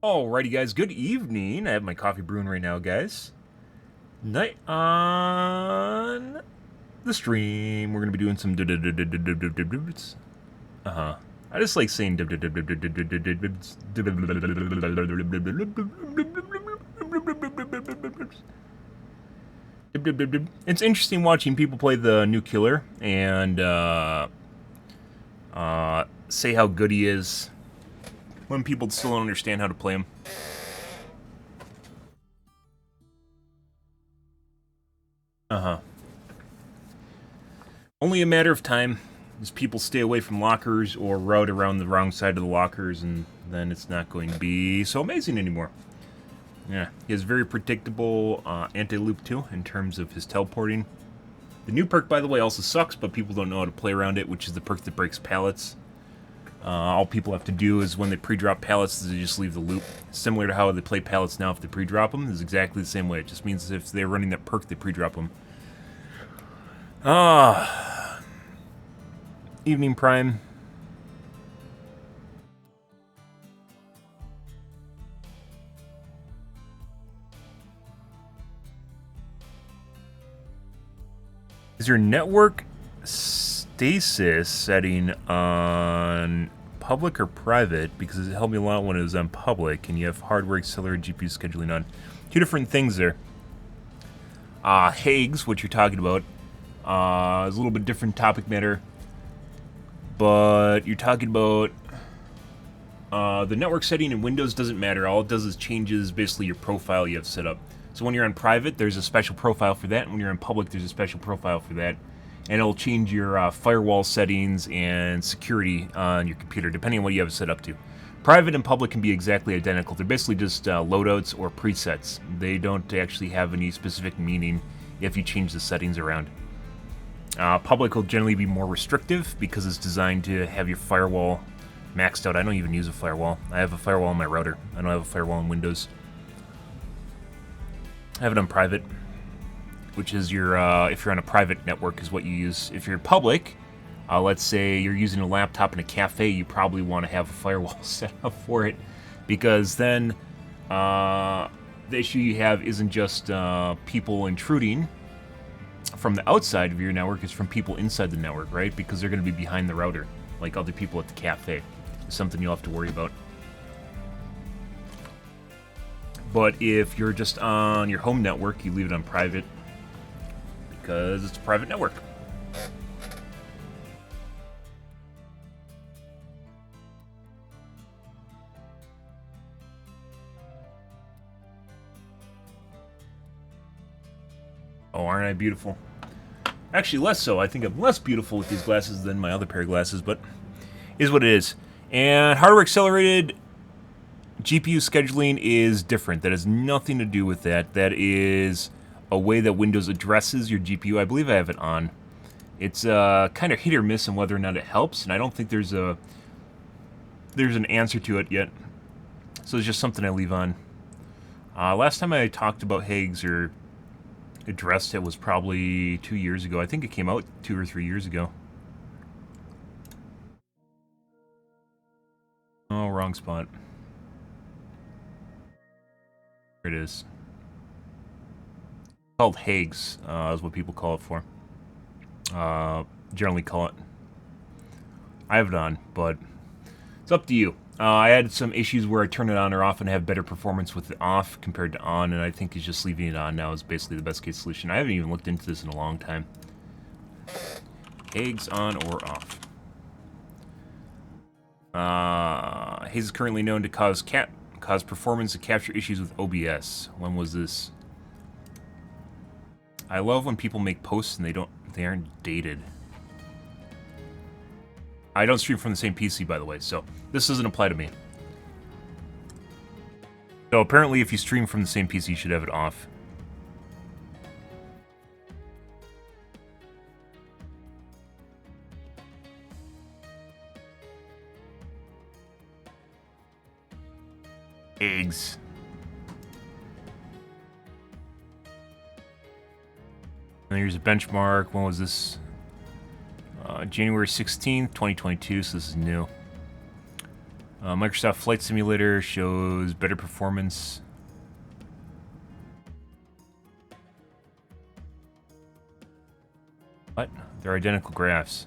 Alrighty, guys. Good evening. I have my coffee brewing right now, guys. Night on the stream. We're gonna be doing some. I just like saying. It's interesting watching people play the new killer and say how good he is when people still don't understand how to play him. Only a matter of time as people stay away from lockers or route around the wrong side of the lockers, and then it's not going to be so amazing anymore. Yeah, he has very predictable anti-loop too in terms of his teleporting. The new perk, by the way, also sucks, but people don't know how to play around it, which is the perk that breaks pallets. All people have to do is when they pre-drop pallets, is they just leave the loop. Similar to how they play pallets now if they pre-drop them, is exactly the same way. It just means if they're running that perk, they pre-drop them. Evening Prime. Is your network stasis setting on public or private? Because it helped me a lot when it was on public, and you have hardware accelerated GPU scheduling on. Two different things there. Hagues, what you're talking about, is a little bit different topic matter, but you're talking about the network setting in Windows doesn't matter. All it does is changes basically your profile you have set up. So when you're on private, there's a special profile for that, and when you're in public, there's a special profile for that. And it'll change your firewall settings and security on your computer, depending on what you have it set up to. Private and public can be exactly identical. They're basically just loadouts or presets. They don't actually have any specific meaning if you change the settings around. Public will generally be more restrictive because it's designed to have your firewall maxed out. I don't even use a firewall. I have a firewall on my router. I don't have a firewall in Windows. I have it on private, which is your, if you're on a private network is what you use. If you're public, let's say you're using a laptop in a cafe, you probably want to have a firewall set up for it, because then the issue you have isn't just people intruding from the outside of your network, it's from people inside the network, right? Because they're going to be behind the router, like other people at the cafe. It's something you'll have to worry about. But if you're just on your home network, you leave it on private because it's a private network. Oh, aren't I beautiful? Actually, less so. I think I'm less beautiful with these glasses than my other pair of glasses, but is what it is. And hardware accelerated GPU scheduling is different. That has nothing to do with that. That is a way that Windows addresses your GPU. I believe I have it on. It's kind of hit or miss on whether or not it helps, and I don't think there's an answer to it yet. So it's just something I leave on. Last time I talked about Hagues or addressed it was probably 2 years ago. I think it came out 2 or 3 years ago. Oh, wrong spot. Here it is. It's called Hagues, is what people call it for. Generally call it. I have it on, but it's up to you. I had some issues where I turn it on or off and have better performance with it off compared to on, and I think it's just leaving it on now is basically the best case solution. I haven't even looked into this in a long time. Hagues on or off. Hagues is currently known to cause performance and capture issues with OBS. When was this? I love when people make posts and they aren't dated. I don't stream from the same PC, by the way, so this doesn't apply to me. So apparently if you stream from the same PC, you should have it off. Eggs. And here's a benchmark. When was this? January 16th, 2022, so this is new. Microsoft Flight Simulator shows better performance. What? They're identical graphs.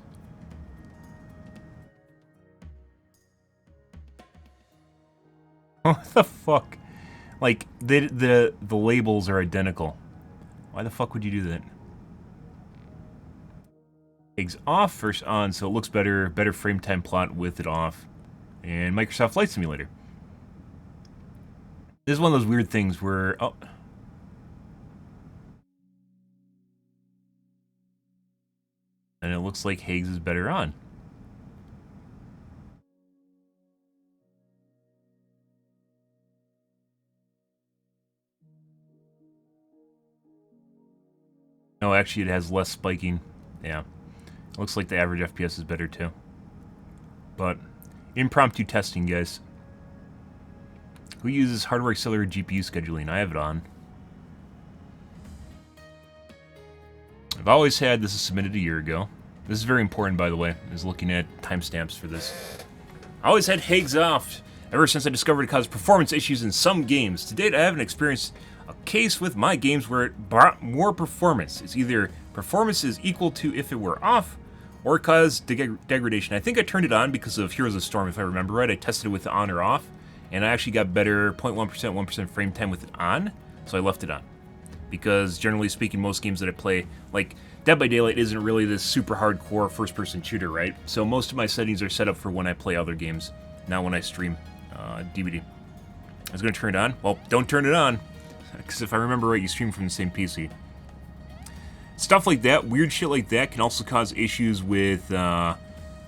What the fuck? Like, the labels are identical. Why the fuck would you do that? Eggs off versus on, so it looks better. Better frame time plot with it off. And Microsoft Flight Simulator. This is one of those weird things where... Oh. And it looks like Hague's is better on. No, actually it has less spiking. Yeah. Looks like the average FPS is better too. But, impromptu testing, guys. Who uses hardware accelerated GPU scheduling? I have it on. I've always had, this is submitted a year ago. This is very important, by the way, is looking at timestamps for this. I always had Hague's off ever since I discovered it caused performance issues in some games. To date, I haven't experienced a case with my games where it brought more performance. It's either performance is equal to if it were off, or it caused degradation. I think I turned it on because of Heroes of the Storm, if I remember right. I tested it with it on or off, and I actually got better 0.1%, 1% frame time with it on, so I left it on. Because generally speaking, most games that I play, like Dead by Daylight isn't really this super hardcore first-person shooter, right? So most of my settings are set up for when I play other games, not when I stream DVD. I was going to turn it on. Well, don't turn it on, because if I remember right, you stream from the same PC. Stuff like that, weird shit like that, can also cause issues with, if I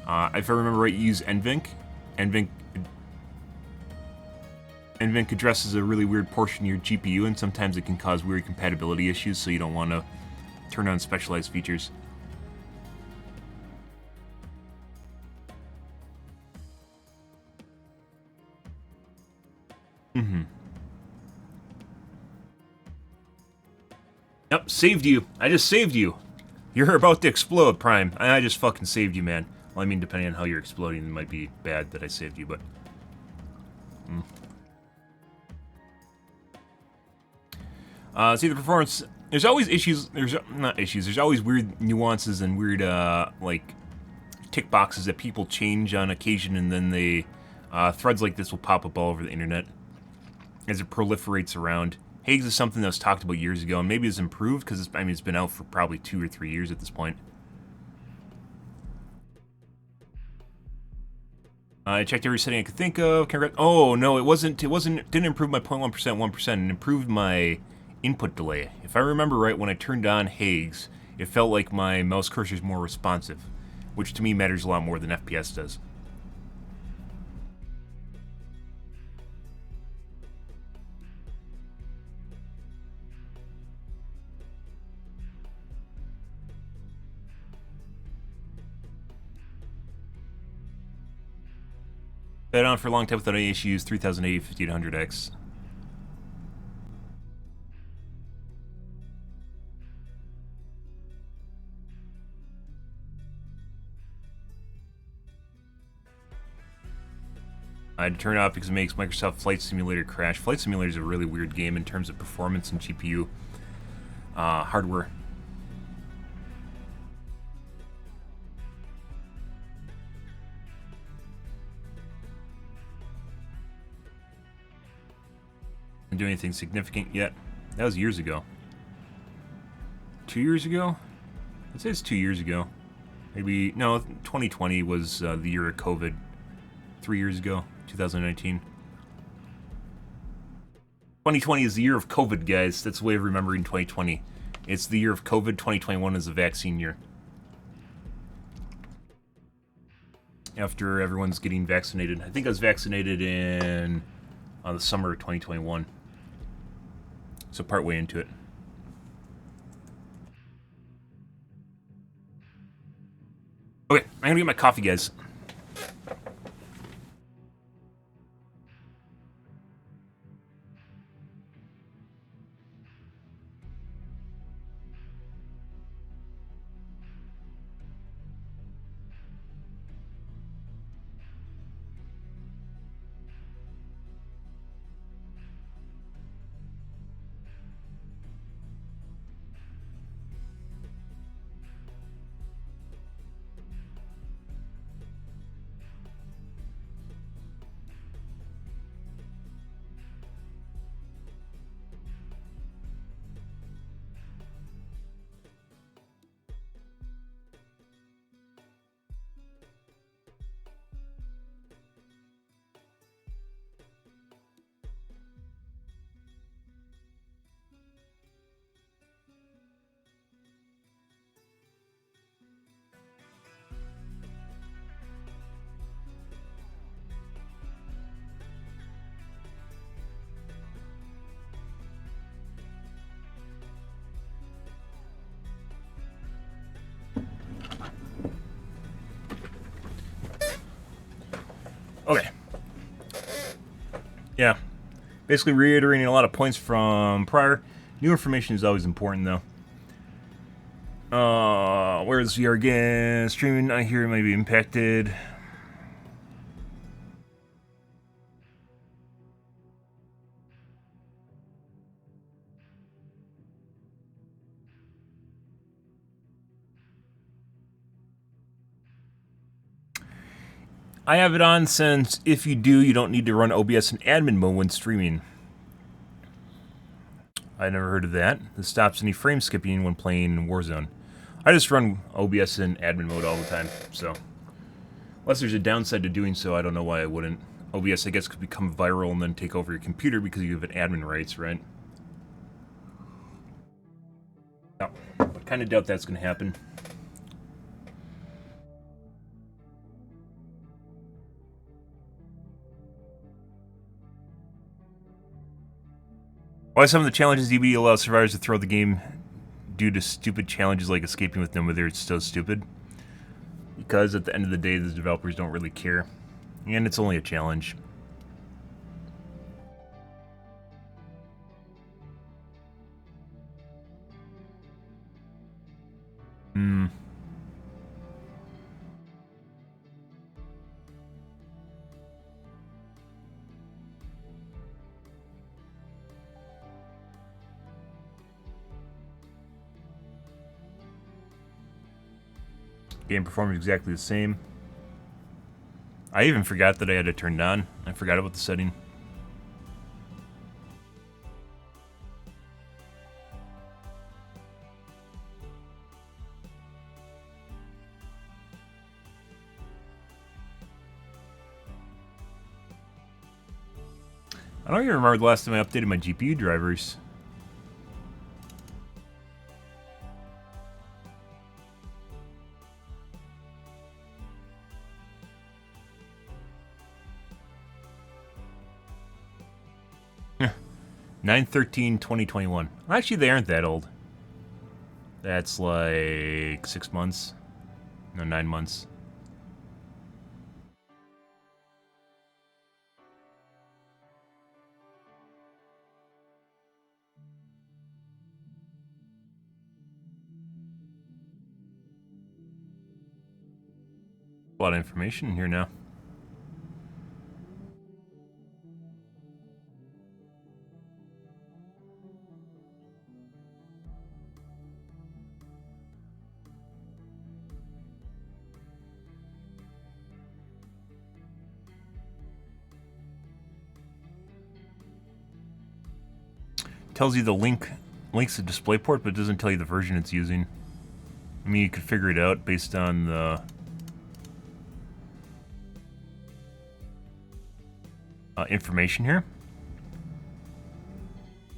remember right, you use NVENC. NVENC addresses a really weird portion of your GPU, and sometimes it can cause weird compatibility issues, so you don't want to turn on specialized features. Yep, saved you. I just saved you. You're about to explode, Prime. I just fucking saved you, man. Well, I mean, depending on how you're exploding, it might be bad that I saved you, but... See, the performance... There's always issues... There's not issues. There's always weird nuances and weird, like, tick boxes that people change on occasion, and then they... threads like this will pop up all over the internet as it proliferates around. Hague's is something that was talked about years ago, and maybe it's improved, because it's been out for probably 2 or 3 years at this point. I checked every setting I could think of. Oh, no, it didn't improve my 0.1%, 1%. It improved my input delay. If I remember right, when I turned on Hague's, it felt like my mouse cursor is more responsive, which to me matters a lot more than FPS does. Been on for a long time without any issues. 3080, 5800X. I had to turn it off because it makes Microsoft Flight Simulator crash. Flight Simulator is a really weird game in terms of performance and GPU hardware. Didn't do anything significant yet. That was years ago. 2 years ago? I'd say it's 2 years ago. Maybe, no, 2020 was the year of COVID. 3 years ago, 2019. 2020 is the year of COVID, guys. That's the way of remembering 2020. It's the year of COVID. 2021 is the vaccine year. After everyone's getting vaccinated. I think I was vaccinated in the summer of 2021. So partway into it. Okay, I'm gonna get my coffee, guys. Basically reiterating a lot of points from prior. New information is always important, though. Where's VR again? Streaming, I hear it might be impacted. I have it on since if you do, you don't need to run OBS in admin mode when streaming. I never heard of that. This stops any frame skipping when playing Warzone. I just run OBS in admin mode all the time, so unless there's a downside to doing so, I don't know why I wouldn't. OBS, I guess, could become viral and then take over your computer because you have an admin rights, right? No, but kind of doubt that's going to happen. Why some of the challenges DBD allows survivors to throw the game due to stupid challenges like escaping with no whether it's still stupid? Because at the end of the day, the developers don't really care. And it's only a challenge. Game performs exactly the same. I even forgot that I had it turned on. I forgot about the setting. I don't even remember the last time I updated my GPU drivers. Yeah. 9/13/2021. Actually, they aren't that old. That's like 6 months. No, 9 months. A lot of information here now. Tells you the links to DisplayPort, but it doesn't tell you the version it's using. I mean, you could figure it out based on the information here.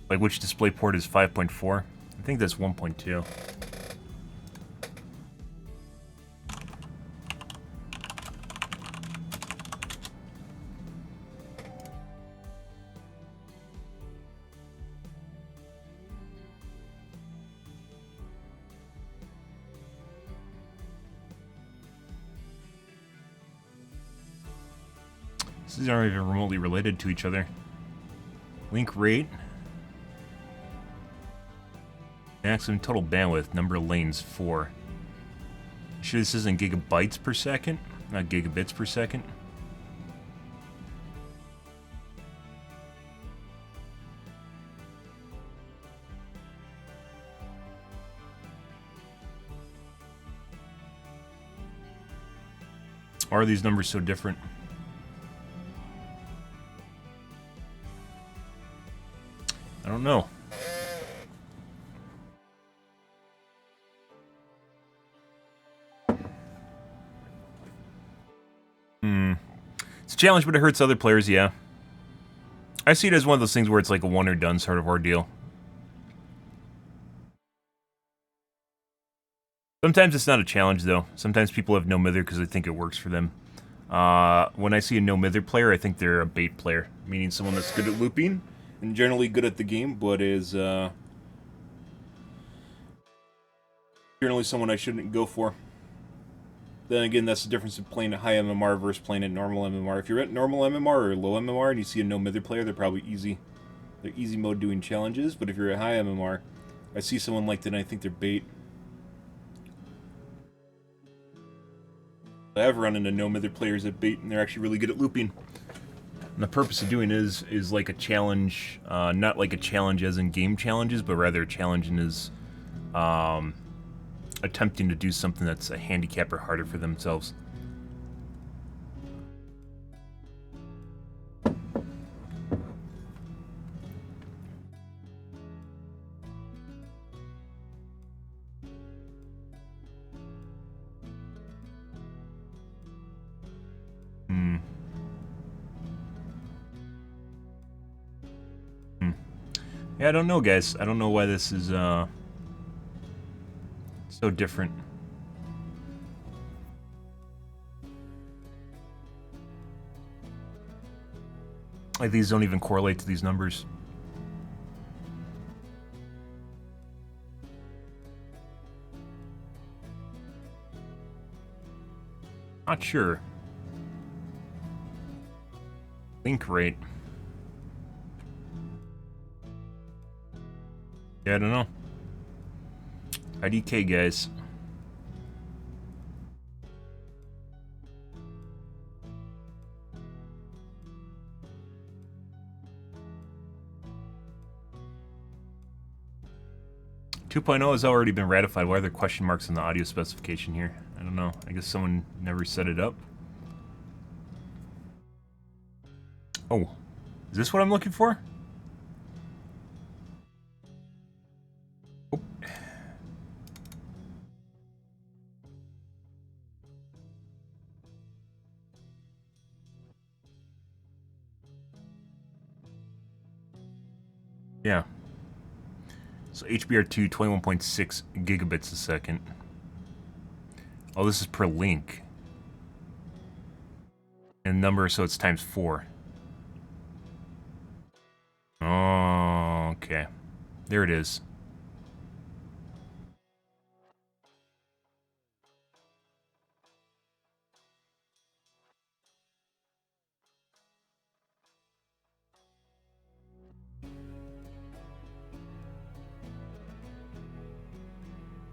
Like which DisplayPort is 5.4. I think that's 1.2. These aren't even remotely related to each other. Link rate. Maximum total bandwidth. Number of lanes, 4. Sure this isn't gigabytes per second? Not gigabits per second? Why are these numbers so different? I don't know. It's a challenge, but it hurts other players, yeah. I see it as one of those things where it's like a one or done sort of ordeal. Sometimes it's not a challenge, though. Sometimes people have no mither because they think it works for them. When I see a no mither player, I think they're a bait player, meaning someone that's good at looping and generally good at the game, but is generally someone I shouldn't go for. Then again, that's the difference in playing at high MMR versus playing at normal MMR. If you're at normal MMR or low MMR and you see a no mither player, they're probably easy. They're easy mode doing challenges, but if you're a high MMR, I see someone like that and I think they're bait. I have run into no-mither players at bait, and they're actually really good at looping. And the purpose of doing is like a challenge, not like a challenge as in game challenges, but rather a challenge in is attempting to do something that's a handicap or harder for themselves. Yeah, I don't know, guys. I don't know why this is so different. Like, these don't even correlate to these numbers. Not sure. Link rate. Yeah, I don't know. IDK, guys. Two point oh has already been ratified. Why are there question marks in the audio specification here? I don't know. I guess someone never set it up. Oh, is this what I'm looking for? Oh. Yeah. So HBR2, 21.6 gigabits a second. Oh, this is per link. And number, so it's times 4. Oh, okay. There it is.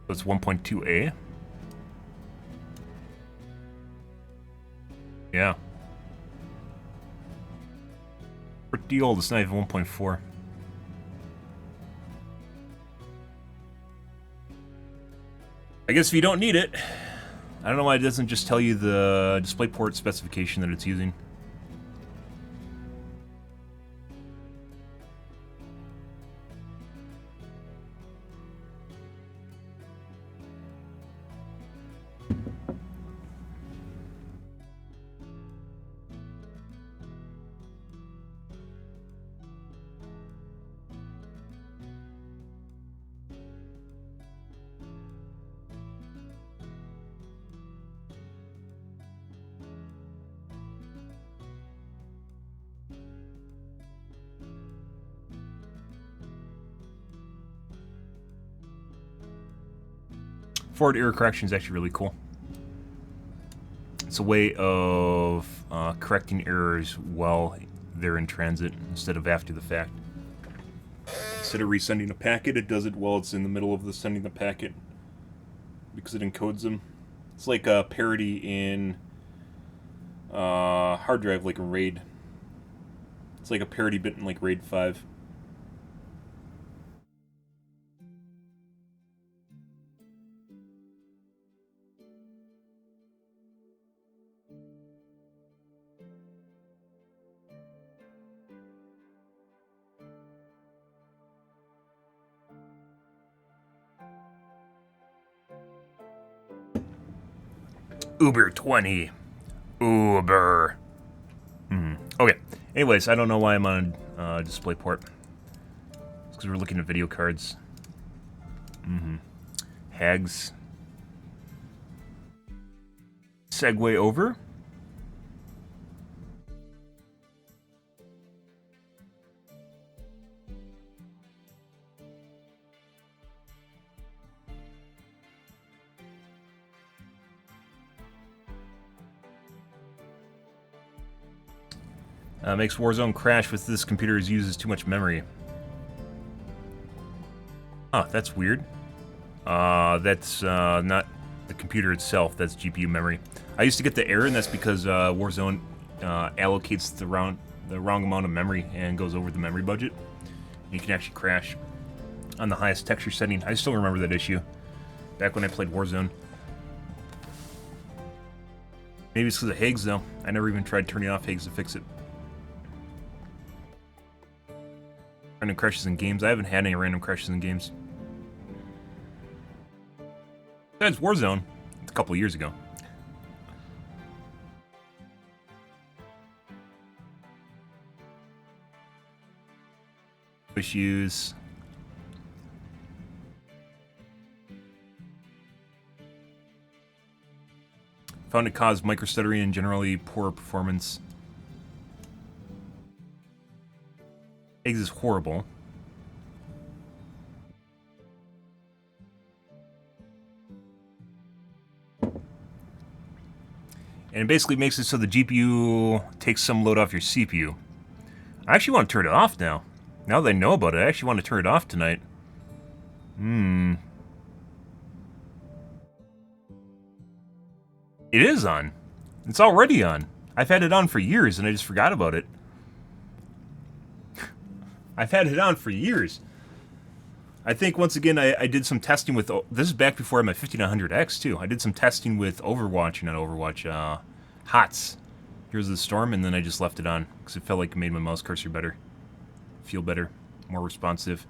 So it's 1.2A? Yeah. Pretty old, it's not even 1.4. I guess if you don't need it, I don't know why it doesn't just tell you the DisplayPort specification that it's using. Forward error correction is actually really cool. It's a way of correcting errors while they're in transit instead of after the fact. Instead of resending a packet, it does it while it's in the middle of the sending the packet because it encodes them. It's like a parity in hard drive, like a RAID. It's like a parity bit in like RAID 5. Uber 20. Uber. Okay. Anyways, I don't know why I'm on DisplayPort. It's because we're looking at video cards. Hags. Segue over. Makes Warzone crash with this computer uses too much memory. Huh, that's weird. That's not the computer itself, that's GPU memory. I used to get the error, and that's because Warzone allocates the wrong amount of memory and goes over the memory budget. You can actually crash on the highest texture setting. I still remember that issue back when I played Warzone. Maybe it's because of Higgs, though. I never even tried turning off Higgs to fix it. Random crashes in games. I haven't had any random crashes in games. Besides Warzone, a couple years ago. Issues. Found it caused microstuttering and generally poor performance. Eggs is horrible. And it basically makes it so the GPU takes some load off your CPU. I actually want to turn it off now. Now that I know about it, I actually want to turn it off tonight. It is on. It's already on. I've had it on for years and I just forgot about it. I've had it on for years. I think, once again, I did some testing with... This is back before I had my 5900X, too. I did some testing with Overwatch, not Overwatch, HOTS. Here's the Storm, and then I just left it on, because it felt like it made my mouse cursor better. Feel better. More responsive.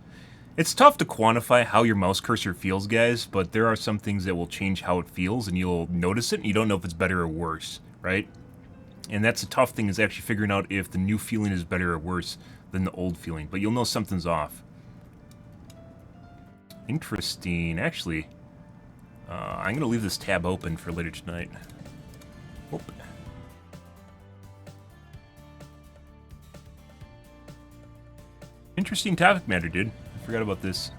It's tough to quantify how your mouse cursor feels, guys, but there are some things that will change how it feels, and you'll notice it, and you don't know if it's better or worse, right? And that's the tough thing, is actually figuring out if the new feeling is better or worse than the old feeling. But you'll know something's off. Interesting. Actually, I'm going to leave this tab open for later tonight. Whoop. Interesting topic matter, dude. I forgot about this.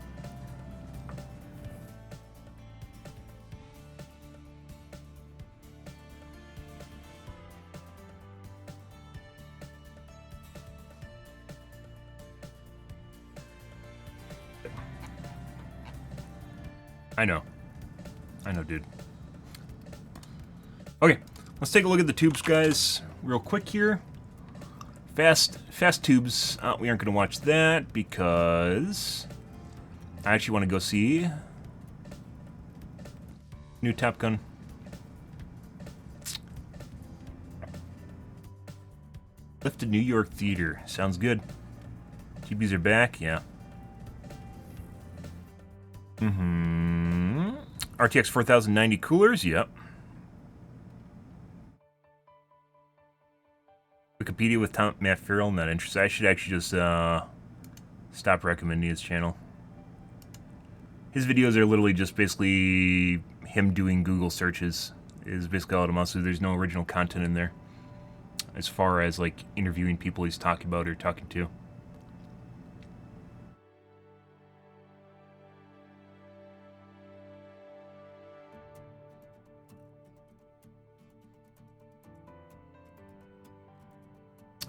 I know, dude. Okay, let's take a look at the tubes, guys, real quick here. Fast tubes. We aren't going to watch that because I actually want to go see new Top Gun. Lifted New York Theater. Sounds good. TVs are back, yeah. RTX 4090 coolers, yep. Wikipedia with Matt Farrell, not interested. I should actually just stop recommending his channel. His videos are literally just basically him doing Google searches. Is basically all it amounts to. There's no original content in there, as far as like interviewing people he's talking about or talking to.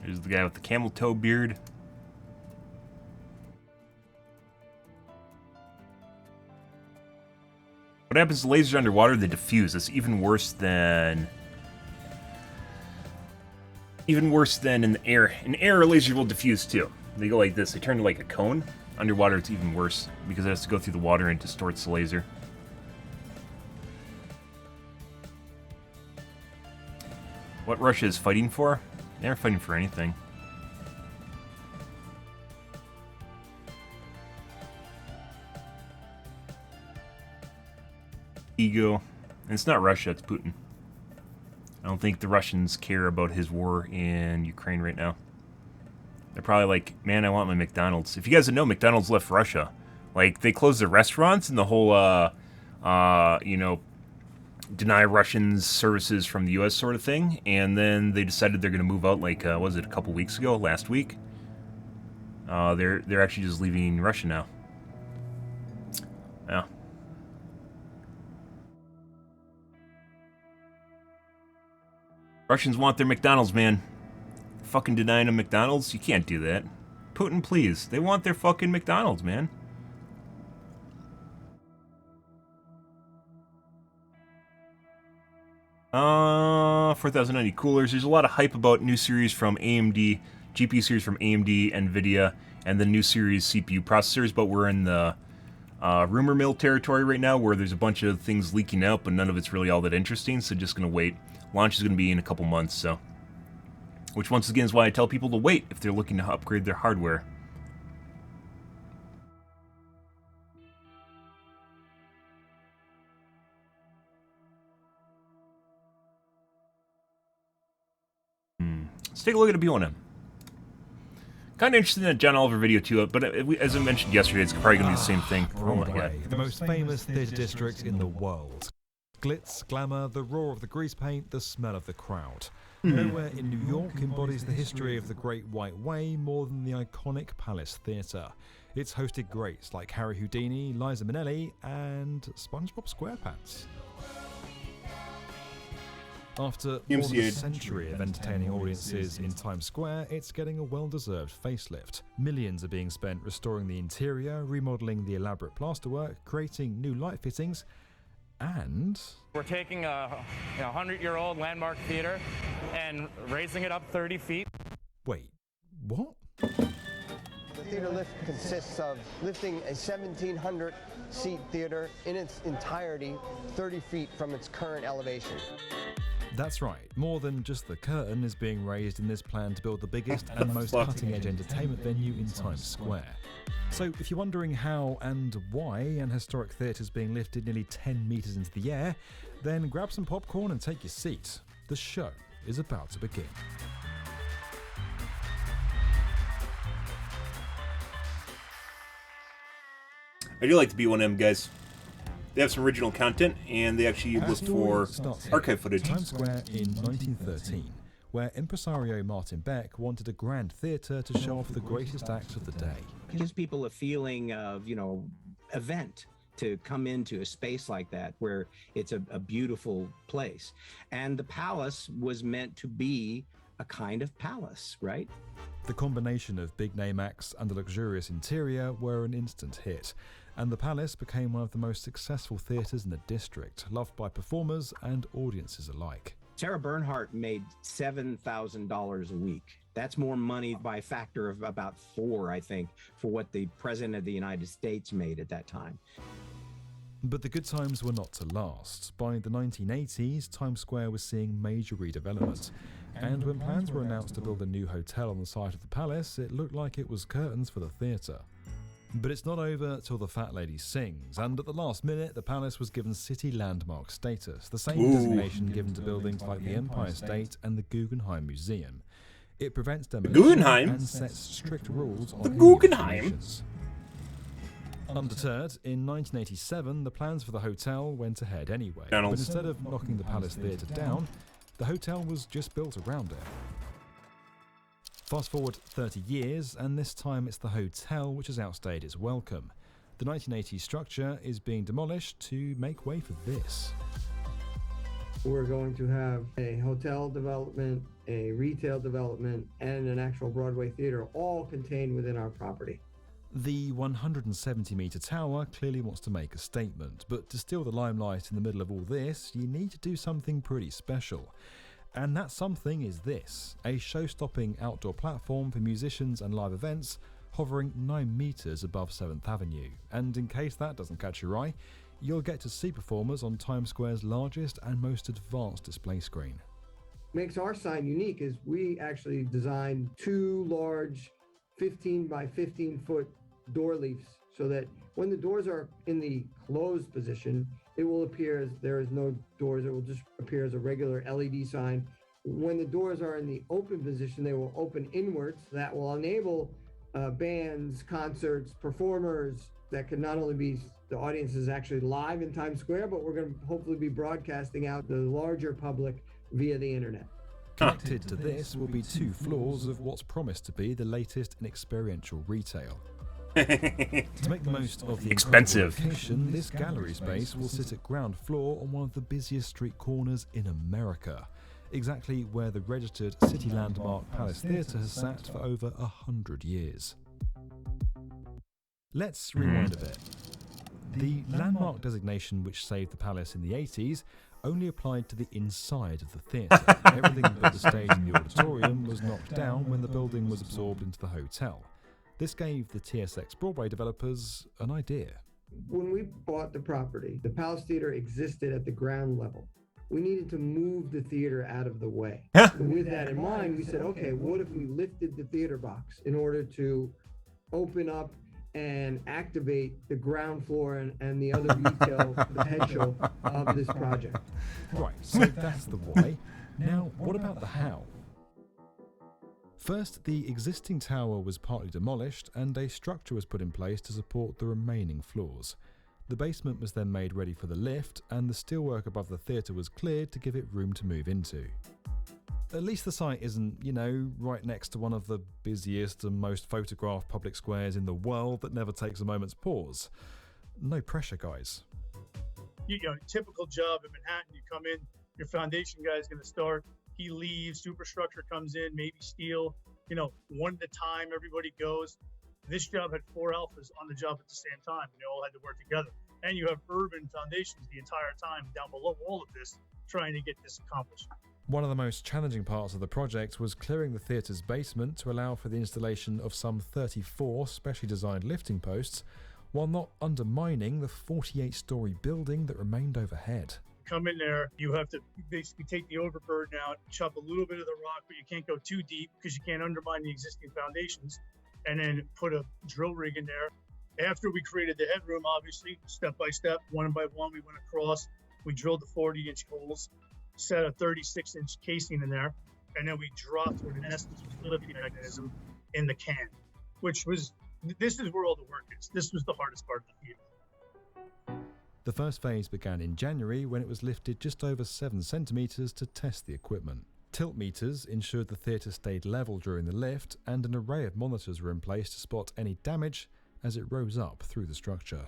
There's the guy with the camel toe beard. What happens to lasers underwater? They diffuse. That's even worse than in the air. In air, lasers will diffuse too. They go like this. They turn to like a cone. Underwater, it's even worse because it has to go through the water and distorts the laser. What Russia is fighting for? They aren't fighting for anything. Ego. And it's not Russia, it's Putin. I don't think the Russians care about his war in Ukraine right now. They're probably like, man, I want my McDonald's. If you guys don't know, McDonald's left Russia. Like, they closed their restaurants and the whole, you know, deny Russians services from the U.S. sort of thing, and then they decided they're going to move out. Like, was it a couple weeks ago? Last week? They're actually just leaving Russia now. Yeah. Russians want their McDonald's, man. Fucking denying them McDonald's? You can't do that. Putin, please. They want their fucking McDonald's, man. 4090 coolers. There's a lot of hype about new series from AMD, GPU series from AMD, NVIDIA, and the new series CPU processors, but we're in the rumor mill territory right now where there's a bunch of things leaking out, but none of it's really all that interesting, so just going to wait. Launch is going to be in a couple months, so. Which once again is why I tell people to wait if they're looking to upgrade their hardware. Let's take a look at a B1M. Kind of interested in that John Oliver video too, but as I mentioned yesterday, it's probably going to be the same thing. Broadway, the most famous theatre district in the world. Glitz, glamour, the roar of the grease paint, the smell of the crowd. Nowhere in New York embodies the history of the Great White Way more than the iconic Palace Theatre. It's hosted greats like Harry Houdini, Liza Minnelli, and SpongeBob SquarePants. After more than a century of entertaining audiences in Times Square, it's getting a well-deserved facelift. Millions are being spent restoring the interior, remodeling the elaborate plasterwork, creating new light fittings, and we're taking a 100-year-old landmark theater and raising it up 30 feet. Wait, what? The theater lift consists of lifting a 1,700-seat theater in its entirety 30 feet from its current elevation. That's right, more than just the curtain is being raised in this plan to build the biggest and most cutting-edge entertainment venue in Times Square. So if you're wondering how and why an historic theatre is being lifted nearly 10 metres into the air, then grab some popcorn and take your seat. The show is about to begin. I do like the B1M, guys. They have some original content, and they actually look for archive footage. Times Square in 1913, where impresario Martin Beck wanted a grand theatre to show off the greatest acts of the day. It gives people a feeling of, event to come into a space like that where it's a beautiful place. And the palace was meant to be a kind of palace, right? The combination of big-name acts and a luxurious interior were an instant hit, and the Palace became one of the most successful theatres in the district, loved by performers and audiences alike. Sarah Bernhardt made $7,000 a week. That's more money by a factor of about 4, I think, for what the President of the United States made at that time. But the good times were not to last. By the 1980s, Times Square was seeing major redevelopment. And when plans were announced to build a new hotel on the site of the palace, it looked like it was curtains for the theatre. But it's not over till the Fat Lady sings, and at the last minute, the palace was given City Landmark status, the same designation given to buildings like the Empire State and the Guggenheim Museum. It prevents demolition and sets strict rules on Guggenheim. Undeterred, in 1987, the plans for the hotel went ahead anyway. But instead of knocking the Palace Theatre down, the hotel was just built around it. Fast forward 30 years, and this time it's the hotel which has outstayed its welcome. The 1980s structure is being demolished to make way for this. We're going to have a hotel development, a retail development, and an actual Broadway theater all contained within our property. The 170-metre tower clearly wants to make a statement, but to steal the limelight in the middle of all this, you need to do something pretty special. And that something is this, a show-stopping outdoor platform for musicians and live events hovering 9 metres above 7th Avenue. And in case that doesn't catch your eye, you'll get to see performers on Times Square's largest and most advanced display screen. Makes our sign unique is we actually designed 2 large 15 by 15 foot door leafs so that when the doors are in the closed position, it will appear as there is no doors. It will just appear as a regular LED sign. When the doors are in the open position, they will open inwards. That will enable bands, concerts, performers that can not only be the audience is actually live in Times Square, but we're going to hopefully be broadcasting out to the larger public via the internet. Connected to this will be 2 floors of what's promised to be the latest in experiential retail. To make the most of the expensive location, this gallery space will sit at ground floor on one of the busiest street corners in America, exactly where the registered City Landmark Palace Theatre has sat for over 100 years. Let's rewind a bit. The landmark designation which saved the palace in the 80s only applied to the inside of the theatre. Everything but the stage and the auditorium was knocked down when the building was absorbed into the hotel. This gave the TSX Broadway developers an idea. When we bought the property, the Palace Theater existed at the ground level. We needed to move the theater out of the way. With that in mind, we said, okay, what if we lifted the theater box in order to open up and activate the ground floor and the other retail potential of this project? Right, so that's the why. Now, what about the how? First, the existing tower was partly demolished and a structure was put in place to support the remaining floors. The basement was then made ready for the lift, and the steelwork above the theatre was cleared to give it room to move into. At least the site isn't, right next to one of the busiest and most photographed public squares in the world that never takes a moment's pause. No pressure, guys. Typical job in Manhattan, you come in, your foundation guy's going to start, he leaves, superstructure comes in, maybe steel, one at a time, everybody goes. This job had 4 alphas on the job at the same time. They all had to work together. And you have urban foundations the entire time down below all of this, trying to get this accomplished. One of the most challenging parts of the project was clearing the theatre's basement to allow for the installation of some 34 specially designed lifting posts, while not undermining the 48-story building that remained overhead. Come in there, you have to basically take the overburden out, chop a little bit of the rock, but you can't go too deep because you can't undermine the existing foundations, and then put a drill rig in there. After we created the headroom, obviously, step by step, one by one, we went across, we drilled the 40-inch holes, set a 36-inch casing in there, and then we dropped what in essence was a lifting mechanism in the can, this is where all the work is. This was the hardest part of the theater. The first phase began in January when it was lifted just over 7 centimetres to test the equipment. Tilt meters ensured the theatre stayed level during the lift, and an array of monitors were in place to spot any damage as it rose up through the structure.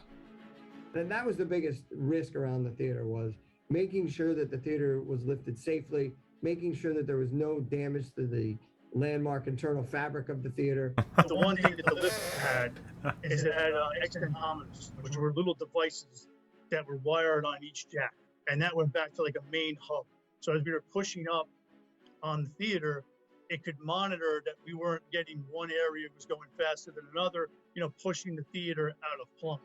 And that was the biggest risk around the theater, was making sure that the theater was lifted safely, making sure that there was no damage to the landmark internal fabric of the theater. The one thing that the lift had is it had extensometers, which were little devices that were wired on each jack. And that went back to like a main hub. So as we were pushing up on the theater, it could monitor that we weren't getting one area was going faster than another, pushing the theater out of plumb.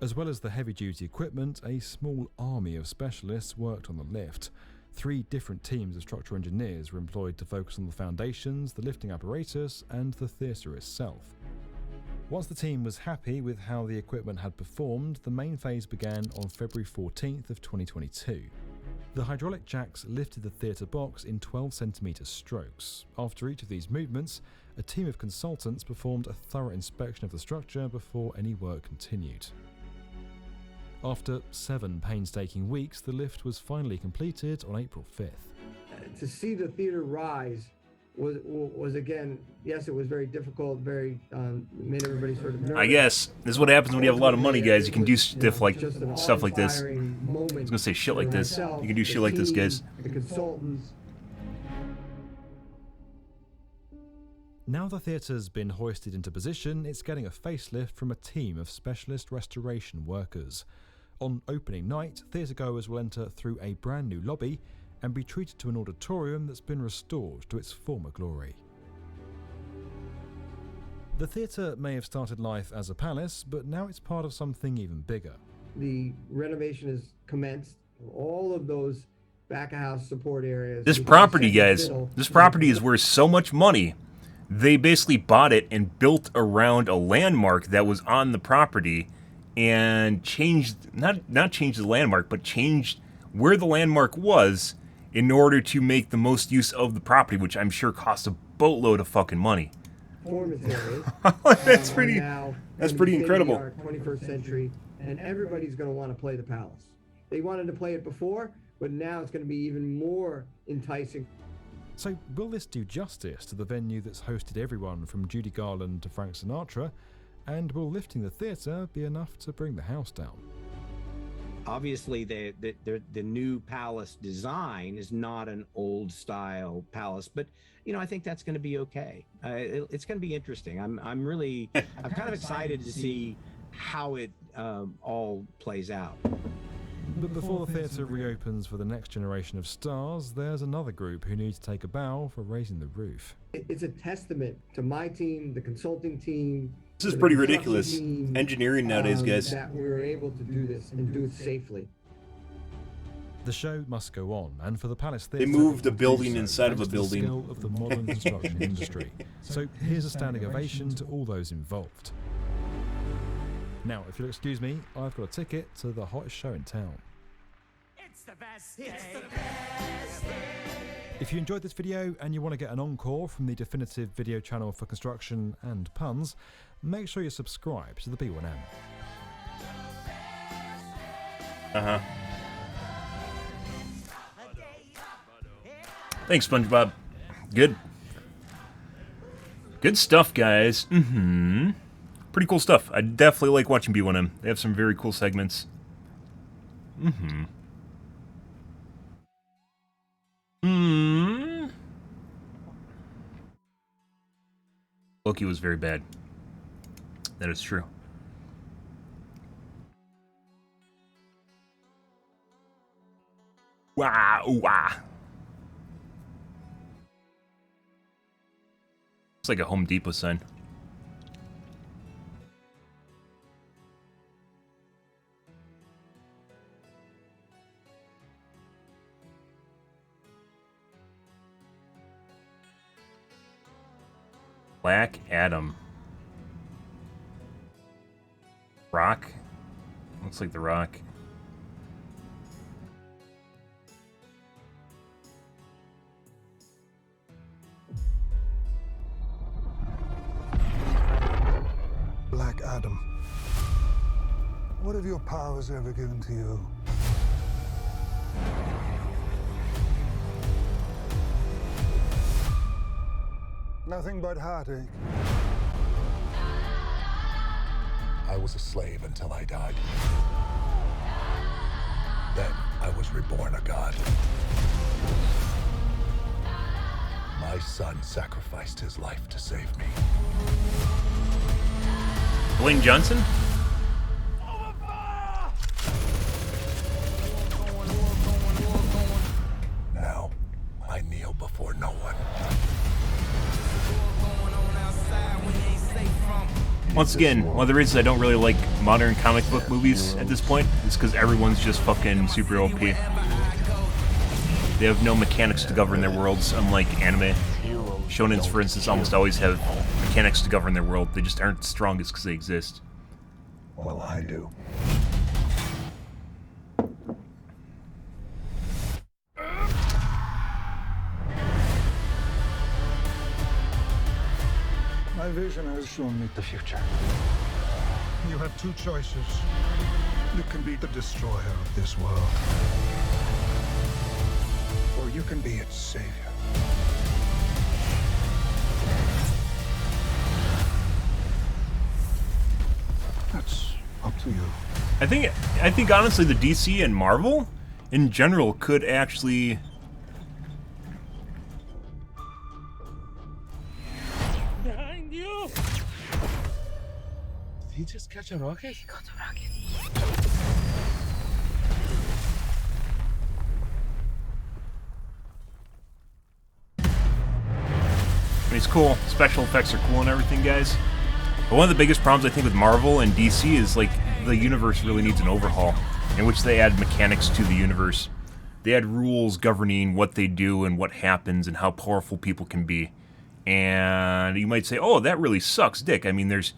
As well as the heavy-duty equipment, a small army of specialists worked on the lift. 3 different teams of structural engineers were employed to focus on the foundations, the lifting apparatus, and the theatre itself. Once the team was happy with how the equipment had performed, the main phase began on February 14th of 2022. The hydraulic jacks lifted the theatre box in 12 centimetre strokes. After each of these movements, a team of consultants performed a thorough inspection of the structure before any work continued. After 7 painstaking weeks, the lift was finally completed on April 5th. To see the theater rise was again, yes, it was very difficult, made everybody sort of nervous. I guess this is what happens when you have a lot of money, guys. You can do stuff like this. I was gonna say shit like this. You can do shit like this, guys. The consultants. Now the theatre's been hoisted into position, it's getting a facelift from a team of specialist restoration workers. On opening night, theatregoers will enter through a brand new lobby and be treated to an auditorium that's been restored to its former glory. The theatre may have started life as a palace, but now it's part of something even bigger. The renovation has commenced. All of those back-of-house support areas. This property, guys, this property is worth so much money. They basically bought it and built around a landmark that was on the property and changed, not changed the landmark, but changed where the landmark was in order to make the most use of the property, which I'm sure cost a boatload of fucking money. Performance areas. That's pretty incredible. 21st century, and everybody's going to want to play the Palace. They wanted to play it before, but now it's going to be even more enticing. So will this do justice to the venue that's hosted everyone from Judy Garland to Frank Sinatra? And will lifting the theatre be enough to bring the house down? Obviously, the new palace design is not an old style palace, but I think that's going to be okay. It's going to be interesting. I'm kind of excited to see how it all plays out. But before the theatre reopens for the next generation of stars, there's another group who need to take a bow for raising the roof. It's a testament to my team, the consulting team. This is the pretty construction ridiculous. team, Engineering nowadays, guys. That we were able to do this and do it safely. The show must go on, and for the Palace They Theatre, moved a it will do building so inside of thanks a to the building. skill of the modern construction industry. So here's a standing ovation to all those involved. Now, if you'll excuse me, I've got a ticket to the hottest show in town. It's the best day. It's the best day. If you enjoyed this video and you want to get an encore from the definitive video channel for construction and puns, make sure you subscribe to the B1M. Uh-huh. Thanks, SpongeBob. Good. Good stuff, guys. Mm-hmm. Pretty cool stuff. I definitely like watching B1M. They have some very cool segments. Mm-hmm. Loki was very bad. That is true. Wow, wow. It's like a Home Depot sign. Black Adam. Rock? Looks like the Rock. Black Adam. What have your powers ever given to you? Nothing but heartache. I was a slave until I died. Then I was reborn a god. My son sacrificed his life to save me. Dwayne Johnson? Now, I kneel before no one. Once again, one of the reasons I don't really like modern comic book movies at this point is because everyone's just fucking super OP. They have no mechanics to govern their worlds, unlike anime. Shonens, for instance, almost always have mechanics to govern their world. They just aren't the strongest because they exist. Well, I do. My vision has shown me the future. You have two choices. You can be the destroyer of this world, or you can be its savior. That's up to you. I think honestly the DC and Marvel in general could actually Behind you. Did he just catch a rocket? He got a rocket. I mean, it's cool. Special effects are cool and everything, guys. But one of the biggest problems I think with Marvel and DC is like the universe really needs an overhaul, in which they add mechanics to the universe. They add rules governing what they do and what happens and how powerful people can be. And you might say, oh, that really sucks, dick. I mean, there's,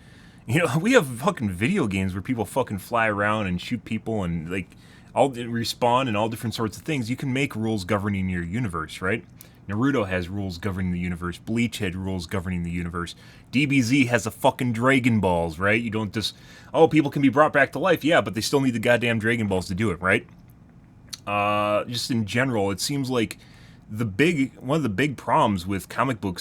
you know, we have fucking video games where people fucking fly around and shoot people and like all respawn and all different sorts of things. You can make rules governing your universe, right? Naruto has rules governing the universe. Bleach had rules governing the universe. DBZ has the fucking Dragon Balls, right? You don't just, oh, people can be brought back to life. Yeah, but they still need the goddamn Dragon Balls to do it, right? Just in general, it seems like one of the big problems with comic book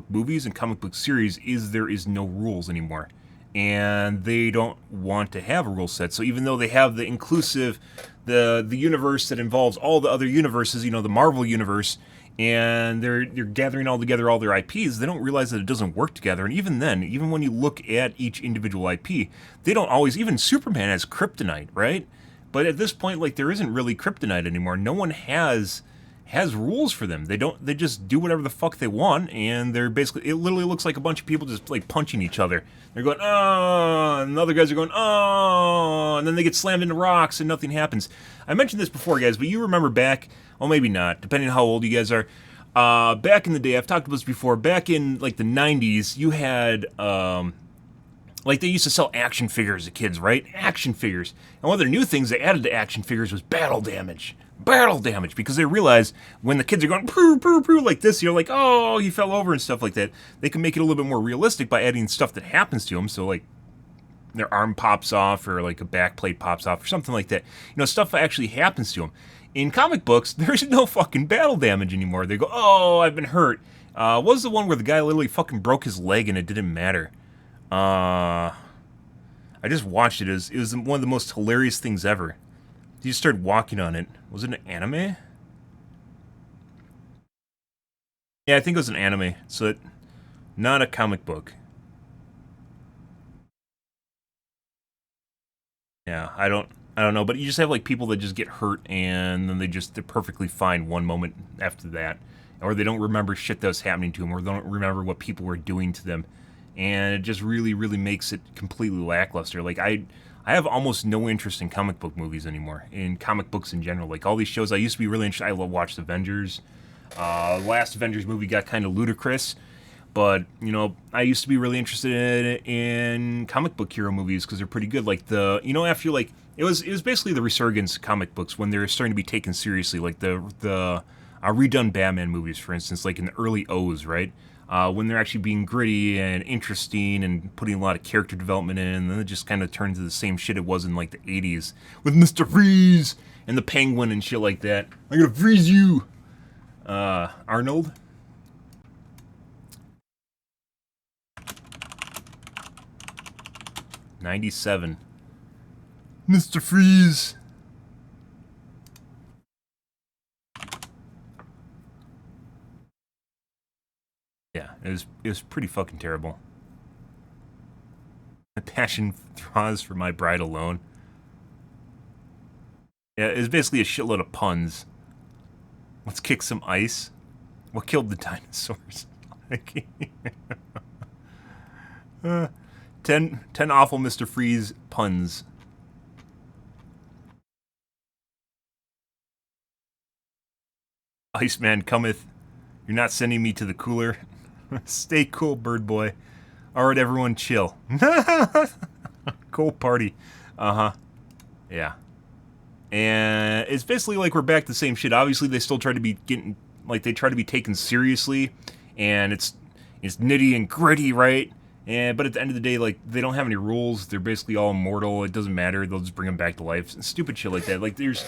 movies and comic book series is there is no rules anymore. And they don't want to have a rule set. So even though they have the inclusive, the universe that involves all the other universes, you know, the Marvel universe, and they're gathering all together all their IPs, they don't realize that it doesn't work together. And even then, even when you look at each individual IP, they don't always, even Superman has kryptonite, right? But at this point, like, there isn't really kryptonite anymore. No one has rules for them. They just do whatever the fuck they want, and they're basically, it literally looks like a bunch of people just like punching each other. They're going, oh, and the other guys are going, oh, and then they get slammed into rocks and nothing happens. I mentioned this before, guys, but you remember back, well, maybe not, depending on how old you guys are. Back in the day, I've talked about this before, back in like the 90s, you had, like, they used to sell action figures to kids, right? Action figures. And one of their new things they added to action figures was battle damage. Battle damage, because they realized when the kids are going poo poo poo like this, you're like, oh, he fell over and stuff like that. They can make it a little bit more realistic by adding stuff that happens to them. So, like, their arm pops off, or like a back plate pops off, or something like that. You know, stuff actually happens to them. In comic books, there's no fucking battle damage anymore. They go, oh, I've been hurt. What was the one where the guy literally fucking broke his leg and it didn't matter? I just watched it. It was one of the most hilarious things ever. He just started walking on it. Was it an anime? Yeah, I think it was an anime. So, not a comic book. Yeah, I don't know, but you just have like people that just get hurt and then they're perfectly fine one moment after that, or they don't remember shit that was happening to them, or they don't remember what people were doing to them, and it just really, really makes it completely lackluster. Like I have almost no interest in comic book movies anymore, in comic books in general. Like all these shows, I used to be really interested. I watched Avengers. Last Avengers movie got kind of ludicrous. But, you know, I used to be really interested in comic book hero movies because they're pretty good. Like after like, it was basically the resurgence of comic books when they're starting to be taken seriously. Like the redone Batman movies, for instance, like in the early O's, right? When they're actually being gritty and interesting and putting a lot of character development in, and then it just kind of turned into the same shit it was in like the 80s with Mr. Freeze and the Penguin and shit like that. I'm gonna freeze you, Arnold. '97. Mr. Freeze. Yeah, it was pretty fucking terrible. My passion draws for my bride alone. Yeah, it was basically a shitload of puns. Let's kick some ice. What killed the dinosaurs? 10 awful Mr. Freeze puns. Iceman cometh. You're not sending me to the cooler. Stay cool, bird boy. Alright, everyone, chill. Cool party. Uh-huh. Yeah. And it's basically like we're back to the same shit. Obviously, they still try to be they try to be taken seriously, and it's nitty and gritty, right? But at the end of the day, like, they don't have any rules. They're basically all immortal. It doesn't matter. They'll just bring them back to life. Stupid shit like that. Like, there's...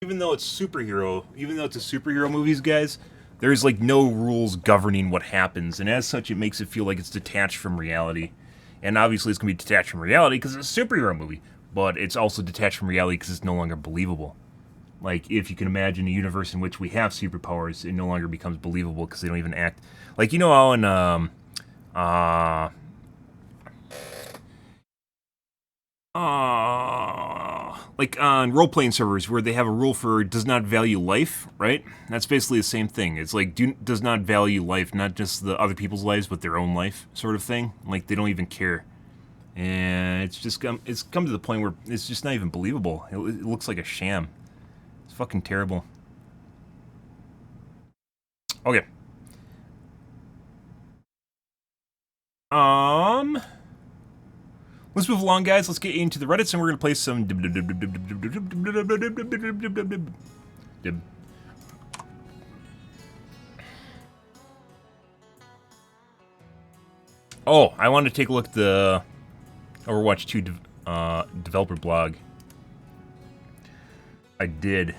Even though it's a superhero movies, guys, there's, like, no rules governing what happens. And as such, it makes it feel like it's detached from reality. And obviously, it's going to be detached from reality because it's a superhero movie. But it's also detached from reality because it's no longer believable. Like, if you can imagine a universe in which we have superpowers, it no longer becomes believable because they don't even act... Like, you know how in, like on role-playing servers where they have a rule for does not value life, right? That's basically the same thing. It's like, does not value life, not just the other people's lives, but their own life, sort of thing. Like, they don't even care. And it's come to the point where it's just not even believable. It looks like a sham. It's fucking terrible. Okay. Let's move along, guys. Let's get into the Reddits, and we're gonna play some. Oh, I wanted to take a look at the Overwatch 2 developer blog. I did.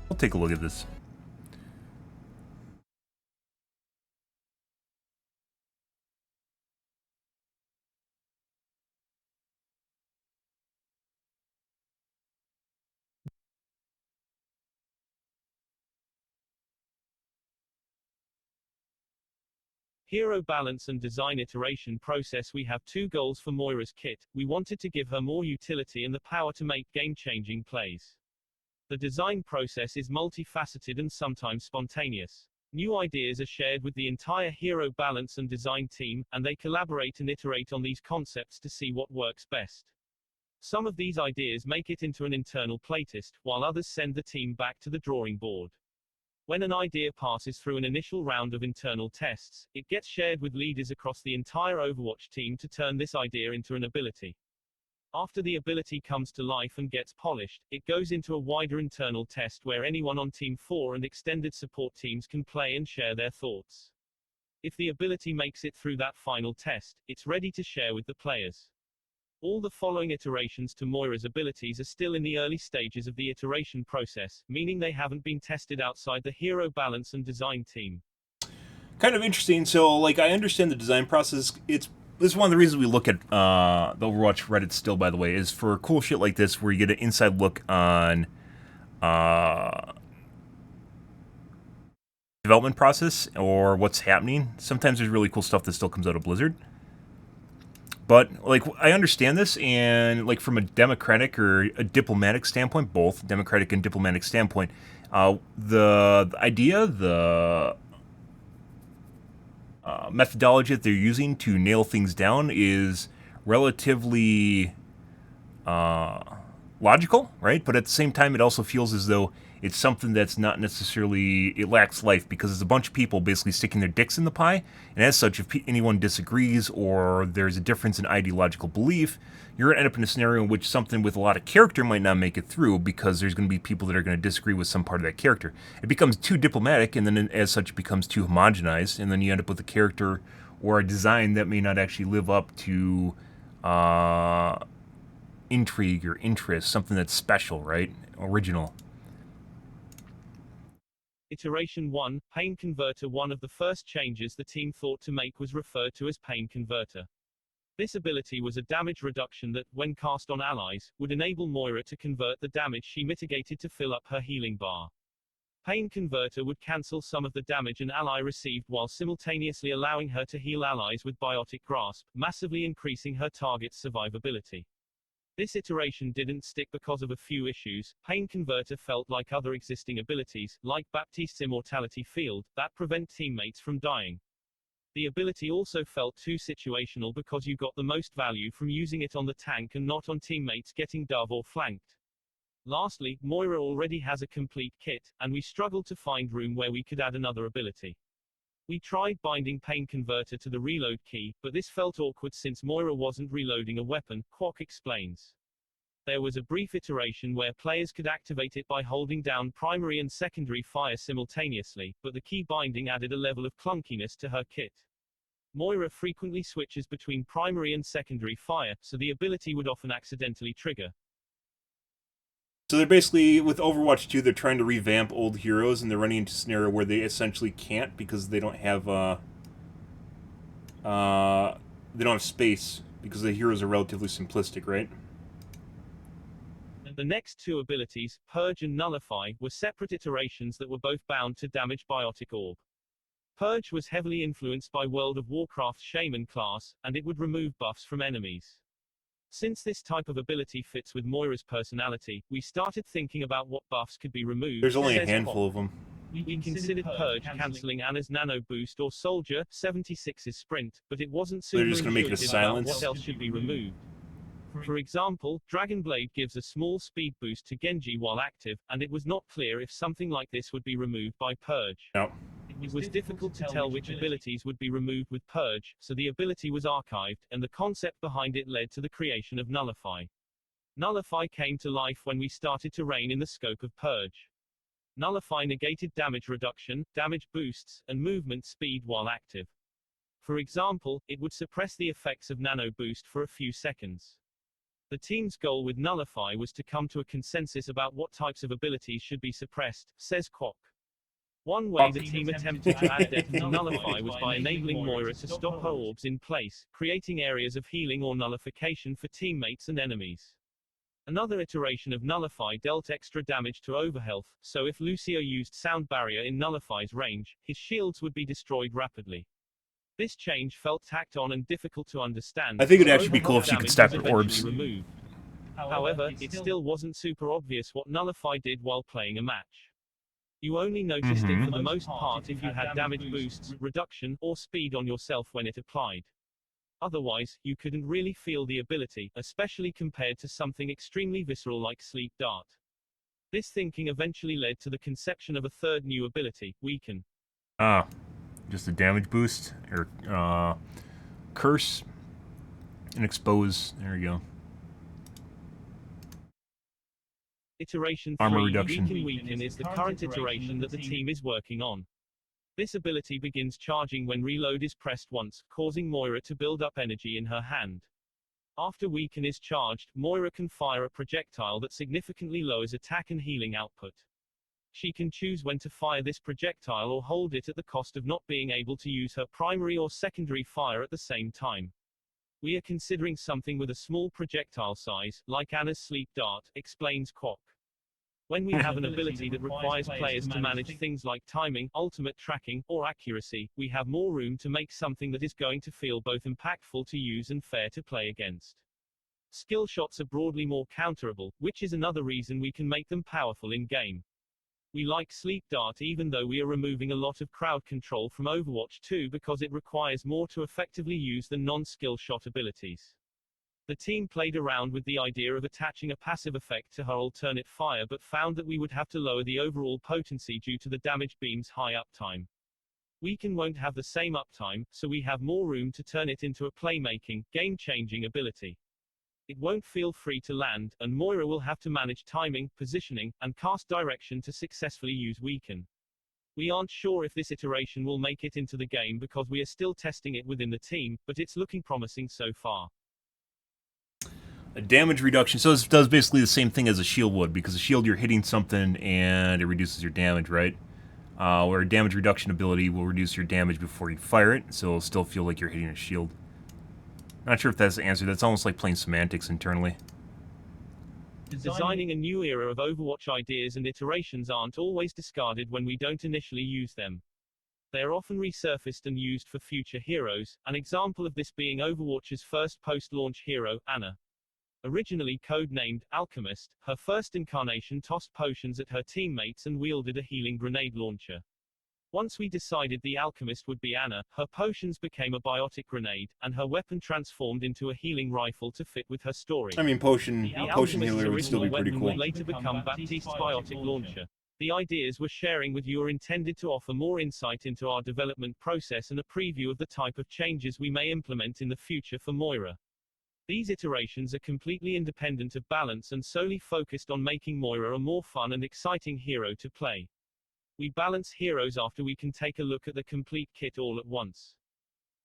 We'll take a look at this. Hero balance and design iteration process. We have two goals for Moira's kit. We wanted to give her more utility and the power to make game-changing plays. The design process is multifaceted and sometimes spontaneous. New ideas are shared with the entire hero balance and design team, and they collaborate and iterate on these concepts to see what works best. Some of these ideas make it into an internal playtest, while others send the team back to the drawing board. When an idea passes through an initial round of internal tests, it gets shared with leaders across the entire Overwatch team to turn this idea into an ability. After the ability comes to life and gets polished, it goes into a wider internal test where anyone on Team 4 and extended support teams can play and share their thoughts. If the ability makes it through that final test, it's ready to share with the players. All the following iterations to Moira's abilities are still in the early stages of the iteration process, meaning they haven't been tested outside the hero balance and design team. Kind of interesting. So, like, I understand the design process. This is one of the reasons we look at the Overwatch Reddit still, by the way, is for cool shit like this where you get an inside look on development process or what's happening. Sometimes there's really cool stuff that still comes out of Blizzard. But, like, I understand this, and, like, from a democratic or a diplomatic standpoint, both democratic and diplomatic standpoint, the idea, the methodology that they're using to nail things down is relatively logical, right? But at the same time, it also feels as though it's something that's not necessarily, it lacks life because it's a bunch of people basically sticking their dicks in the pie. And as such, if anyone disagrees or there's a difference in ideological belief, you're going to end up in a scenario in which something with a lot of character might not make it through because there's going to be people that are going to disagree with some part of that character. It becomes too diplomatic, and then as such, it becomes too homogenized, and then you end up with a character or a design that may not actually live up to intrigue or interest, something that's special, right? Original. Iteration 1, Pain Converter. One of the first changes the team thought to make was referred to as Pain Converter. This ability was a damage reduction that, when cast on allies, would enable Moira to convert the damage she mitigated to fill up her healing bar. Pain Converter would cancel some of the damage an ally received while simultaneously allowing her to heal allies with Biotic Grasp, massively increasing her target's survivability. This iteration didn't stick because of a few issues. Pain Converter felt like other existing abilities, like Baptiste's Immortality Field, that prevent teammates from dying. The ability also felt too situational because you got the most value from using it on the tank and not on teammates getting dove or flanked. Lastly, Moira already has a complete kit, and we struggled to find room where we could add another ability. We tried binding Pain Converter to the reload key, but this felt awkward since Moira wasn't reloading a weapon, Quack explains. There was a brief iteration where players could activate it by holding down primary and secondary fire simultaneously, but the key binding added a level of clunkiness to her kit. Moira frequently switches between primary and secondary fire, so the ability would often accidentally trigger. So they're basically, with Overwatch 2, they're trying to revamp old heroes, and they're running into a scenario where they essentially can't because they don't have space, because the heroes are relatively simplistic, right? The next two abilities, Purge and Nullify, were separate iterations that were both bound to damage Biotic Orb. Purge was heavily influenced by World of Warcraft's Shaman class, and it would remove buffs from enemies. Since this type of ability fits with Moira's personality, we started thinking about what buffs could be removed. There's only a handful of them. We considered Purge cancelling Ana's Nano Boost or Soldier 76's Sprint, but it wasn't super They're just going to make it a silence. what else should be removed. For example, Dragonblade gives a small speed boost to Genji while active, and it was not clear if something like this would be removed by Purge. No. It was difficult to tell which abilities would be removed with Purge, so the ability was archived, and the concept behind it led to the creation of Nullify. Nullify came to life when we started to rein in the scope of Purge. Nullify negated damage reduction, damage boosts, and movement speed while active. For example, it would suppress the effects of Nano Boost for a few seconds. The team's goal with Nullify was to come to a consensus about what types of abilities should be suppressed, says Kwok. One way the team attempted to add depth to Nullify was by enabling Moira to stop her orbs in place, creating areas of healing or nullification for teammates and enemies. Another iteration of Nullify dealt extra damage to Overhealth, so if Lucio used Sound Barrier in Nullify's range, his shields would be destroyed rapidly. This change felt tacked on and difficult to understand. I think it'd so actually be cool if she could stop her orbs. Removed. However, it still wasn't super obvious what Nullify did while playing a match. You only noticed it for the most part if you had damage boosts, reduction, or speed on yourself when it applied. Otherwise, you couldn't really feel the ability, especially compared to something extremely visceral like Sleep Dart. This thinking eventually led to the conception of a third new ability, Weaken. Ah, just a damage boost, or curse, and expose. There you go. Iteration 3, Armor reduction. Weaken is the current iteration that the team is working on. This ability begins charging when reload is pressed once, causing Moira to build up energy in her hand. After Weaken is charged, Moira can fire a projectile that significantly lowers attack and healing output. She can choose when to fire this projectile or hold it at the cost of not being able to use her primary or secondary fire at the same time. We are considering something with a small projectile size, like Anna's Sleep Dart, explains Kwok. When we have an ability that requires players to manage things like timing, ultimate tracking, or accuracy, we have more room to make something that is going to feel both impactful to use and fair to play against. Skill shots are broadly more counterable, which is another reason we can make them powerful in-game. We like Sleep Dart even though we are removing a lot of crowd control from Overwatch 2 because it requires more to effectively use than non-skill shot abilities. The team played around with the idea of attaching a passive effect to her alternate fire but found that we would have to lower the overall potency due to the damage beam's high uptime. Weaken won't have the same uptime, so we have more room to turn it into a playmaking, game-changing ability. It won't feel free to land, and Moira will have to manage timing, positioning, and cast direction to successfully use Weaken. We aren't sure if this iteration will make it into the game because we are still testing it within the team, but it's looking promising so far. A damage reduction, so this does basically the same thing as a shield would, because a shield you're hitting something and it reduces your damage, right? Where a damage reduction ability will reduce your damage before you fire it, so it'll still feel like you're hitting a shield. Not sure if that's the answer. That's almost like playing semantics internally. Designing a new era of Overwatch ideas and iterations aren't always discarded when we don't initially use them. They are often resurfaced and used for future heroes, an example of this being Overwatch's first post-launch hero, Anna. Originally code-named Alchemist, her first incarnation tossed potions at her teammates and wielded a healing grenade launcher. Once we decided the Alchemist would be Anna, her potions became a biotic grenade, and her weapon transformed into a healing rifle to fit with her story. I mean, potion healer would still be pretty cool. Would later become Baptiste's biotic launcher. The ideas we're sharing with you are intended to offer more insight into our development process and a preview of the type of changes we may implement in the future for Moira. These iterations are completely independent of balance and solely focused on making Moira a more fun and exciting hero to play. We balance heroes after we can take a look at the complete kit all at once.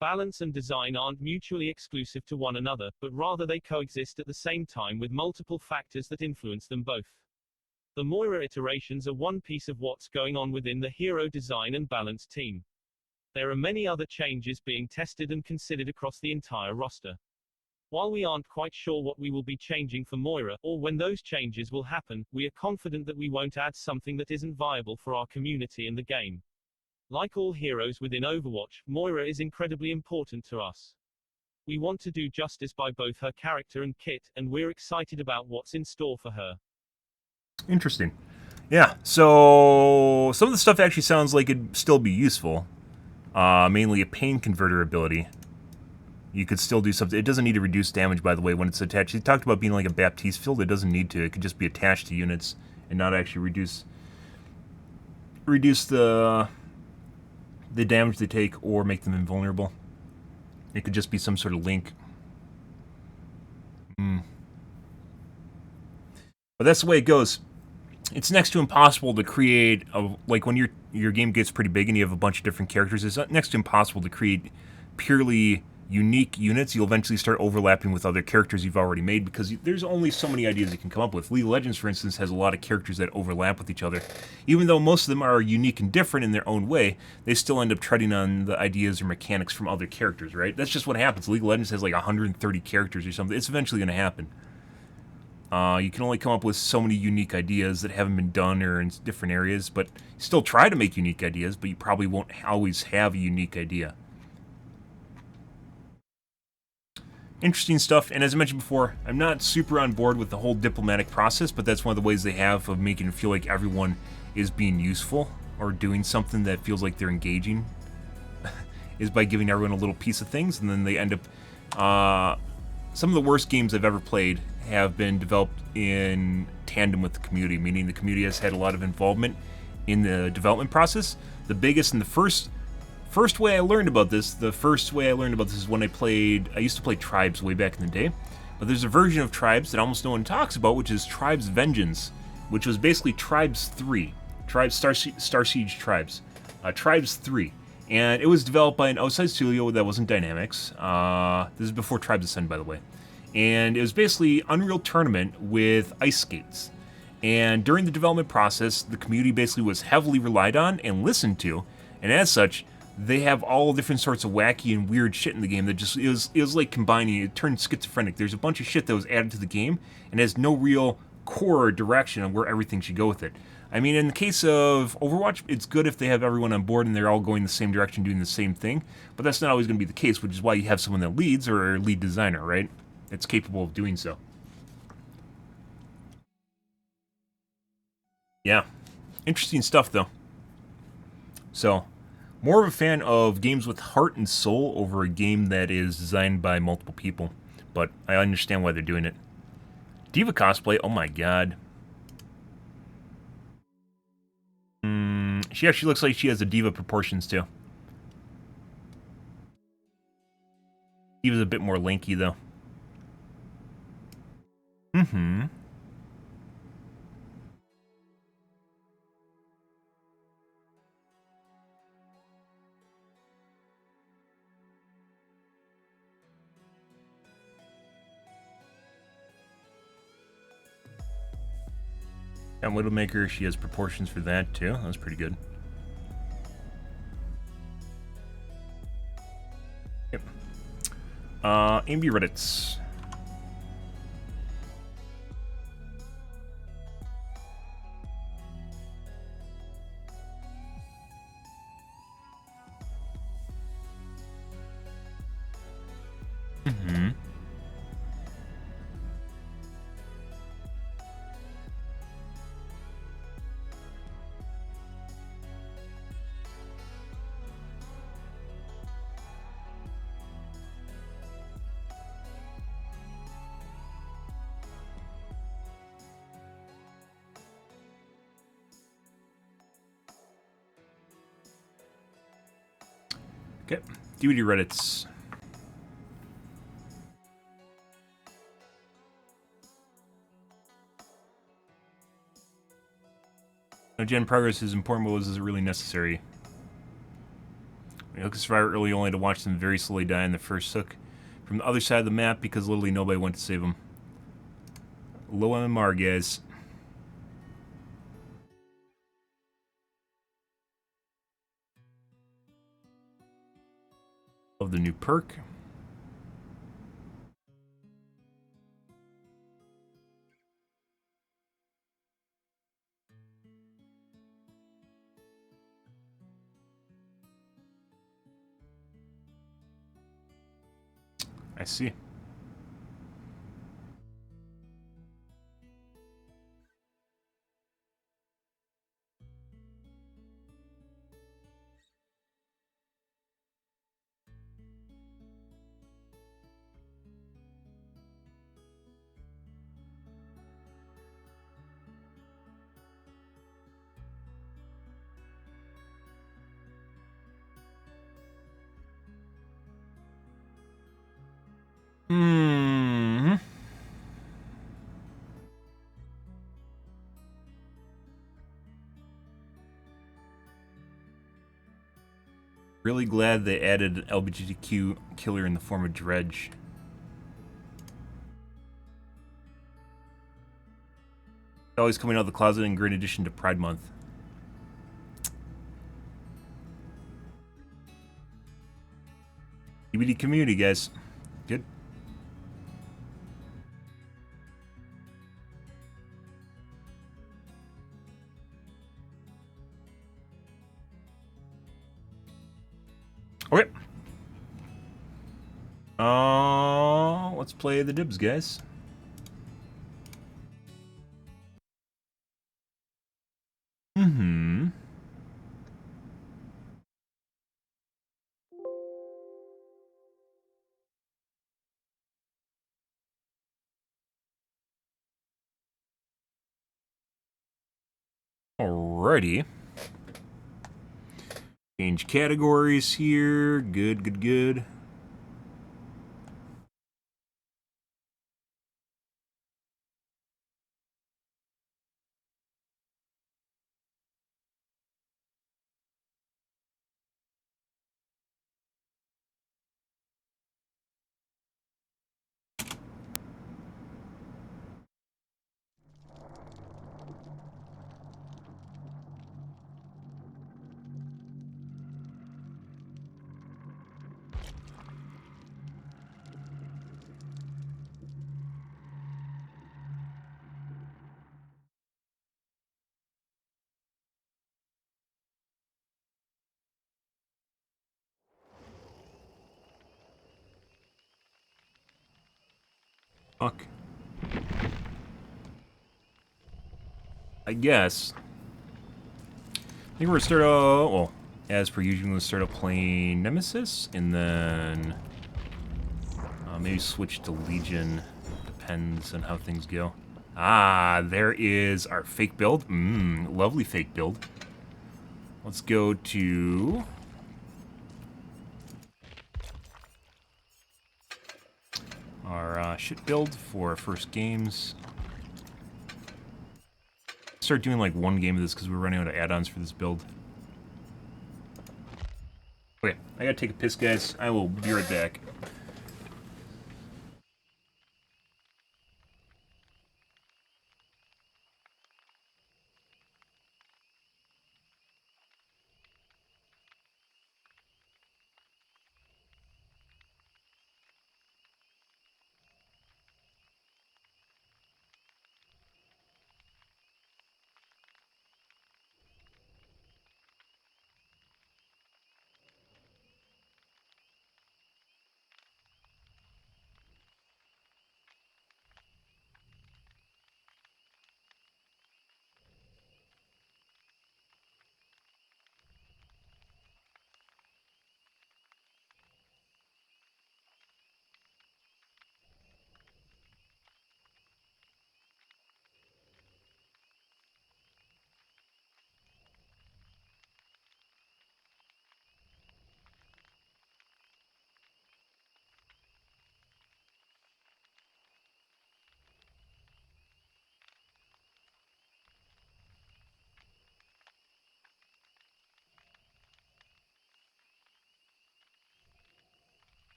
Balance and design aren't mutually exclusive to one another, but rather they coexist at the same time with multiple factors that influence them both. The Moira iterations are one piece of what's going on within the hero design and balance team. There are many other changes being tested and considered across the entire roster. While we aren't quite sure what we will be changing for Moira, or when those changes will happen, we are confident that we won't add something that isn't viable for our community and the game. Like all heroes within Overwatch, Moira is incredibly important to us. We want to do justice by both her character and kit, and we're excited about what's in store for her. Interesting. Yeah, so some of the stuff actually sounds like it'd still be useful. Mainly a pain converter ability. You could still do something. It doesn't need to reduce damage, by the way, when it's attached. He talked about being like a Baptiste field. It doesn't need to. It could just be attached to units and not actually reduce the damage they take or make them invulnerable. It could just be some sort of link. But that's the way it goes. It's next to impossible to create like when your game gets pretty big and you have a bunch of different characters. It's next to impossible to create purely unique units, you'll eventually start overlapping with other characters you've already made, because there's only so many ideas you can come up with. League of Legends, for instance, has a lot of characters that overlap with each other. Even though most of them are unique and different in their own way, they still end up treading on the ideas or mechanics from other characters, right? That's just what happens. League of Legends has like 130 characters or something. It's eventually going to happen. You can only come up with so many unique ideas that haven't been done or in different areas, but you still try to make unique ideas, but you probably won't always have a unique idea. Interesting stuff, and as I mentioned before, I'm not super on board with the whole diplomatic process, but that's one of the ways they have of making it feel like everyone is being useful or doing something that feels like they're engaging, is by giving everyone a little piece of things, and then they end up... some of the worst games I've ever played have been developed in tandem with the community, meaning the community has had a lot of involvement in the development process. The biggest and the first way I learned about this, is when I used to play Tribes way back in the day, but there's a version of Tribes that almost no one talks about, which is Tribes Vengeance, which was basically Tribes 3. Star Siege Tribes. Tribes 3. And it was developed by an outside studio that wasn't Dynamics. This is before Tribes Ascend, by the way. And it was basically Unreal Tournament with ice skates. And during the development process, the community basically was heavily relied on and listened to, and as such, they have all different sorts of wacky and weird shit in the game that just, it was like combining, it turned schizophrenic. There's a bunch of shit that was added to the game, and has no real core or direction on where everything should go with it. I mean, in the case of Overwatch, it's good if they have everyone on board and they're all going the same direction, doing the same thing, but that's not always going to be the case, which is why you have someone that leads, or a lead designer, right? That's capable of doing so. Yeah. Interesting stuff, though. So, more of a fan of games with heart and soul over a game that is designed by multiple people, but I understand why they're doing it. Diva cosplay, oh my god. She actually looks like she has the Diva proportions, too. Diva's a bit more lanky, though. Mm-hmm. And Widowmaker, she has proportions for that, too. That's pretty good. Yep. AMD Reddits. Mm-hmm. Okay, DVD Reddits. No gen progress is important, but was it really necessary? We hooked a survivor early only to watch them very slowly die in the first hook from the other side of the map because literally nobody went to save them. Low MMR, guys. Love the new perk. I see. Really glad they added an LGBTQ killer in the form of Dredge. Always coming out of the closet in great addition to Pride Month. LGBT community, guys. Good. Okay. Let's play the dibs, guys. Mm-hmm. Alrighty. Change categories here. Good, good, good. Fuck. I guess. I think we're gonna start out, well, as per usual, we'll start out playing Nemesis, and then maybe switch to Legion. Depends on how things go. Ah, there is our fake build. Lovely fake build. Let's go to our shit build for our first games. Start doing like one game of this because we're running out of add-ons for this build. Okay, I gotta take a piss, guys. I will be right back.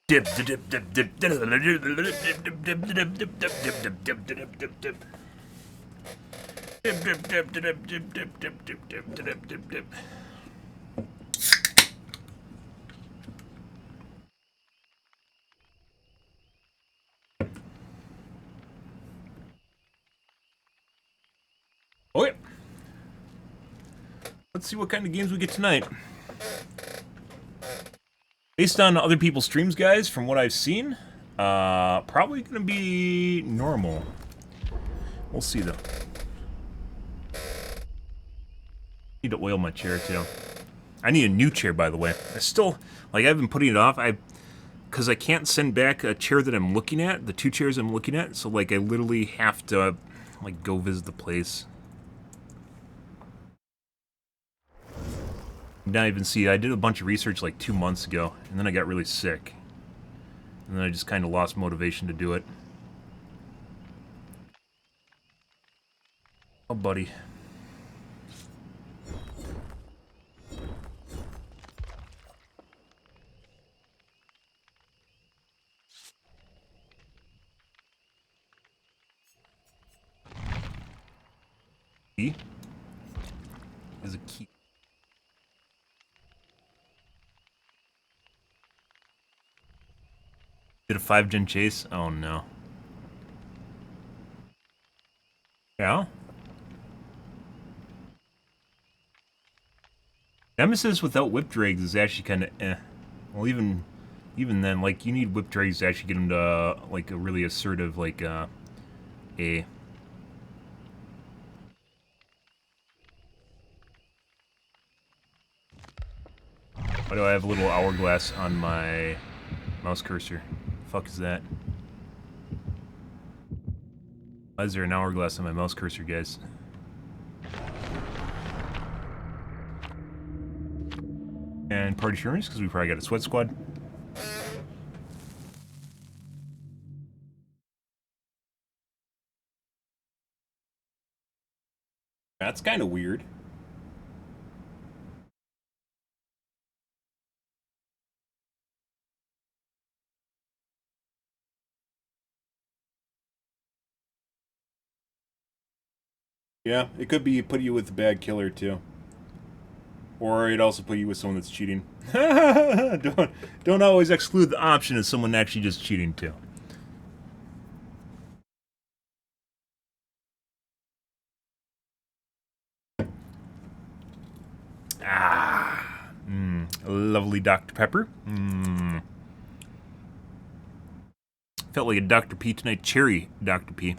Dip dip dip dip dip dip let's see what kind of games we get tonight. Based on other people's streams, guys, from what I've seen, probably gonna be normal. We'll see though. Need to oil my chair too. I need a new chair, by the way. I still, like, I've been putting it off. Because I can't send back a chair that I'm looking at, the 2 chairs I'm looking at. So, like, I literally have to, like, go visit the place. Not even see. I did a bunch of research like 2 months ago, and then I got really sick. And then I just kind of lost motivation to do it. Oh, buddy. Key? Is a key. Did a 5-gen chase? Oh no. Yeah? Nemesis without whip dregs is actually kind of eh. Well, even then, like, you need whip dregs to actually get him to, like, a really assertive, like, a... Why do I have a little hourglass on my mouse cursor? The fuck is that? Why is there an hourglass on my mouse cursor, guys? And party assurance, because we probably got a sweat squad. That's kind of weird. Yeah, it could be put you with a bad killer too. Or it also put you with someone that's cheating. Don't always exclude the option of someone actually just cheating too. Lovely Dr. Pepper. Felt like a Dr. P tonight. Cherry Dr. P.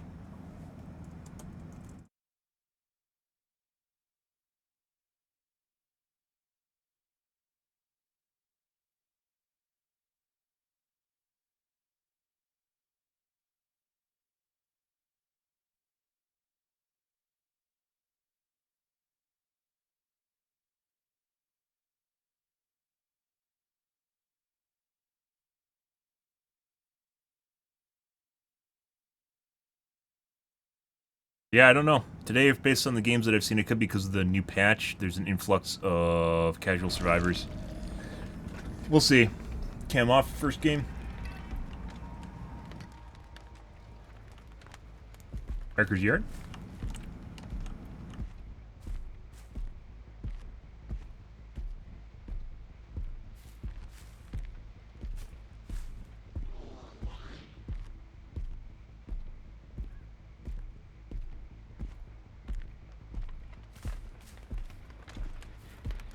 Yeah, I don't know. Today, based on the games that I've seen, it could be because of the new patch. There's an influx of casual survivors. We'll see. Cam off first game. Wrecker's Yard.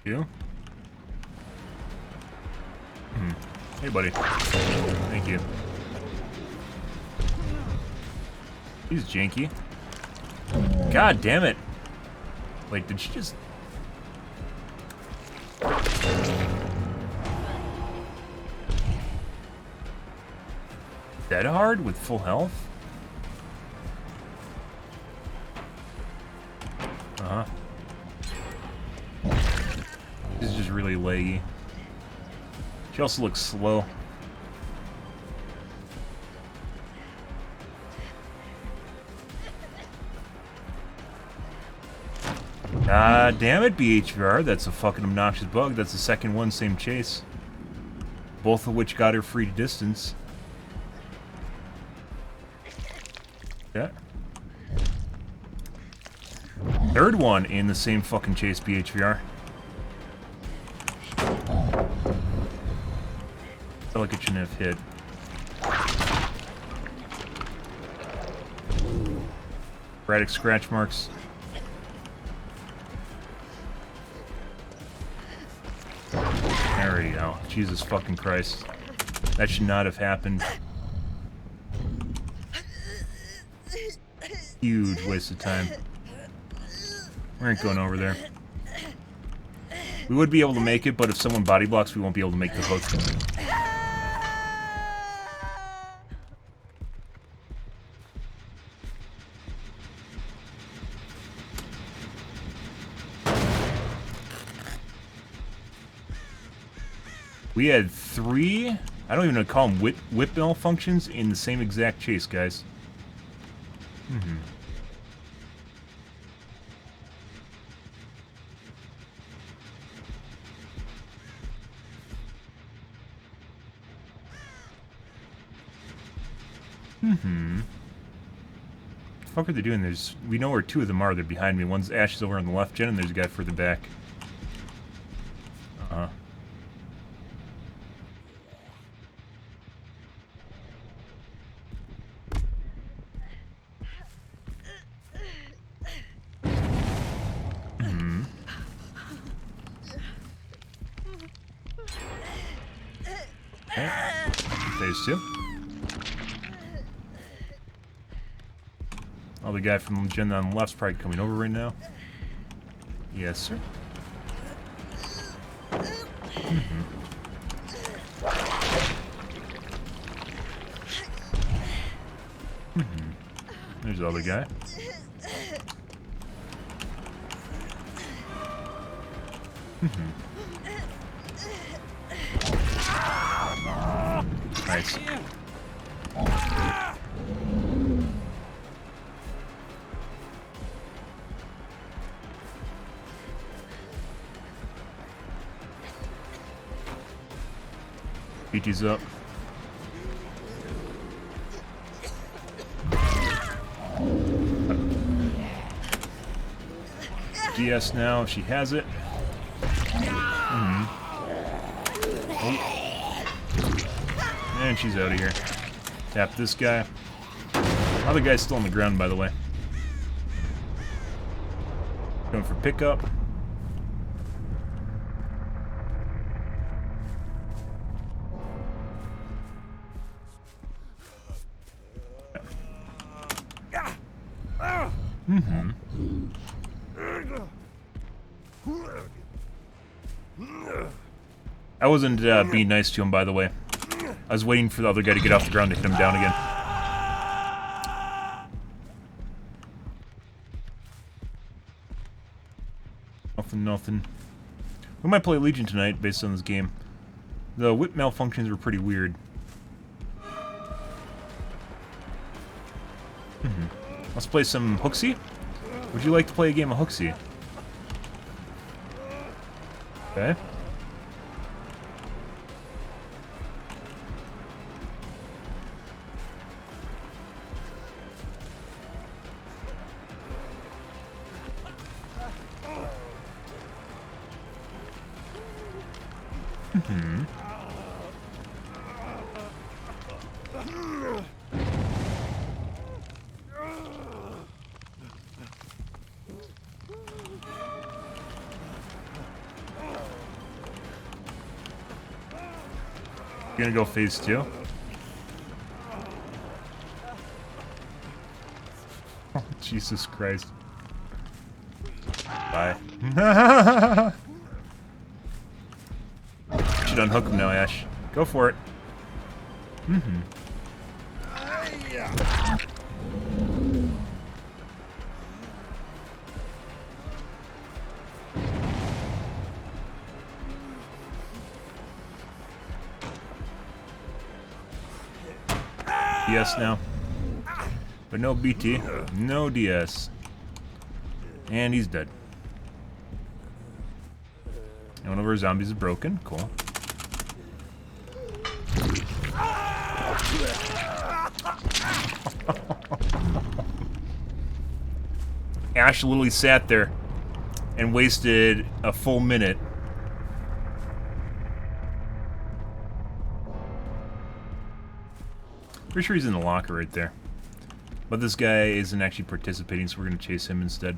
You? Hey, buddy. Thank you. He's janky. God damn it. Wait, did she just... Dead hard with full health? Uh-huh. This is just really laggy. She also looks slow. God damn it, BHVR. That's a fucking obnoxious bug. That's the second one, same chase. Both of which got her free to distance. Yeah. Third one in the same fucking chase, BHVR. I feel like it shouldn't have hit. Sporadic scratch marks. Jesus fucking Christ. That should not have happened. Huge waste of time. We ain't going over there. We would be able to make it, but if someone body blocks, we won't be able to make the hook. We had 3, I don't even know, call them whip malfunctions in the same exact chase, guys. What the fuck are they doing? We know where 2 of them are. They're behind me. One's Ash's over on the left gen, and there's a guy further back. Okay. Phase 2. Oh, the guy from the gen on the left's probably coming over right now. Yes, sir. There's the other guy. Nice. BT's up. DS now, if she has it. And she's out of here. Tap this guy. Other guy's still on the ground, by the way. Going for pickup. I wasn't being nice to him, by the way. I was waiting for the other guy to get off the ground to hit him down again. Nothing. We might play Legion tonight, based on this game. The whip malfunctions were pretty weird. Let's play some Hooksy. Would you like to play a game of Hooksy? Okay. You gonna go phase 2? Oh, Jesus Christ. Bye. You should unhook him now, Ash. Go for it. DS now. But no BT. No DS. And he's dead. And one of our zombies is broken. Cool. Ash literally sat there and wasted a full minute. Pretty sure he's in the locker right there. But this guy isn't actually participating, so we're going to chase him instead.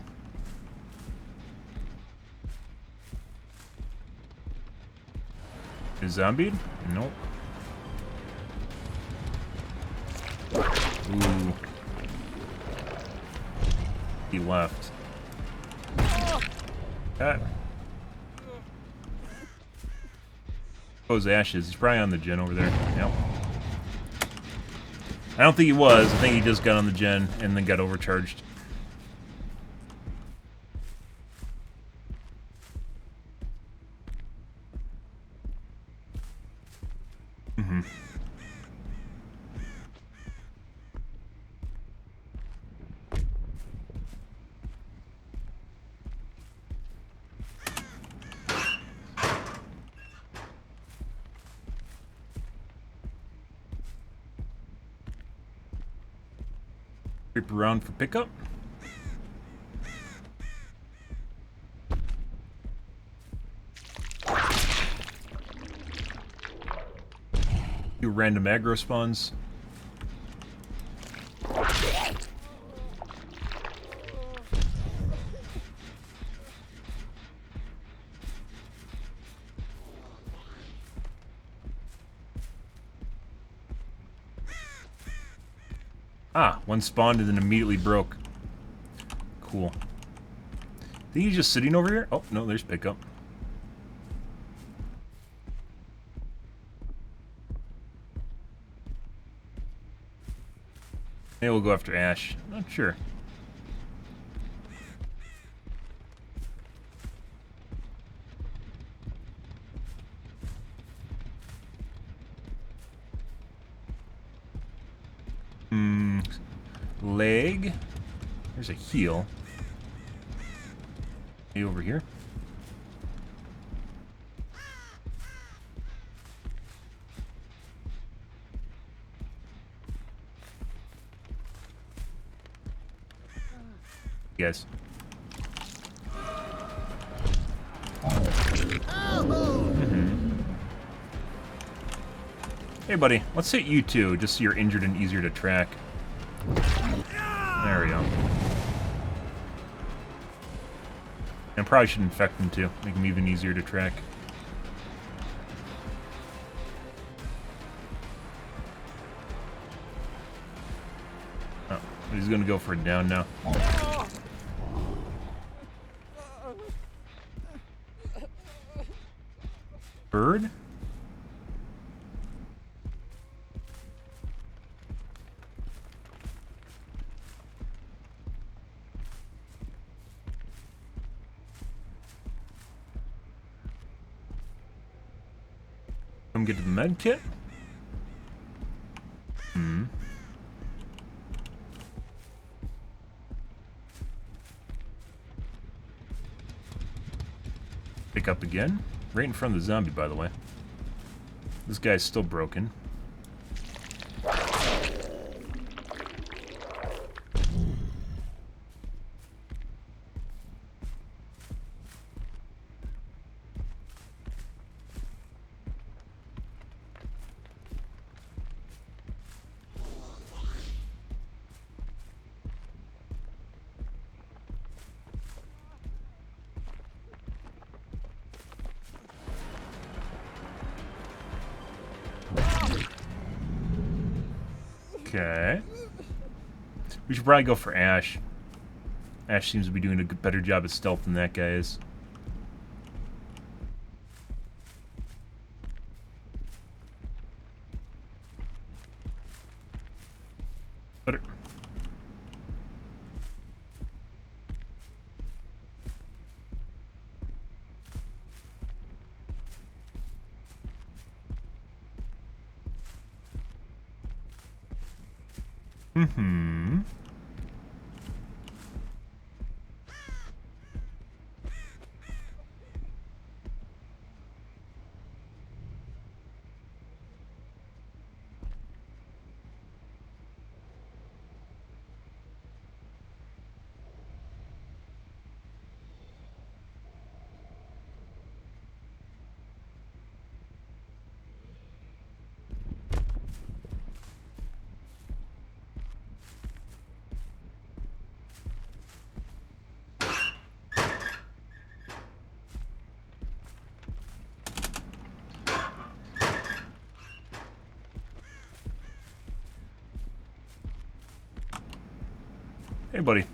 Is zombie? Nope. Ooh. He left. That. Oh, his ashes. He's probably on the gen over there. Yep. I don't think he was. I think he just got on the gen and then got overcharged. Mm-hmm. Creep around for pickup. Do random aggro spawns. Ah, one spawned and then immediately broke. Cool. Think he's just sitting over here? Oh, no, there's pickup. Maybe we'll go after Ash. Not sure. Leg. There's a heal. Hey, over here. Yes. Hey, buddy. Let's hit you too, just so you're injured and easier to track. There we go. And probably should infect them too, make them even easier to track. Oh, he's gonna go for a down now. Bird? Come get to the med kit. Pick up again. Right in front of the zombie, by the way. This guy's still broken. Okay. We should probably go for Ash. Ash seems to be doing a better job of stealth than that guy is. Better. Mm-hmm. Hey, buddy.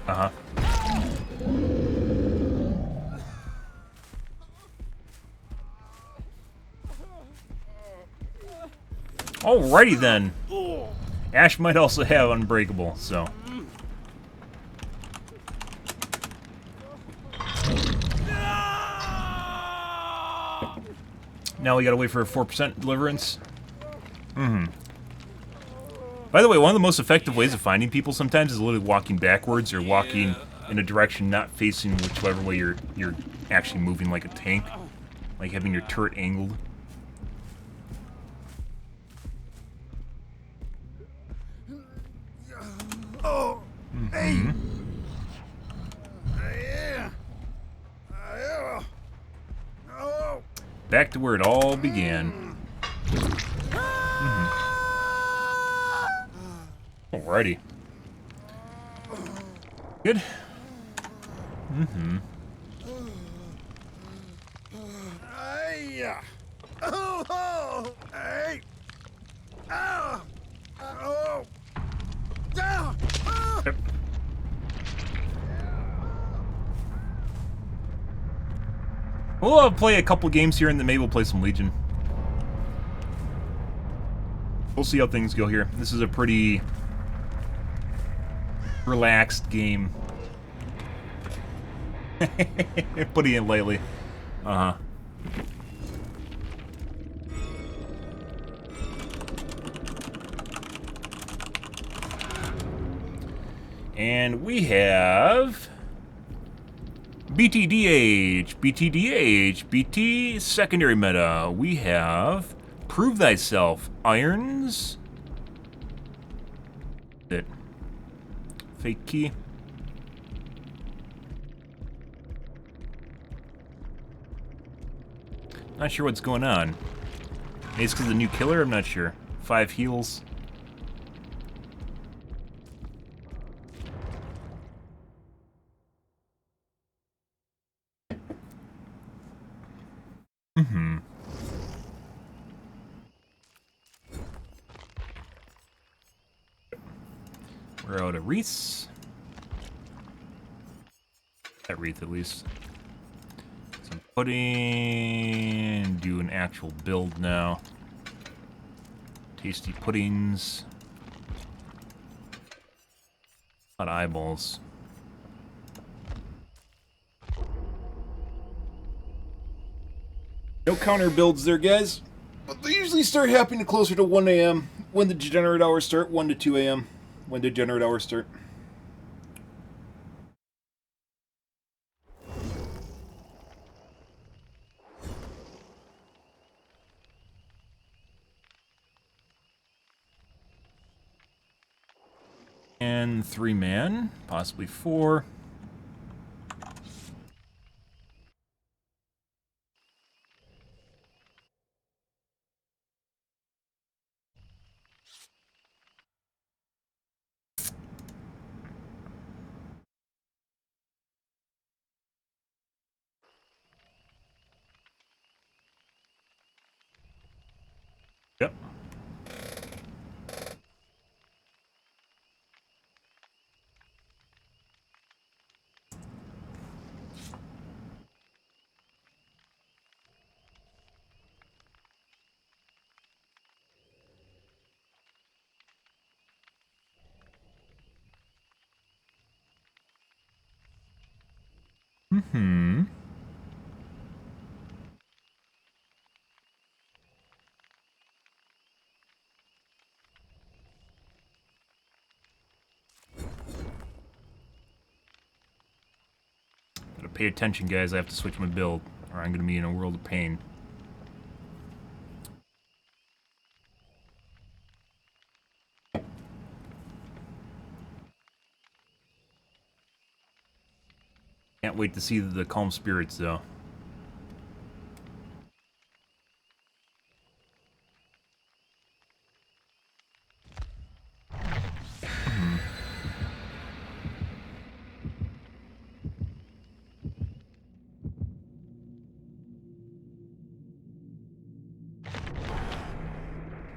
Uh-huh. Alrighty then. Ash might also have Unbreakable, so. Now we gotta wait for a 4% deliverance. By the way, one of the most effective ways of finding people sometimes is literally walking backwards or walking in a direction not facing whichever way you're actually moving like a tank. Like having your turret angled. Back to where it all began. Alrighty. Good. Yep. We'll play a couple games here and then maybe we'll play some Legion. We'll see how things go here. This is a pretty relaxed game. Putting it lightly. Uh-huh. And we have BTDH, BT secondary meta. We have Prove Thyself, Irons. Fake key. Not sure what's going on. Maybe it's because of the new killer? I'm not sure. 5 heals. We're out of wreaths. That wreath, at least. So I'm putting... do an actual build now. Tasty puddings. A lot of eyeballs. No counter builds there, guys. But they usually start happening closer to 1 a.m. When the degenerate hours start, 1 to 2 a.m. When the degenerate hours start. And 3-man, possibly 4. Yep. Gotta pay attention, guys. I have to switch my build, or I'm gonna be in a world of pain. Can't wait to see the calm spirits, though.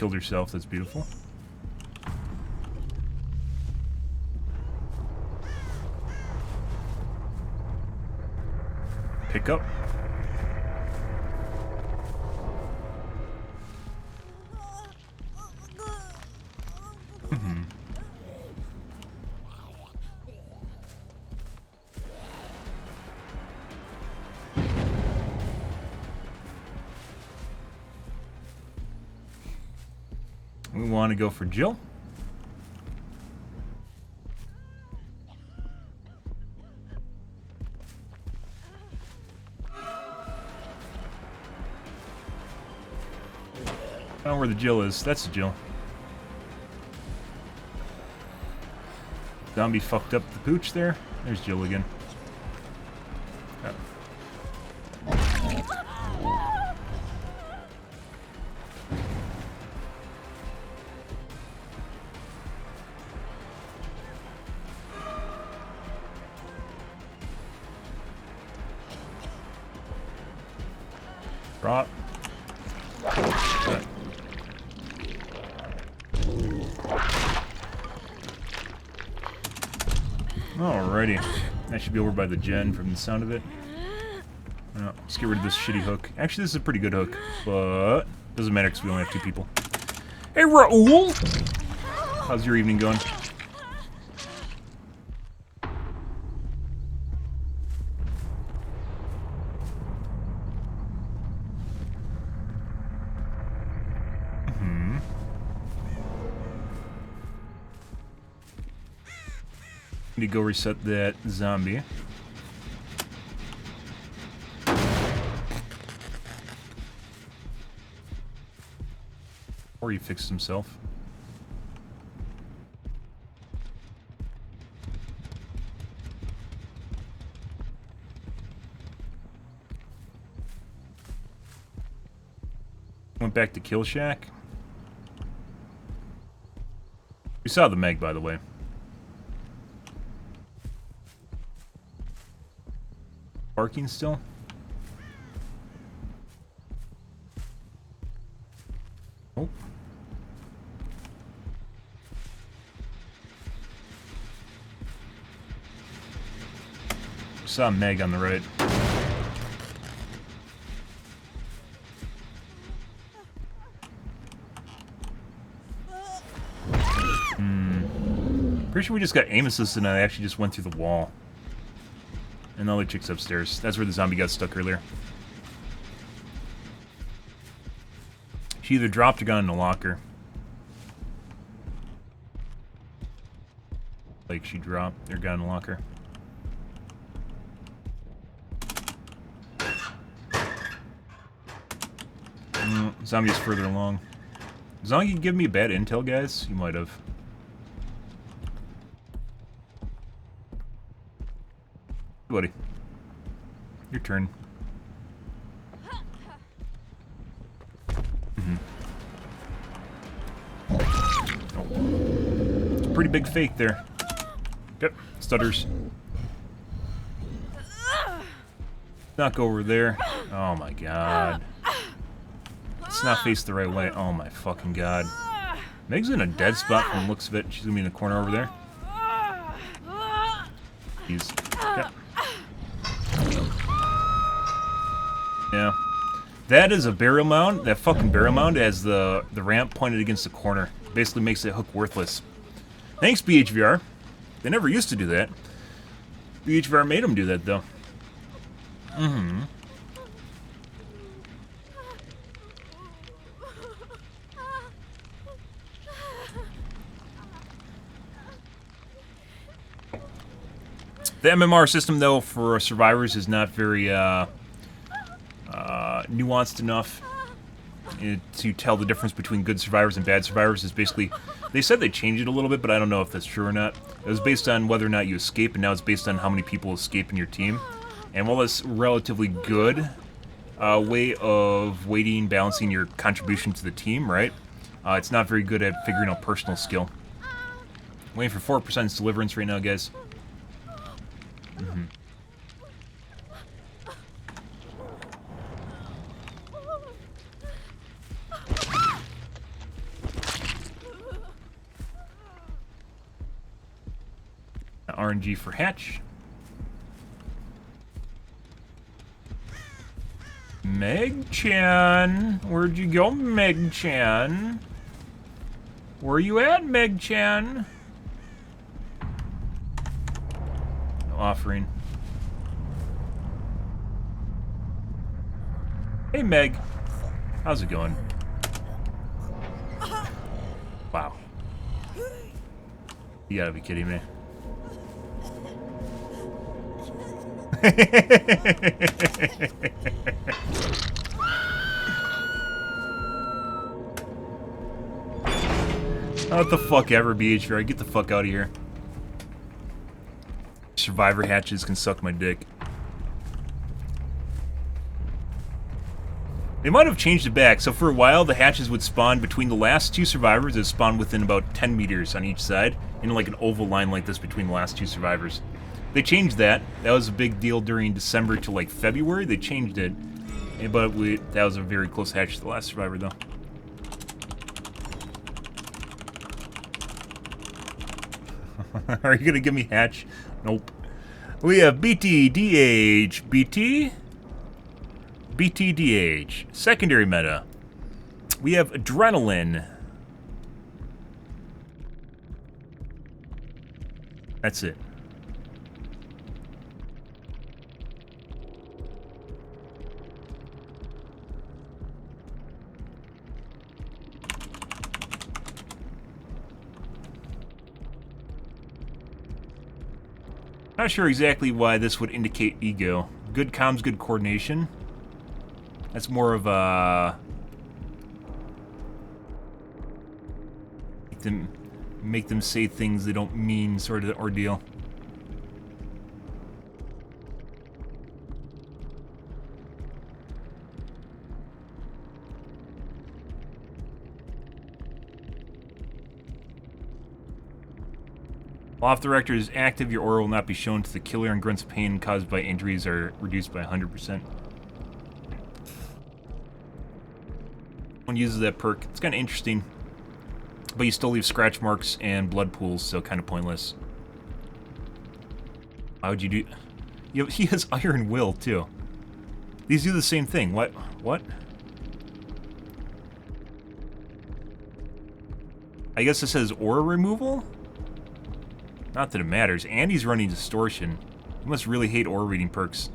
killed herself. That's beautiful. Pick up. We want to go for Jill. I don't know where the Jill is. That's the Jill. Zombie fucked up the pooch there. There's Jill again. Oh. Drop. Okay. Alrighty. That should be over by the gen from the sound of it. Oh, let's get rid of this shitty hook. Actually, this is a pretty good hook, but doesn't matter because we only have 2 people. Hey, Raoul! How's your evening going? Need to go reset that zombie. Or he fixed himself. Went back to Kill Shack. We saw the Meg, by the way. Barking still? Oh. Saw Meg on the right. Pretty sure we just got aim assist and I actually just went through the wall. And the other chick's upstairs. That's where the zombie got stuck earlier. She either dropped or got in the locker. Like she dropped or got in the locker. Zombie's further along. As long as you give me bad intel, guys, you might have. Buddy. Your turn. Oh. It's a pretty big fake there. Yep, stutters. Not go over there. Oh my god. Let's not face the right way. Oh my fucking god. Meg's in a dead spot from the looks of it. She's gonna be in the corner over there. Jeez. Okay. Yeah. That is a burial mound. That fucking burial mound has the ramp pointed against the corner. Basically makes that hook worthless. Thanks, BHVR. They never used to do that. BHVR made them do that, though. The MMR system, though, for survivors is not very nuanced enough to tell the difference between good survivors and bad survivors. Is basically, they said they changed it a little bit, but I don't know if that's true or not. It was based on whether or not you escape, and now it's based on how many people escape in your team. And while it's a relatively good way of weighting, balancing your contribution to the team, right? It's not very good at figuring out personal skill. Waiting for 4% deliverance right now, guys. RNG for hatch. Meg-chan! Where'd you go, Meg-chan? Where you at, Meg-chan? No offering. Hey, Meg. How's it going? Wow. You gotta be kidding me. What the fuck ever, BHR. Get the fuck out of here. Survivor hatches can suck my dick. They might have changed it back. So for a while, the hatches would spawn between the last two survivors. It would spawn within about 10 meters on each side, in like an oval line like this between the last two survivors. They changed that. That was a big deal during December to like February. They changed it, but that was a very close hatch to the last survivor, though. Are you gonna give me hatch? Nope. We have BTDH. BTDH. Secondary meta. We have adrenaline. That's it. Not sure exactly why this would indicate ego. Good comms, good coordination. That's more of a... Make them say things they don't mean sort of ordeal. While if the reactor is active, your aura will not be shown to the killer, and grunts of pain caused by injuries are reduced by 100%. One uses that perk. It's kind of interesting. But you still leave scratch marks and blood pools, so kind of pointless. Why would you do... You know, he has Iron Will, too. These do the same thing. What? What? I guess it says aura removal? Not that it matters. And he's running distortion. You must really hate aura reading perks.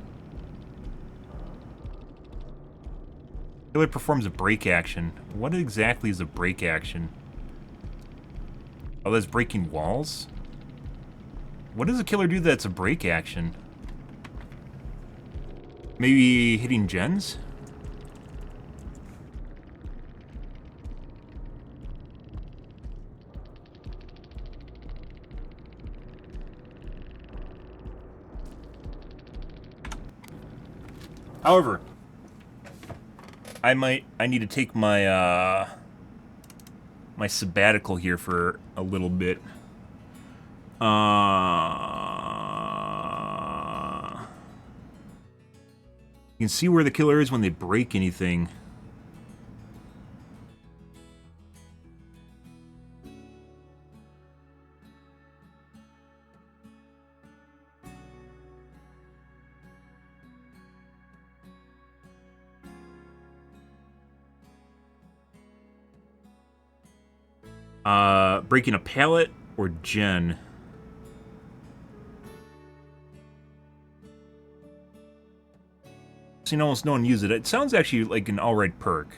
Killer performs a break action. What exactly is a break action? Oh, that's breaking walls? What does a killer do that's a break action? Maybe hitting gens? However, I need to take my, my sabbatical here for a little bit. You can see where the killer is when they break anything. Breaking a pallet or gen. Seen almost no one use it. It sounds actually like an alright perk.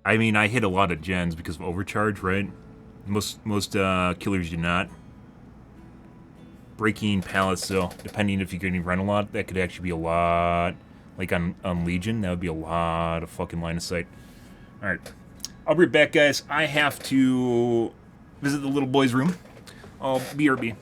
I mean, I hit a lot of gens because of overcharge, right? Most killers do not. Breaking pallets, though, depending if you're getting run a lot, that could actually be a lot. Like on Legion, that would be a lot of fucking line of sight. Alright. I'll be right back, guys. I have to visit the little boy's room. I'll BRB.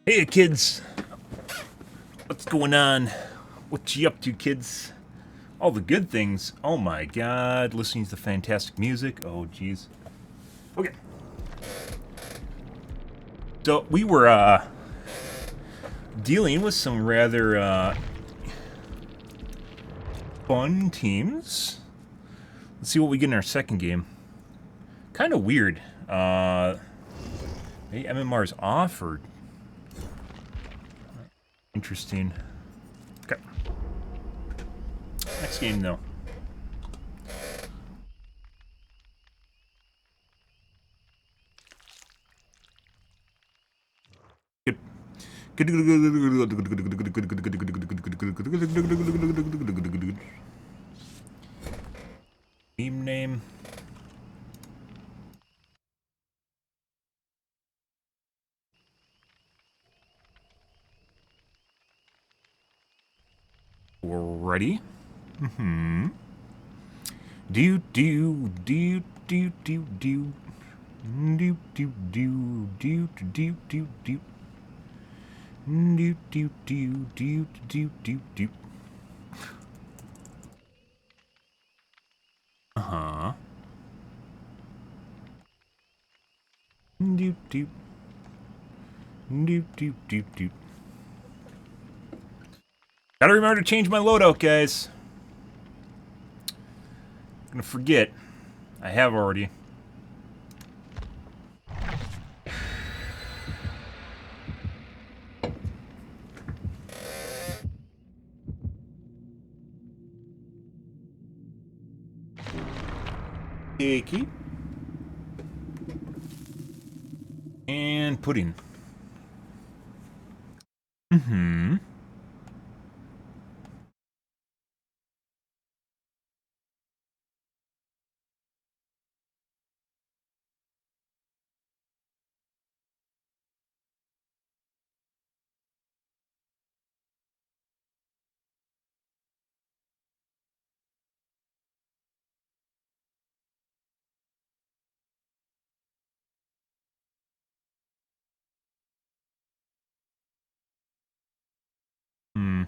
Hey, kids. What's going on? What you up to, kids? All the good things. Oh my god. Listening to the fantastic music. Oh, jeez. Okay. So, we were, dealing with some rather, fun teams. Let's see what we get in our second game. Kind of weird. Maybe MMR's off, or... Interesting. Okay. Next game, though. Good. Team name. We're ready. Mm-hmm. Do do do do do do do do do do do do do. Do do do do do do do. Uh-huh. Do do do do do do. Gotta remember to change my loadout, guys. I'm gonna forget. I have already. Cakey. And pudding. Mm-hmm. Hmm.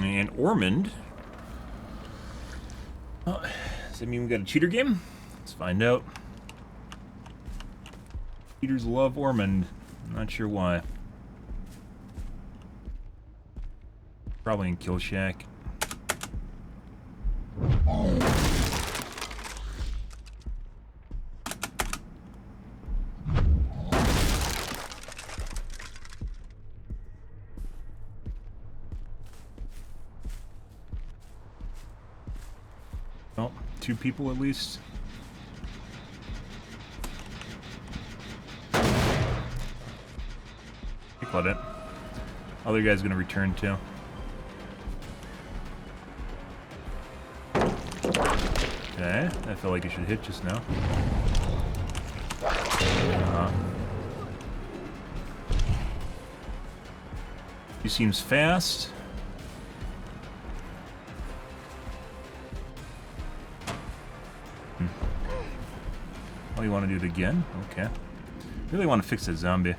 And Ormond. Oh, does that mean we got a cheater game? Let's find out. Cheaters love Ormond. I'm not sure why. Probably in Kill Shack. Oh, 2 people at least. Got it. Other guy's gonna return too. Okay, I felt like it should hit just now. He seems fast. Oh, you want to do it again? Okay. Really want to fix that zombie.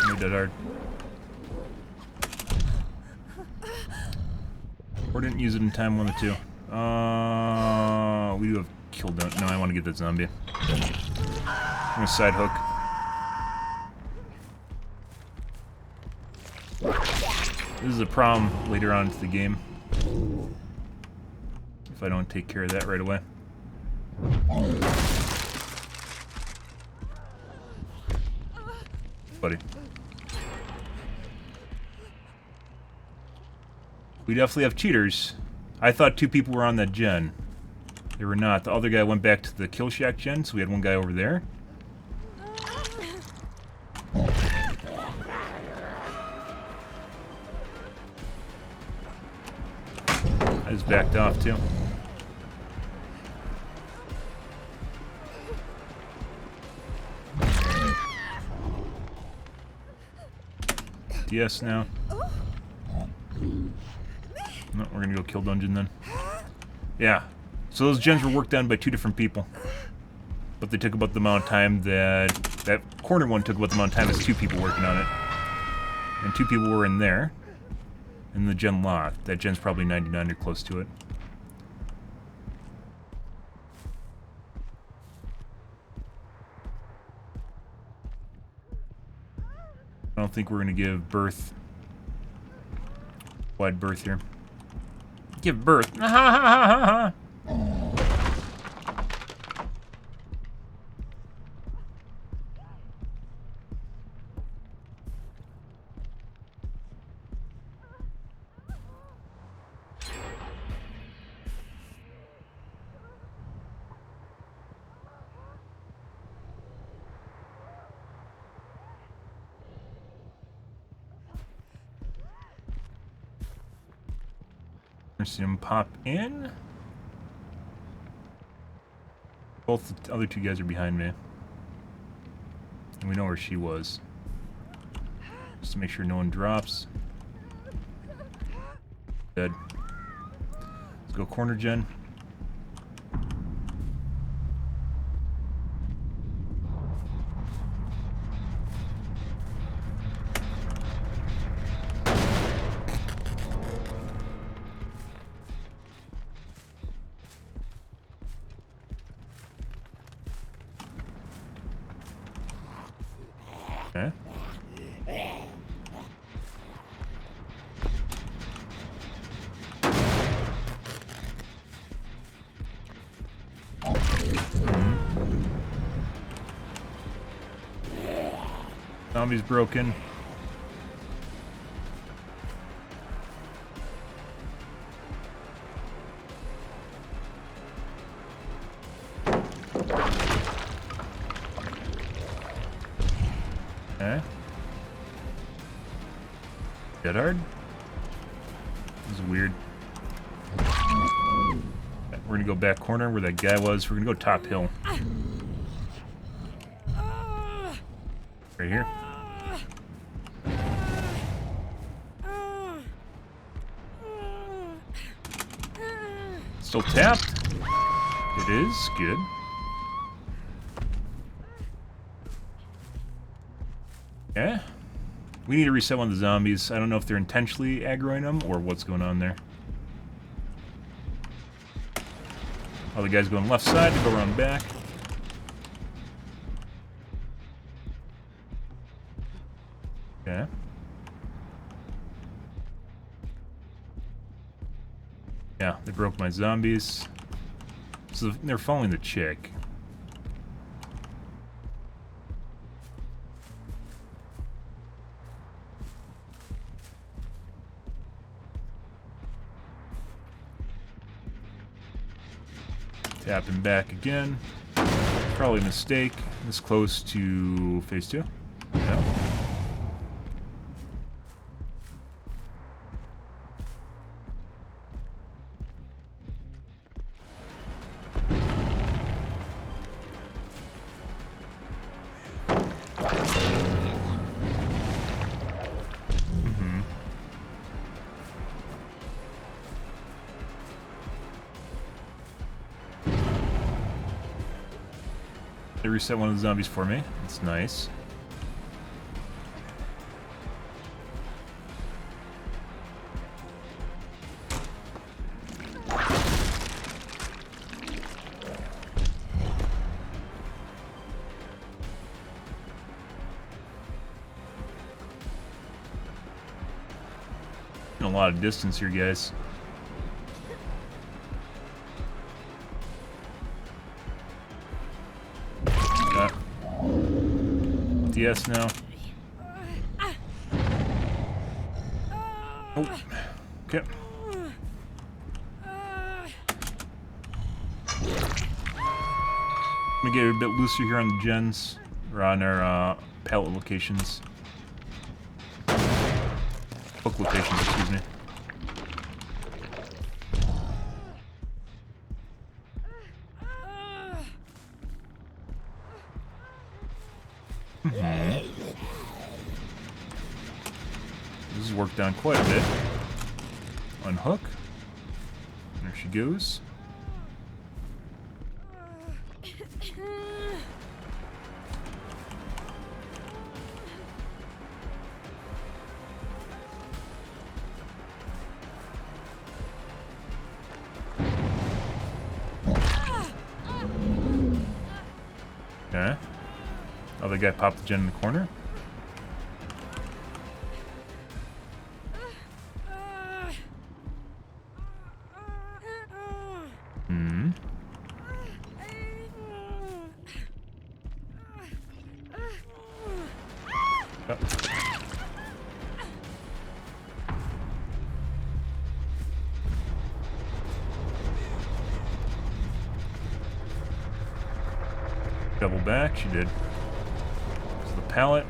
Made that hard. Or didn't use it in time limit too. We do have killed that. No, I want to get that zombie. I'm gonna side hook. This is a problem later on into the game. If I don't take care of that right away. Buddy. We definitely have cheaters. I thought 2 people were on that gen. They were not. The other guy went back to the kill shack gen, so we had 1 guy over there. I just backed off too. DS now. No, we're gonna go kill dungeon then. Yeah. So those gens were worked on by 2 different people. But they took about the amount of time that corner one took about the amount of time as 2 people working on it. And 2 people were in there. And the gen locked. That gen's probably 99 or close to it. I don't think we're gonna give birth wide berth here. Give birth. See him pop in. Both the other 2 guys are behind me. And we know where she was. Just to make sure no one drops. Dead. Let's go corner gen. Okay. Zombie's broken. Okay. Dead hard? This is weird. We're gonna go back corner where that guy was. We're gonna go top hill. Right here. Still tapped. It is good. Yeah. We need to reset one of the zombies. I don't know if they're intentionally aggroing them or what's going on there. All the guys going left side to go around back. Okay. Yeah, they broke my zombies. So they're following the chick. Tapping back again. Probably a mistake. This close to phase 2. No. They reset one of the zombies for me. That's nice. A lot of distance here, guys. DS now. Oh. Okay. I'm gonna get a bit looser here on the gens, or on our pallet locations. Hook locations, excuse me. This has worked on quite a bit. Unhook. There she goes. Okay. Other guy popped the gen in the corner. Double back, she did. So the pallet.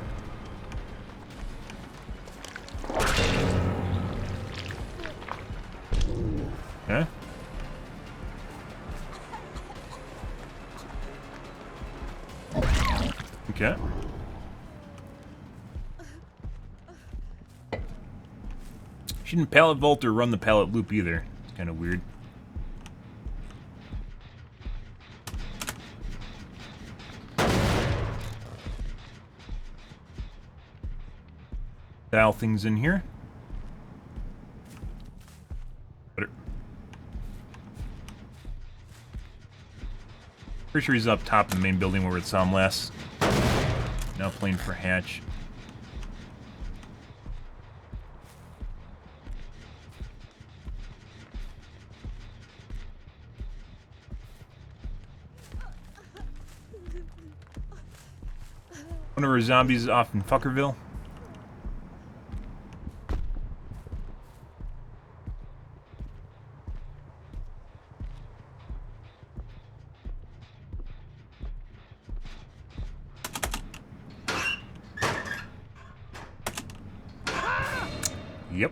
Okay. Okay. She didn't pallet vault or run the pallet loop either. It's kind of weird. Dial things in here. Pretty sure he's up top in the main building where we saw him last. Now playing for hatch. One of our zombies off in Fuckerville. Yep.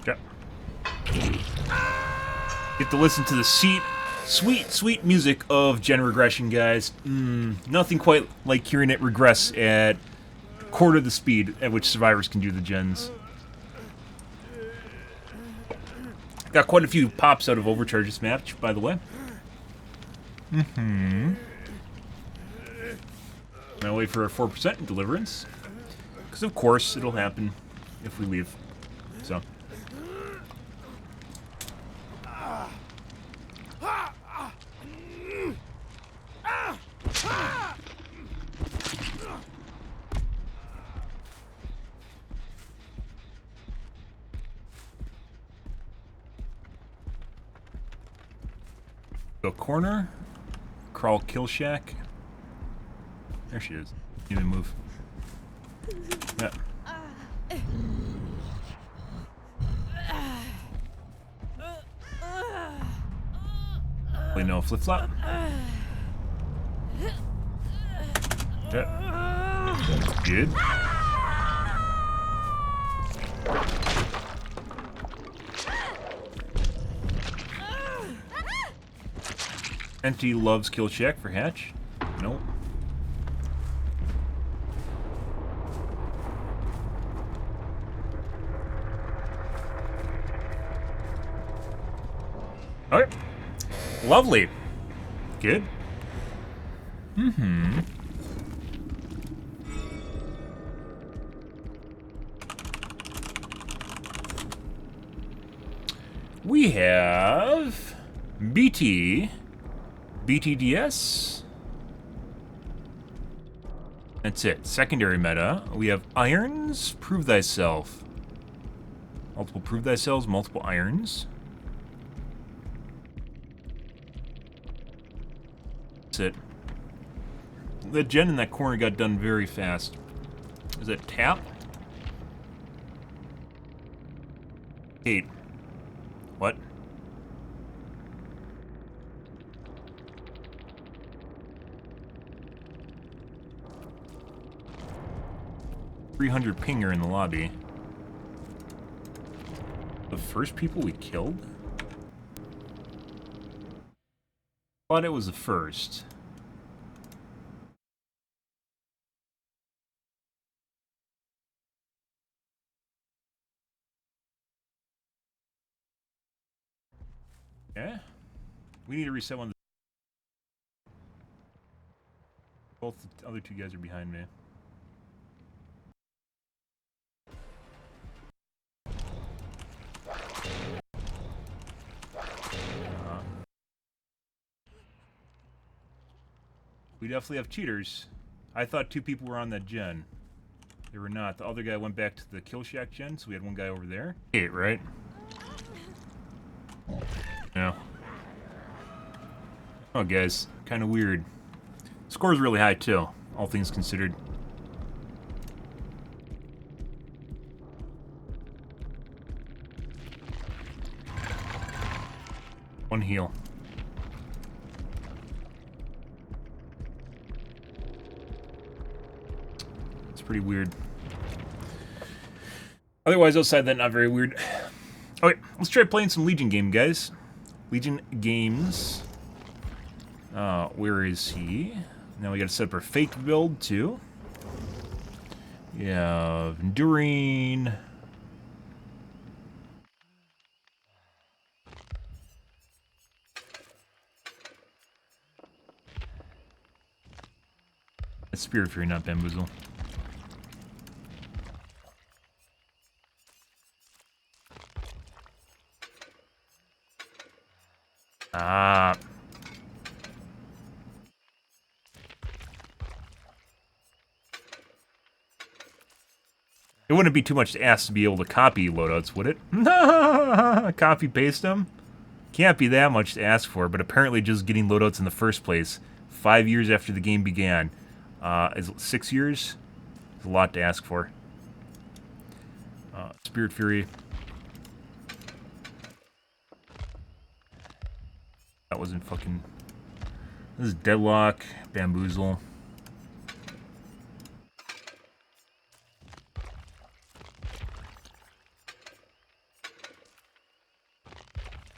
Okay. Get to listen to the sweet music of gen regression, guys. Nothing quite like hearing it regress at quarter the speed at which survivors can do the gens. Got quite a few pops out of Overcharge this match, by the way. Now wait for our 4% in Deliverance. Because of course it'll happen if we leave. So. Go corner, crawl kill shack. There she is. Even move. Yeah. Play no flip flop. Yeah. Good. Entity loves kill check for hatch. Nope. Alright. Lovely. Good. We have BTDS. That's it. Secondary meta. We have irons. Prove thyself. Multiple prove thyself. Multiple irons. That's it. The gen in that corner got done very fast. Is it tap? 8. What? .300 pinger in the lobby. The first people we killed? Thought it was the first. Yeah? We need to reset one of the... Both the other two guys are behind me. We definitely have cheaters. I thought 2 people were on that gen. They were not. The other guy went back to the kill shack gen, so we had one guy over there. 8, right? Yeah. Oh, guys. Kind of weird. Score's really high, too, all things considered. One heal. It's pretty weird. Otherwise, outside that, not very weird. Okay, let's try playing some Legion game, guys. Legion games. Where is he? Now we gotta set up our fake build, too. We have Enduring. It's Spirit Fury, not Bamboozle. Ah. It wouldn't be too much to ask to be able to copy loadouts, would it? Copy paste them? Can't be that much to ask for, but apparently just getting loadouts in the first place, 5 years after the game began, is 6 years? It's a lot to ask for. Spirit Fury. That wasn't fucking... This is Deadlock, Bamboozle.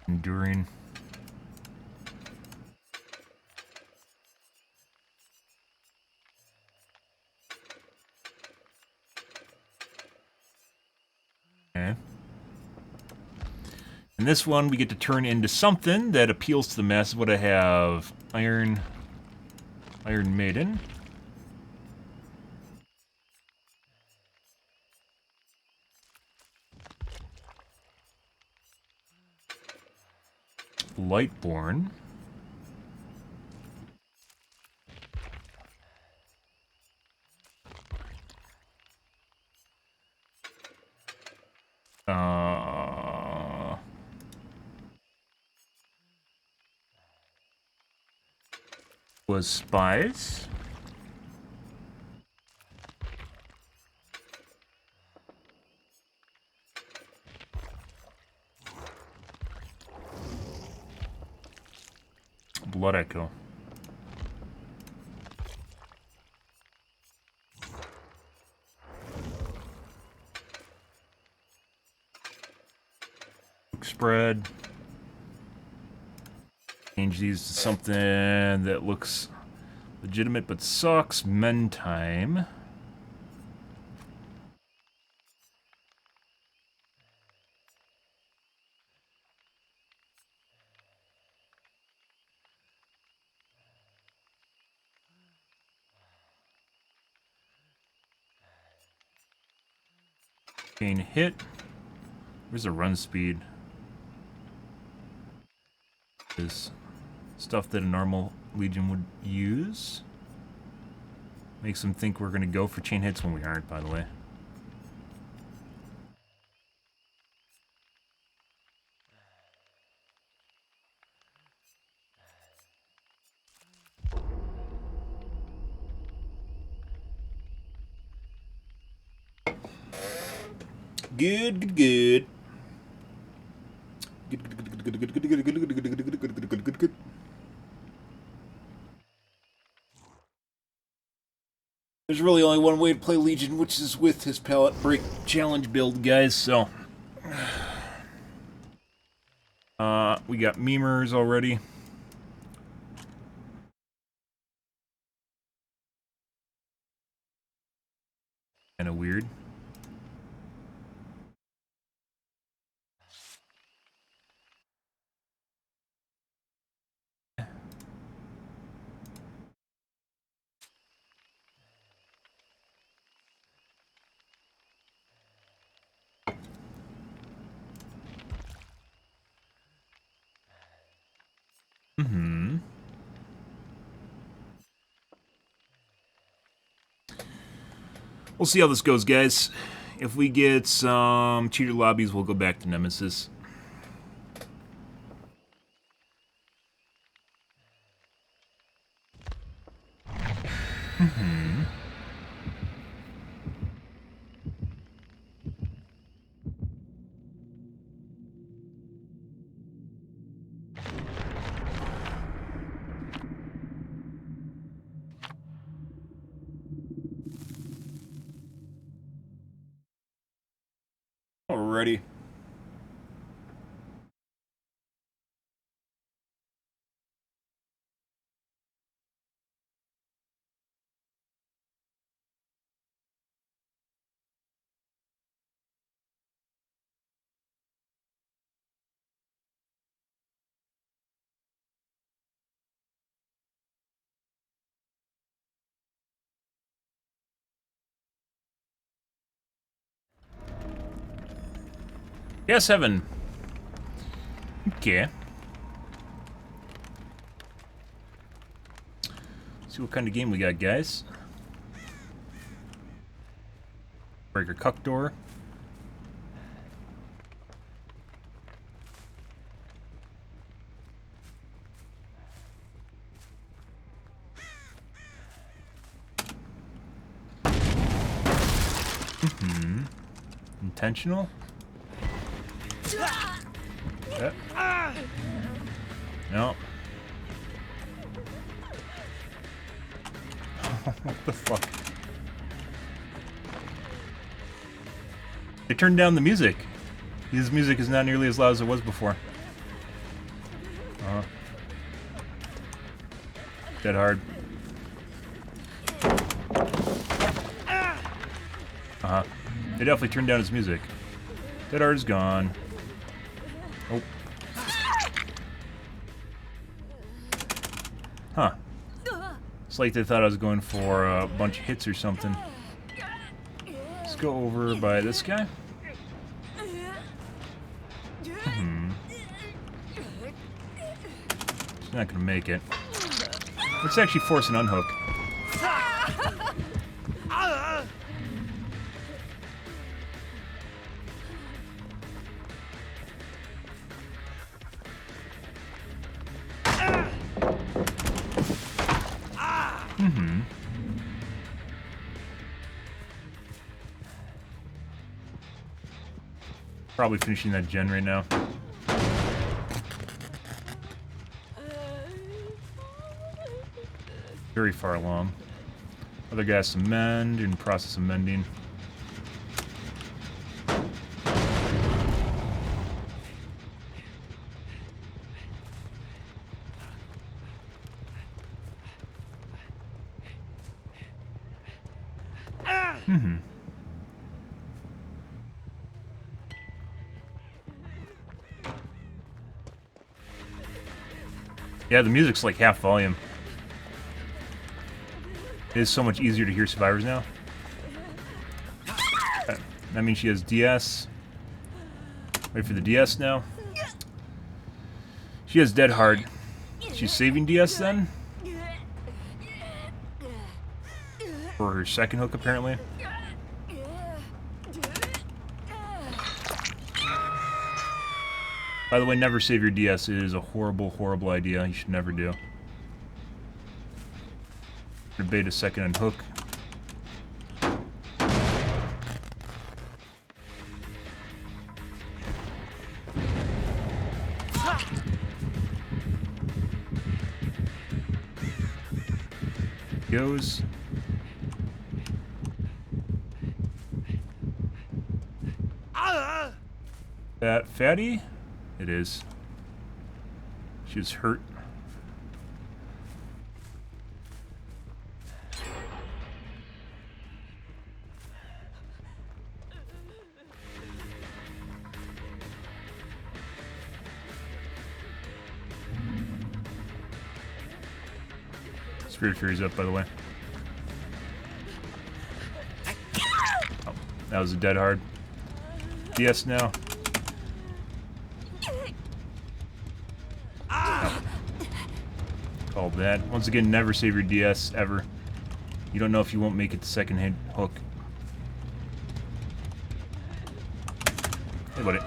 Enduring. Okay. In this one, we get to turn into something that appeals to the masses. What I have? Iron Maiden. Lightborn. Was Spies. Blood Echo. Spread. Change these to something that looks legitimate but sucks. Men time. Gain hit. Where's the run speed? Is stuff that a normal Legion would use. Makes them think we're going to go for chain hits when we aren't, by the way. Good, good, good. Good. There's really only one way to play Legion, which is with his palette break challenge build, guys, so... we got memers already. Kinda weird. Mm-hmm. We'll see how this goes, guys. If we get some cheater lobbies, we'll go back to Nemesis. Mm-hmm. Alrighty. Yes, Evan. Okay. See what kind of game we got, guys. Breaker cuck door. Mm-hmm. Intentional? No. What the fuck? They turned down the music. His music is not nearly as loud as it was before. Dead hard. They definitely turned down his music. Dead hard is gone. Oh. Huh. It's like they thought I was going for a bunch of hits or something. Let's go over by this guy. He's not gonna make it. Let's actually force an unhook. Probably finishing that gen right now. Very far along. Other guy has to mend, in the process of mending. Yeah, the music's like half volume. It is so much easier to hear survivors now. That means she has DS. Wait for the DS now. She has dead hard. She's saving DS then? For her second hook, apparently. By the way, never save your DS. It is a horrible, horrible idea. You should never do. Debate a second unhook. issues. That fatty? It is. She was hurt. Spirit Fury's up, by the way. Oh, that was a dead hard. DS now. Oh. Called that. Once again, never save your DS, ever. You don't know if you won't make it to second hit hook. Hey, buddy.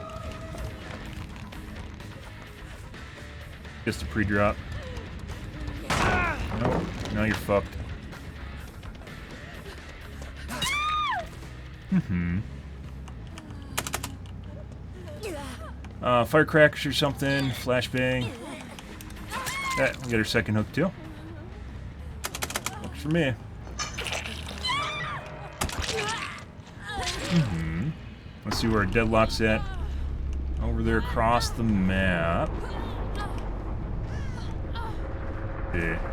Just a pre-drop. Nope. Now you're fucked. Firecrackers or something. Flashbang. Yeah, we got our second hook too. Works for me. Let's see where our deadlock's at. Over there across the map. Yeah.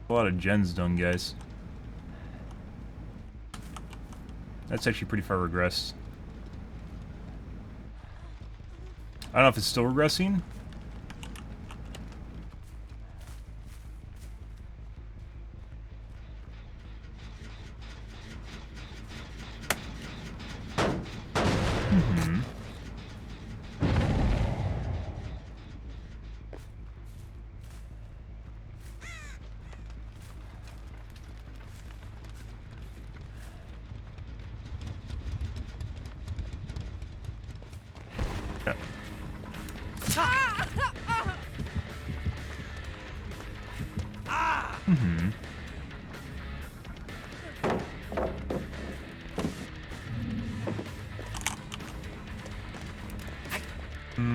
A lot of gens done, guys. That's actually pretty far regressed. I don't know if it's still regressing.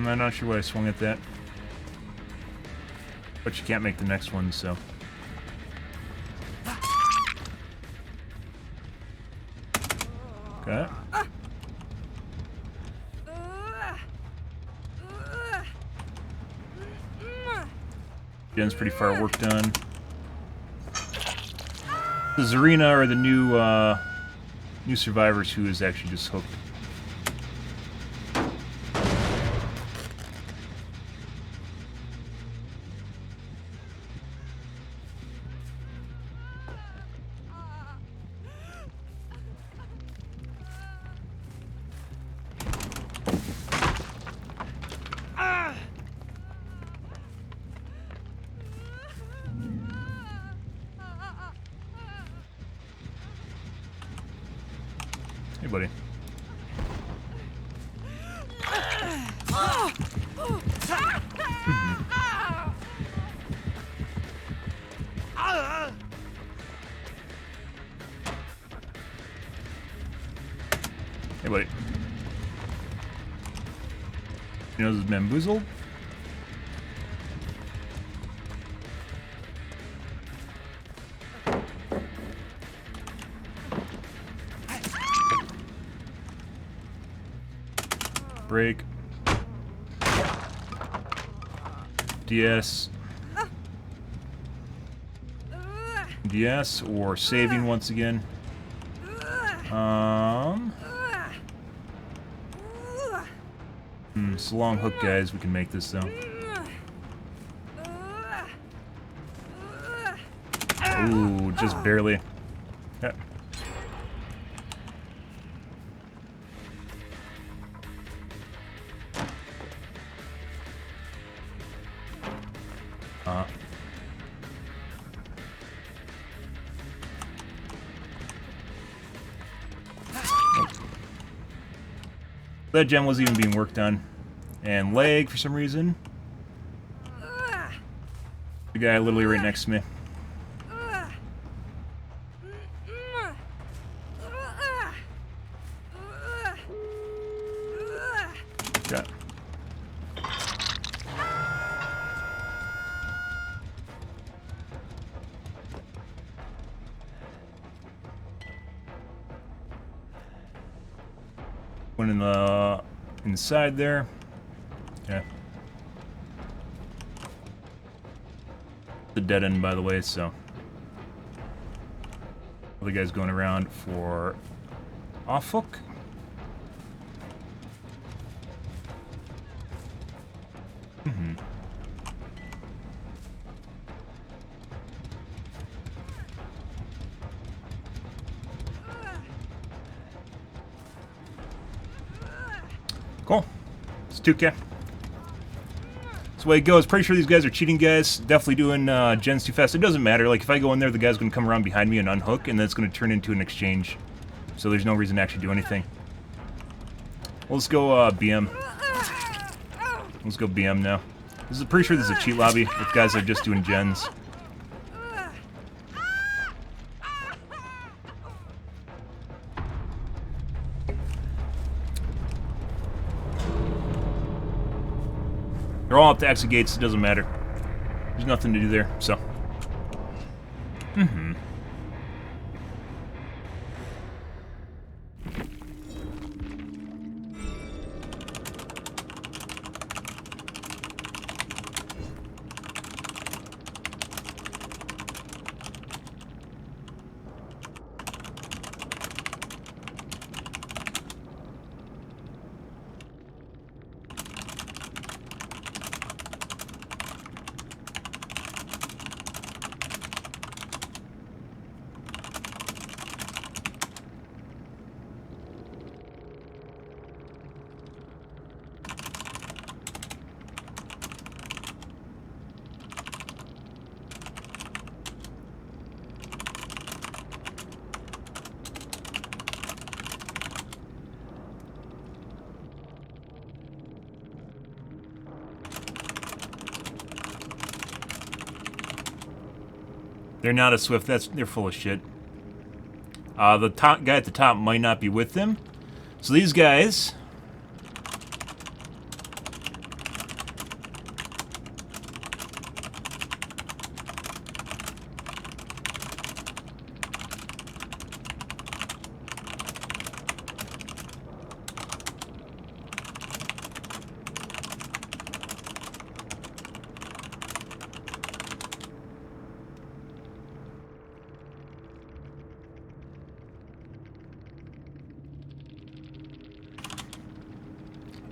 I'm not sure why I swung at that. But you can't make the next one, so. Okay. Jen's pretty far work done. The Zarina are the new survivors who is actually just hooked. Hey, buddy. Hey, buddy. Your nose is bamboozled? Break. DS. DS or saving once again. It's a long hook, guys. We can make this though. Ooh, just barely. Yeah. That gem wasn't even being worked on. And leg for some reason. The guy literally right next to me. shot. One in the inside there. Okay. The dead end, by the way, so. Other guy's going around for off hook. Cool. It's 2K. That's the way it goes. Pretty sure these guys are cheating guys. Definitely doing gens too fast. It doesn't matter. Like, if I go in there, the guy's going to come around behind me and unhook, and then it's going to turn into an exchange. So there's no reason to actually do anything. Well, let's go BM. Let's go BM now. This is pretty sure this is a cheat lobby with guys that are just doing gens. They're all up to exit gates, it doesn't matter. There's nothing to do there, so. They're not a Swift. They're full of shit. The top guy at the top might not be with them. So these guys...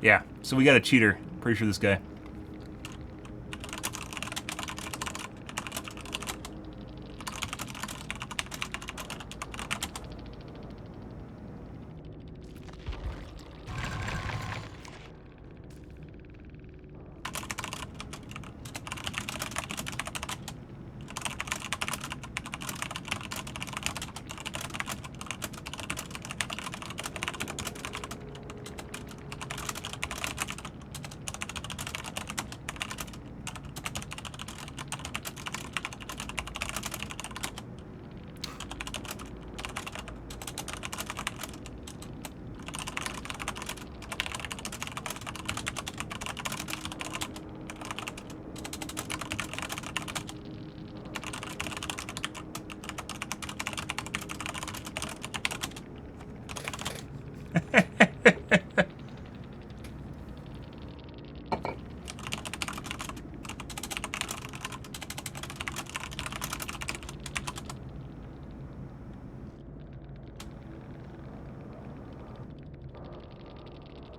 Yeah, so we got a cheater. Pretty sure this guy.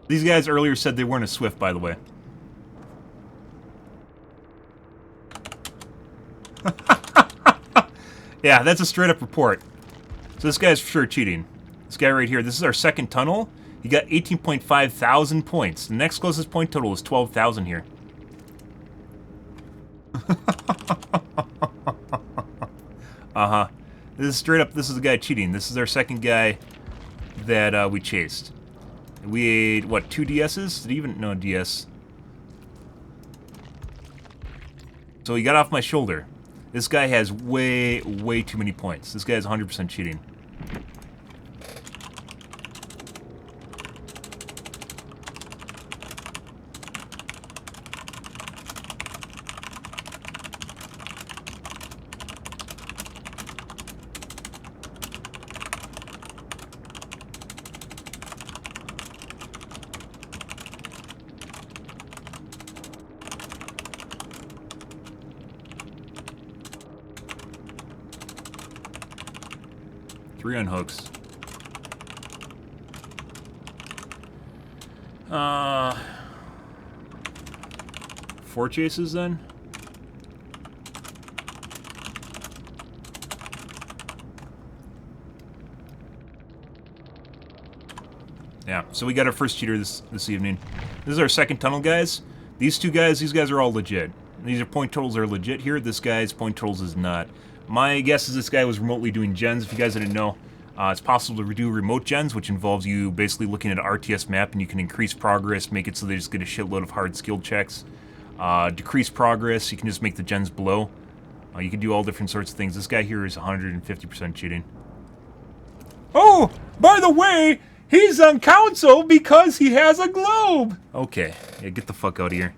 These guys earlier said they weren't a Swift, by the way. Yeah, that's a straight-up report. So this guy's for sure cheating. This guy right here, this is our second tunnel. He got 18.5 thousand points. The next closest point total is 12,000 here. Uh-huh. This is straight up, this is the guy cheating. This is our second guy that we chased. We ate, what, 2 DSs? Did he even... No, DS. So he got off my shoulder. This guy has way, way too many points. This guy is 100% cheating. 3 unhooks. Four chases then? Yeah, so we got our first cheater this evening. This is our second tunnel, guys. These guys are all legit. These are point totals are legit here. This guy's point totals is not. My guess is this guy was remotely doing gens. If you guys didn't know, it's possible to do remote gens, which involves you basically looking at an RTS map and you can increase progress, make it so they just get a shitload of hard skill checks. Decrease progress, you can just make the gens below. You can do all different sorts of things. This guy here is 150% cheating. Oh, by the way, he's on council because he has a globe! Okay, yeah, get the fuck out of here.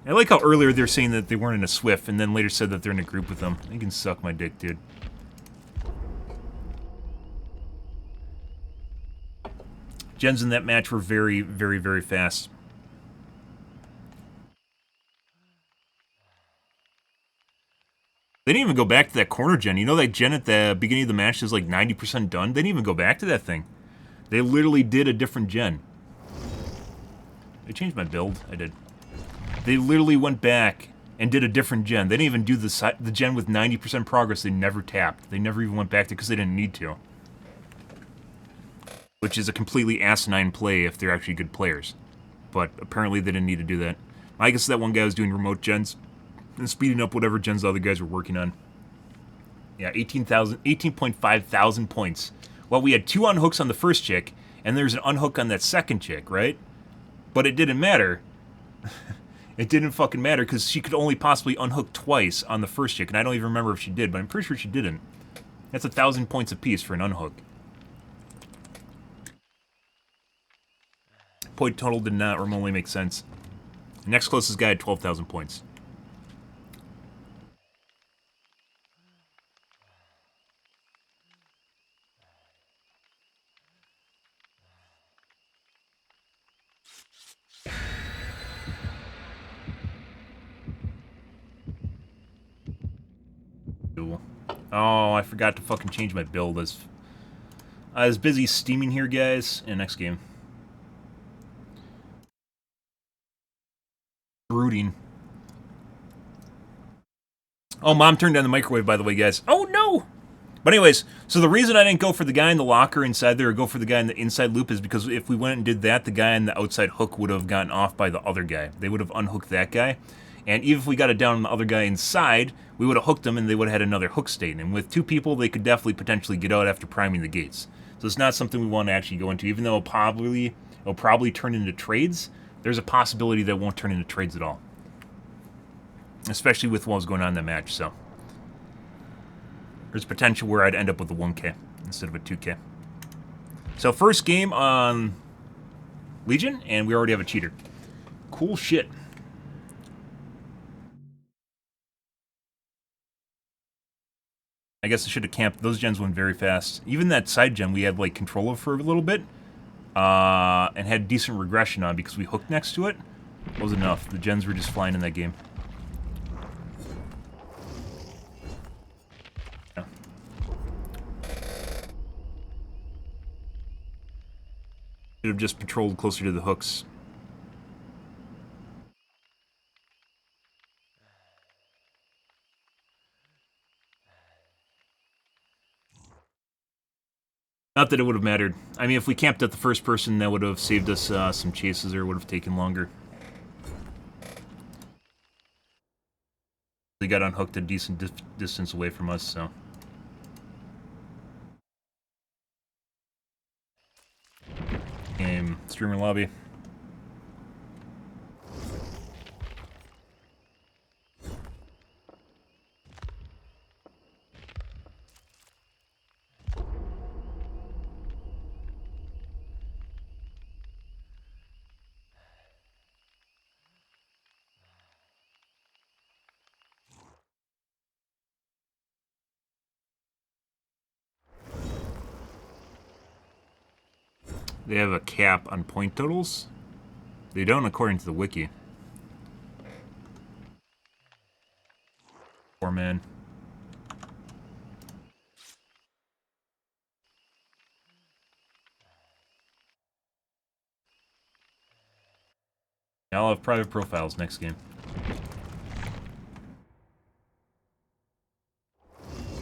I like how earlier they were saying that they weren't in a Swift, and then later said that they're in a group with them. You can suck my dick, dude. Gens in that match were very, very, very fast. They didn't even go back to that corner gen. You know that gen at the beginning of the match is like 90% done? They didn't even go back to that thing. They literally did a different gen. I changed my build. I did. They literally went back and did a different gen. They didn't even do the gen with 90% progress. They never tapped. They never even went back to because they didn't need to. Which is a completely asinine play if they're actually good players. But apparently they didn't need to do that. I guess that one guy was doing remote gens and speeding up whatever gens the other guys were working on. Yeah, 18.5 thousand points. Well, we had 2 unhooks on the first chick, and there's an unhook on that second chick, right? But it didn't matter. It didn't fucking matter, because she could only possibly unhook twice on the first chick, and I don't even remember if she did, but I'm pretty sure she didn't. That's 1,000 points apiece for an unhook. Point total did not remotely make sense. The next closest guy had 12,000 points. Oh, I forgot to fucking change my build. I was busy steaming here, guys. And next game. Brooding. Oh, Mom turned on the microwave, by the way, guys. Oh, no! But anyways, so the reason I didn't go for the guy in the locker inside there or go for the guy in the inside loop is because if we went and did that, the guy in the outside hook would have gotten off by the other guy. They would have unhooked that guy. And even if we got it down on the other guy inside, we would have hooked them and they would have had another hook state. And with 2 people, they could definitely potentially get out after priming the gates. So it's not something we want to actually go into. Even though it'll probably turn into trades, there's a possibility that it won't turn into trades at all. Especially with what was going on in that match, so. There's potential where I'd end up with a 1K instead of a 2K. So first game on Legion, and we already have a cheater. Cool shit. I guess I should have camped. Those gens went very fast. Even that side gen we had like control of for a little bit. And had decent regression on because we hooked next to it. It was enough. The gens were just flying in that game. Yeah. Should have just patrolled closer to the hooks. Not that it would have mattered. I mean, if we camped at the first person, that would have saved us some chases or would have taken longer. They got unhooked a decent distance away from us, so. Game. Streamer lobby. They have a cap on point totals. They don't according to the wiki. Poor man. I'll have private profiles next game.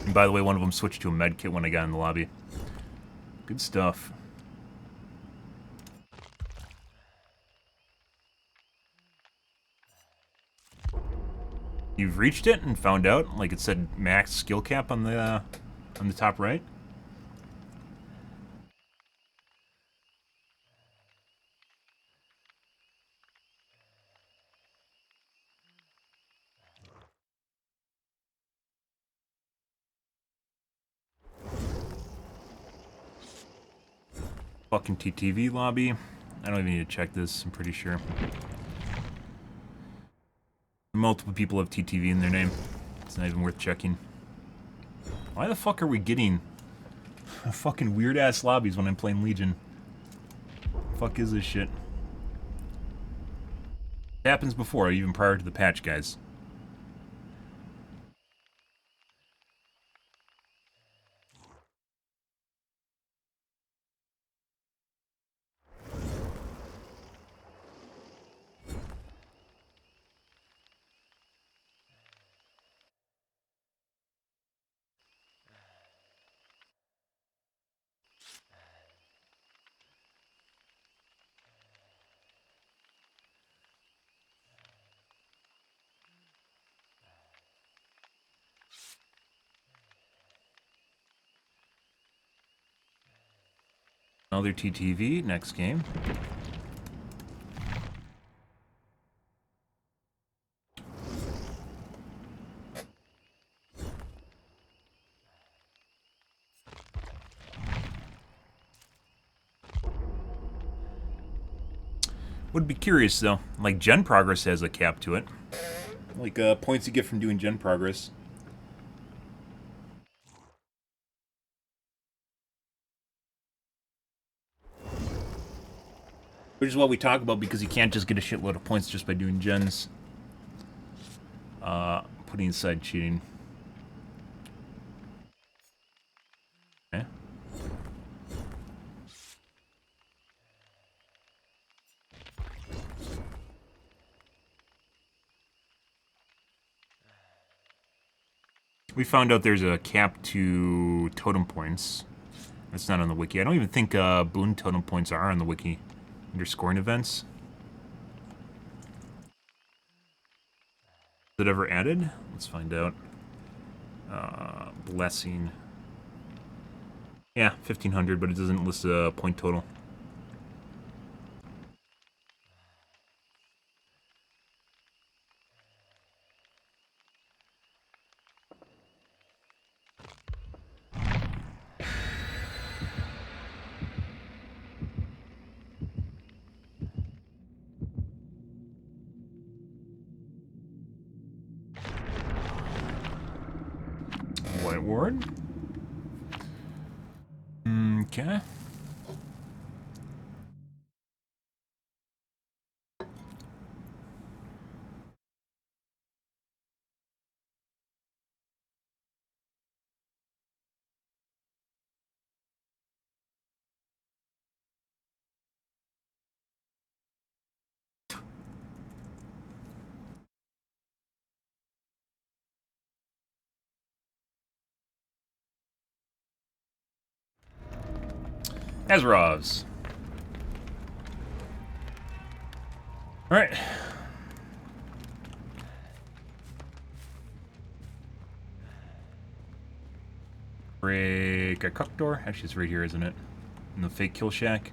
And by the way, one of them switched to a med kit when I got in the lobby. Good stuff. You've reached it and found out, like it said max skill cap on the top right. Fucking TTV lobby. I don't even need to check this, I'm pretty sure. Multiple people have TTV in their name. It's not even worth checking. Why the fuck are we getting fucking weird-ass lobbies when I'm playing Legion? Fuck is this shit? It happens before, even prior to the patch, guys. Another TTV, next game. Would be curious though. Like gen progress has a cap to it. Like points you get from doing gen progress. Which is what we talk about because you can't just get a shitload of points just by doing gens. Putting aside cheating. Okay. We found out there's a cap to totem points. That's not on the wiki. I don't even think boon totem points are on the wiki. Under scoring events. Is it ever added? Let's find out. Blessing. Yeah, 1,500, but it doesn't list a point total. White Ward. Okay. Azerovs. Alright. Break a cuck door. Actually, it's right here, isn't it? In the fake kill shack.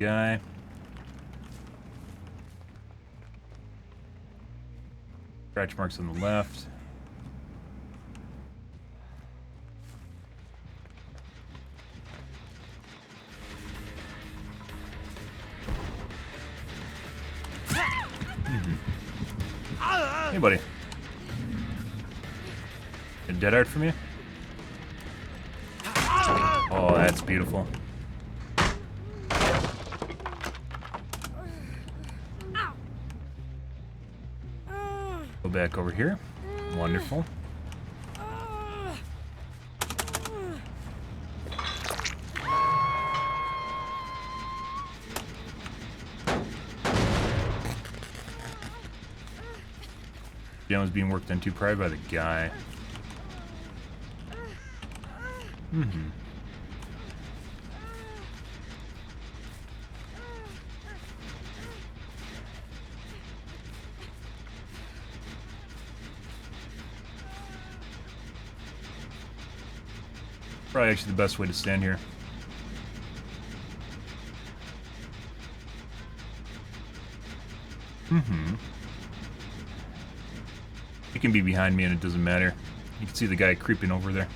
Guy. Scratch marks on the left. Hey, buddy. A dead art from you? Oh, that's beautiful. Go back over here. Wonderful. Jen was being worked on too, probably by the guy. Mm-hmm. Probably actually the best way to stand here. Mm-hmm. He can be behind me and it doesn't matter. You can see the guy creeping over there.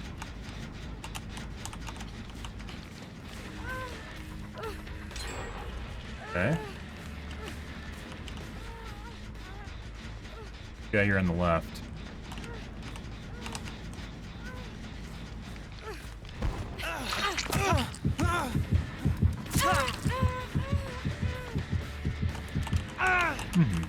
Okay. Guy here on the left. Mm-hmm.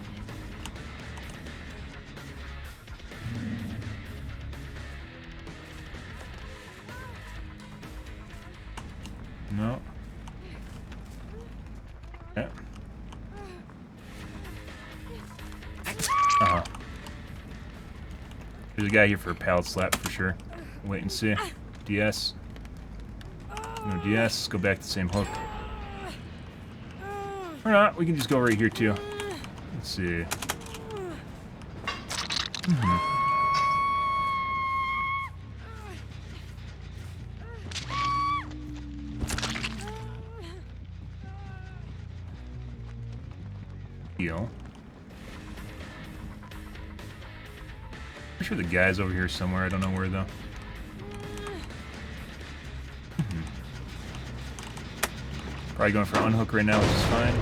No. Yeah. Uh-huh. There's a guy here for a pallet slap for sure. Wait and see. DS. No DS. Go back to the same hook. Or not. We can just go right here too. Let's see. Mm-hmm. Heal. I'm sure the guy's over here somewhere. I don't know where though. Probably going for unhook right now, which is fine.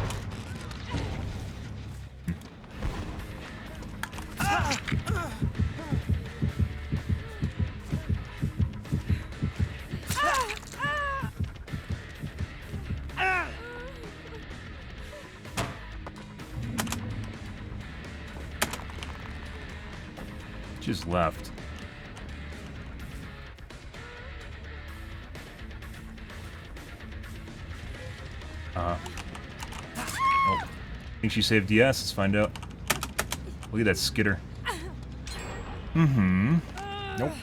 Just left. Nope. Think she saved DS? Let's find out. Look at that skitter. Mm-hmm. Nope.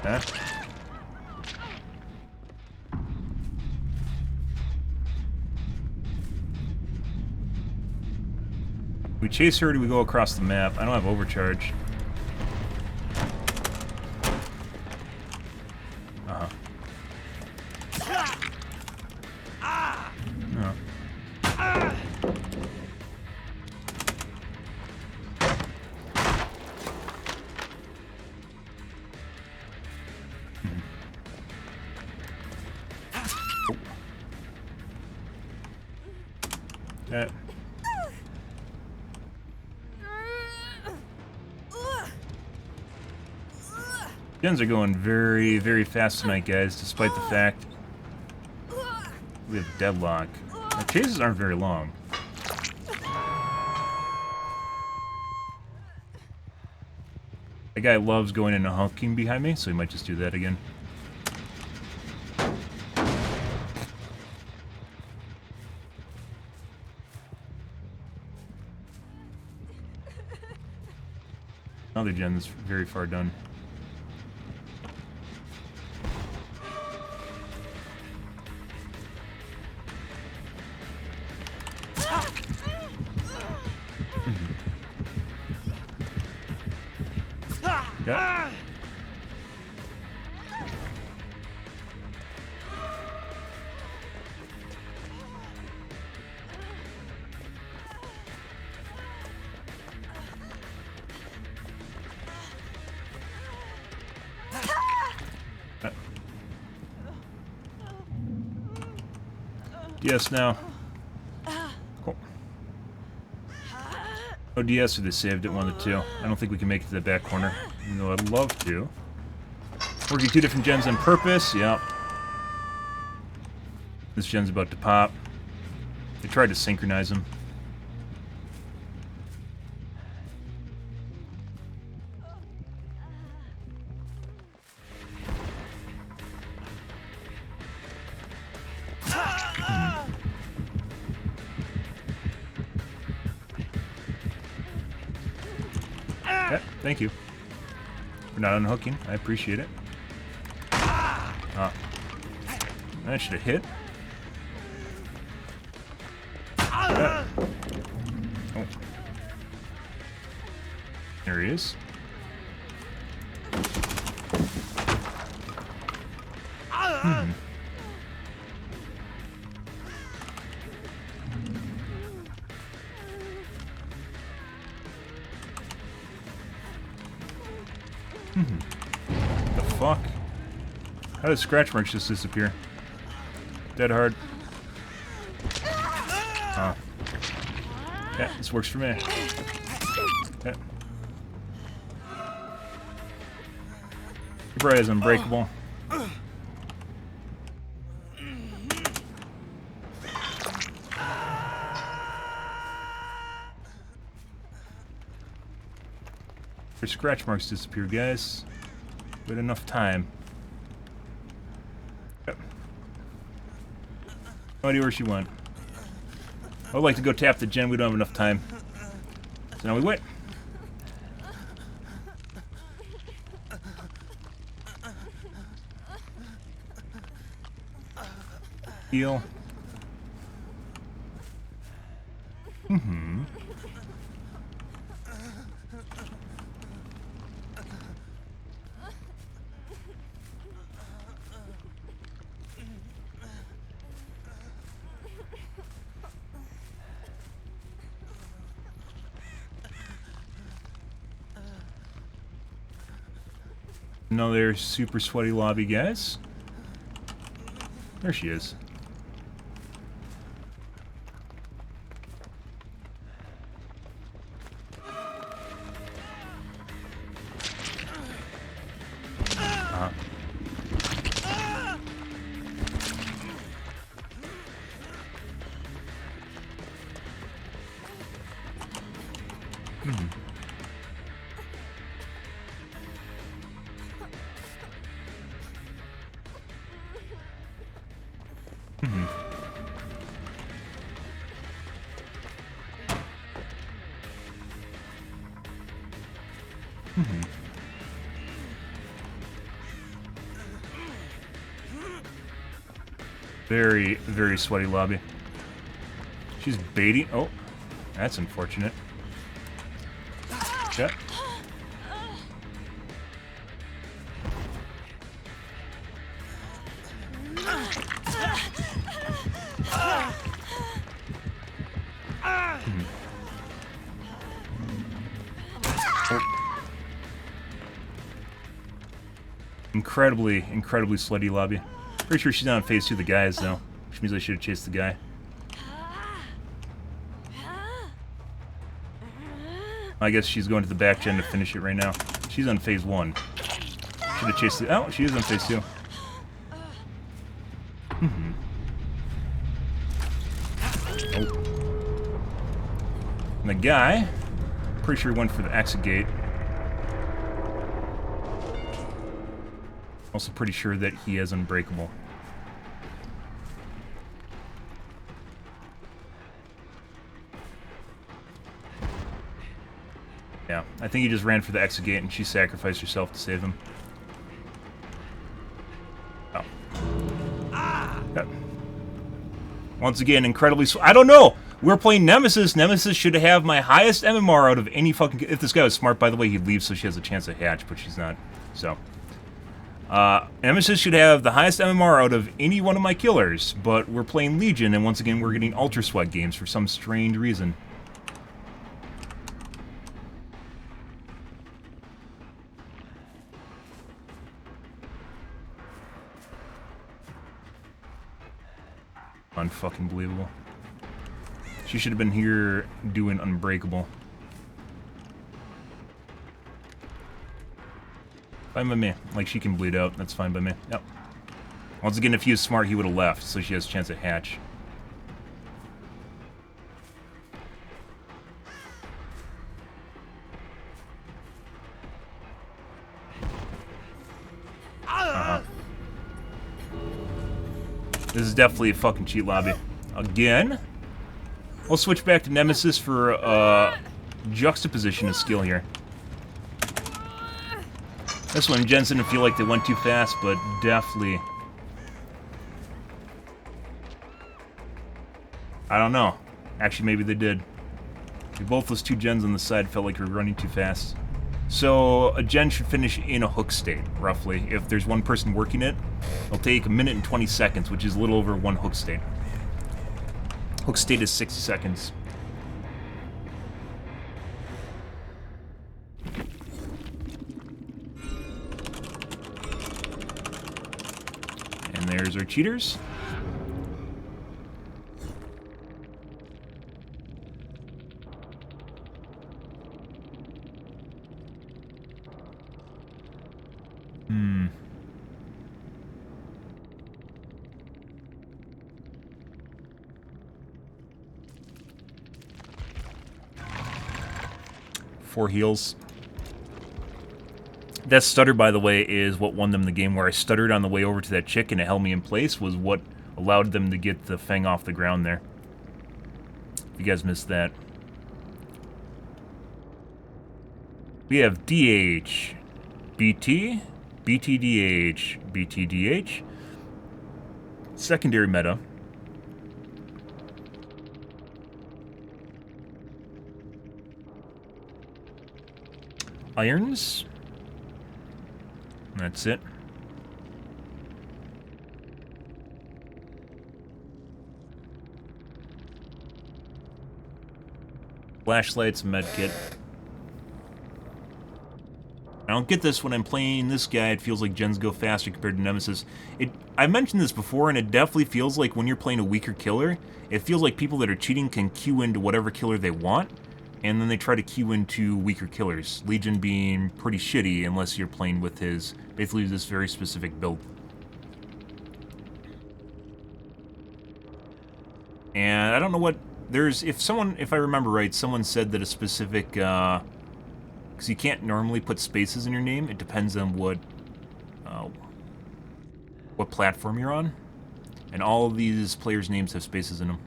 Huh? We chase her or do we go across the map? I don't have overcharge. Uh-huh. No. Okay. Gens are going very, very fast tonight, guys, despite the fact we have deadlock. Our chases aren't very long. That guy loves going into hunking behind me, so he might just do that again. Another gen that's very far done. Yeah. DS now. Cool. No DS or they saved it, one of the two. I don't think we can make it to the back corner, even though I'd love to. Working two different gens on purpose, yeah. This gen's about to pop. They tried to synchronize him. Yeah, thank you for not unhooking. I appreciate it. That should have hit. Oh. There he is. The fuck? How did scratch marks just disappear? Dead hard. Oh. Yeah, this works for me. Yeah. Your bride is unbreakable. Your scratch marks disappear, guys. We had enough time. Yep. No idea where she went. I would like to go tap the gen. We don't have enough time. So now we wait. Heal. Another super sweaty lobby, guys. There she is. Very, very sweaty lobby. She's baiting. Oh, that's unfortunate. Shut. Incredibly sweaty lobby. Pretty sure she's not on phase 2 of the guys, though. Which means I should have chased the guy. I guess she's going to the back gen to finish it right now. She's on phase 1. Should have chased the... Oh, she is on phase 2. Oh. And the guy... Pretty sure he went for the exit gate. Also pretty sure that he is unbreakable. Yeah, I think he just ran for the exit gate and she sacrificed herself to save him. Oh. Yep. Once again, incredibly... I don't know! We're playing Nemesis. Nemesis should have my highest MMR out of any fucking... If this guy was smart, by the way, he'd leave so she has a chance to hatch, but she's not. So... Nemesis should have the highest MMR out of any one of my killers, but we're playing Legion, and once again we're getting Ultra Sweat games for some strange reason. Unfucking believable. She should have been here doing Unbreakable. Fine by me. Like, she can bleed out. That's fine by me. Yep. Once again, if he was smart, he would have left, so she has a chance at hatch. This is definitely a fucking cheat lobby. Again. We'll switch back to Nemesis for juxtaposition of skill here. This one, Jensen didn't feel like they went too fast, but definitely... I don't know. Actually, maybe they did. Both those two gens on the side felt like we were running too fast. So, a gen should finish in a hook state, roughly. If there's one person working it, it'll take 1 minute and 20 seconds, which is a little over 1 hook state. Hook state is 60 seconds. And there's our cheaters. Four heals. That stutter, by the way, is what won them the game. Where I stuttered on the way over to that chick and it held me in place was what allowed them to get the Fang off the ground there. If you guys missed that. We have DH, BT, BTDH, BTDH. Secondary meta. Irons. That's it. Flashlights, medkit. I don't get this when I'm playing this guy. It feels like gens go faster compared to Nemesis. I mentioned this before, and it definitely feels like when you're playing a weaker killer, it feels like people that are cheating can queue into whatever killer they want, and then they try to queue into weaker killers. Legion being pretty shitty unless you're playing with his, basically this very specific build. And I don't know what, if I remember right, someone said that a specific, because you can't normally put spaces in your name, it depends on what platform you're on. And all of these players' names have spaces in them.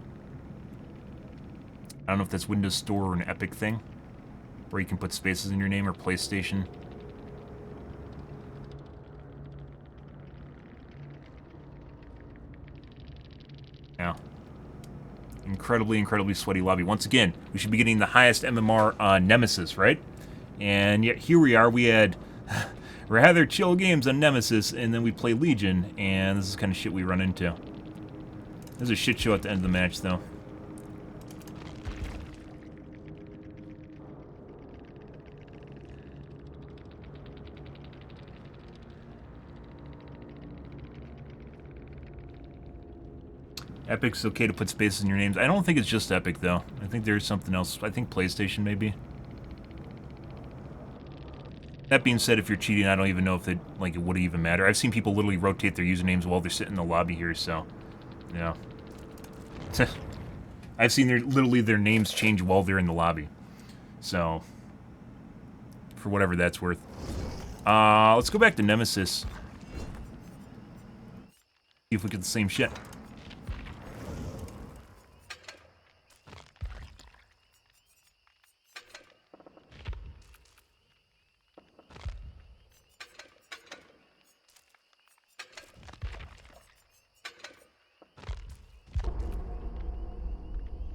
I don't know if that's Windows Store or an Epic thing, where you can put spaces in your name, or PlayStation. Yeah. Incredibly, incredibly sweaty lobby. Once again, we should be getting the highest MMR on Nemesis, right? And yet here we are, we had rather chill games on Nemesis, and then we play Legion, and this is the kind of shit we run into. There's a shit show at the end of the match, though. Epic's okay to put spaces in your names. I don't think it's just Epic, though. I think there's something else. I think PlayStation, maybe. That being said, if you're cheating, I don't even know if it would even matter. I've seen people literally rotate their usernames while they're sitting in the lobby here, so... Yeah. I've seen literally their names change while they're in the lobby. So... For whatever that's worth. Let's go back to Nemesis. See if we get the same shit.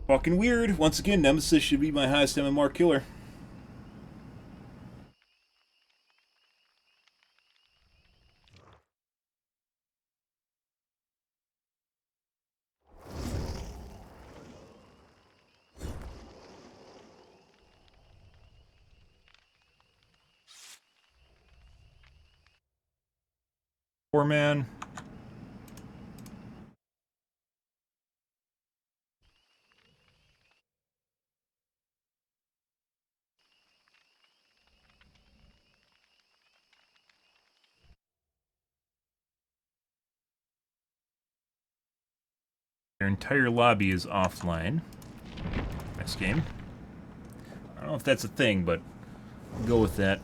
Fucking weird. Once again, Nemesis should be my highest MMR killer. Poor man. Their entire lobby is offline. Next game. I don't know if that's a thing, but we'll go with that.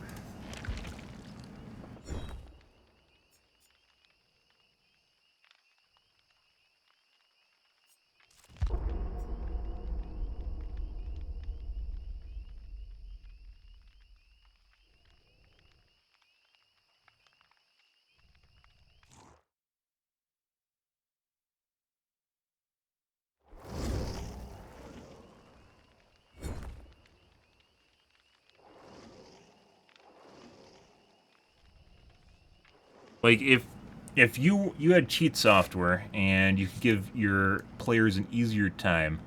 Like, if you had cheat software and you could give your players an easier time,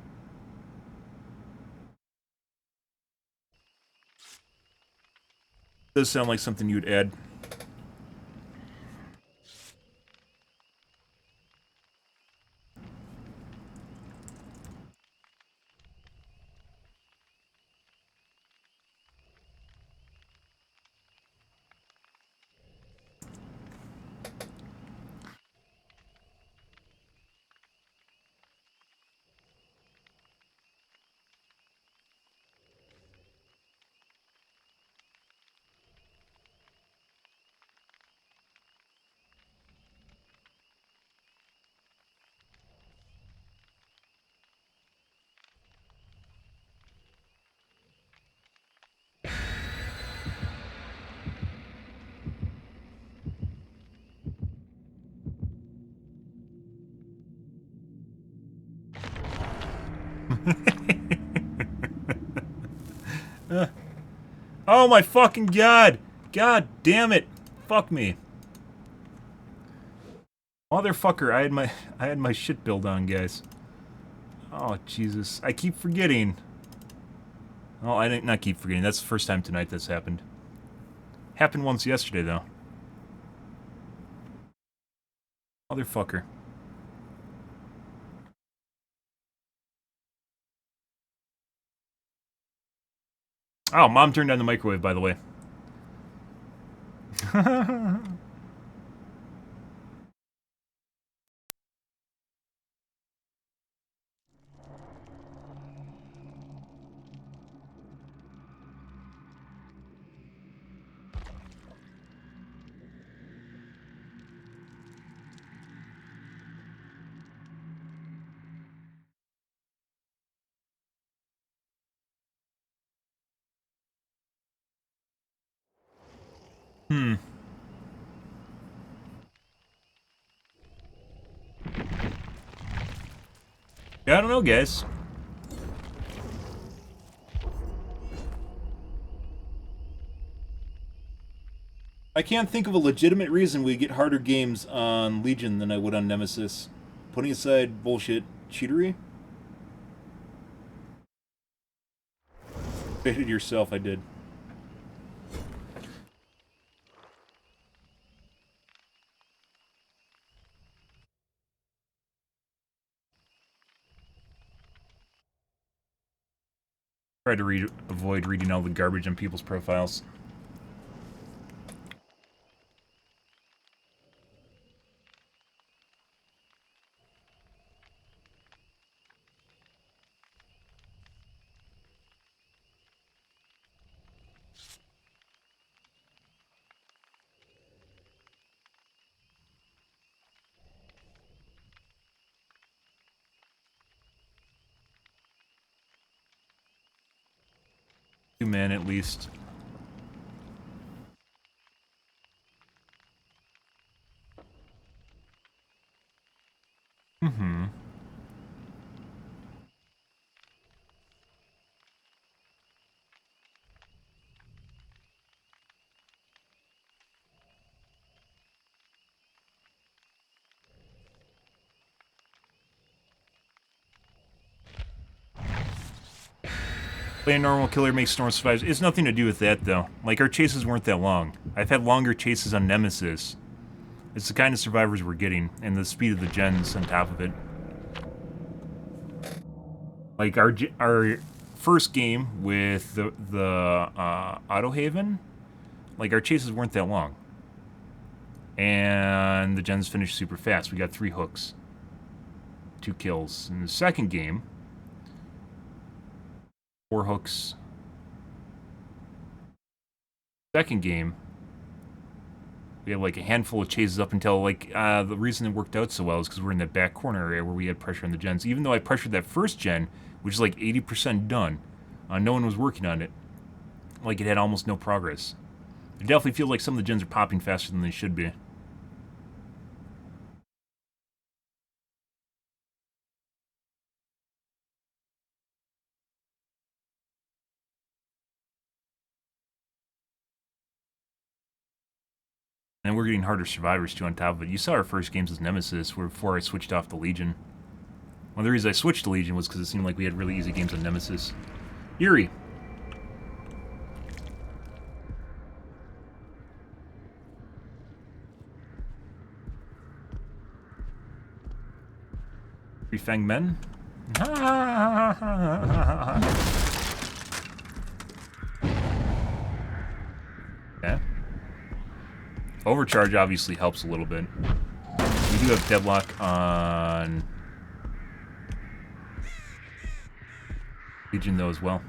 does sound like something you'd add. Oh my fucking god! God damn it! Fuck me. Motherfucker, I had my shit build on, guys. Oh Jesus. I keep forgetting. Oh, I didn't not keep forgetting. That's the first time tonight this happened. Happened once yesterday though. Motherfucker. Oh, Mom turned on the microwave, by the way. Hmm. Yeah, I don't know, guys. I can't think of a legitimate reason we get harder games on Legion than I would on Nemesis. Putting aside bullshit cheatery. Baited yourself, I did. Tried to avoid reading all the garbage on people's profiles. Two men at least. Mm-hmm. Playing normal killer makes Storm survives. It's nothing to do with that, though. Like, our chases weren't that long. I've had longer chases on Nemesis. It's the kind of survivors we're getting, and the speed of the gens on top of it. Like, our first game with the Auto Haven, like, our chases weren't that long. And the gens finished super fast. We got 3 hooks. 2 kills. In the second game, 4 hooks. Second game, we had like a handful of chases up until like the reason it worked out so well is because we're in that back corner area where we had pressure on the gens. Even though I pressured that first gen, which is like 80% done, no one was working on it. Like it had almost no progress. I definitely feel like some of the gens are popping faster than they should be. And we're getting harder survivors too on top of it. You saw our first games as Nemesis before I switched off the Legion. One of the reasons I switched to Legion was because it seemed like we had really easy games on Nemesis. Eerie. Three Fang Men? Okay. Overcharge obviously helps a little bit. We do have Deadlock on Legion though as well.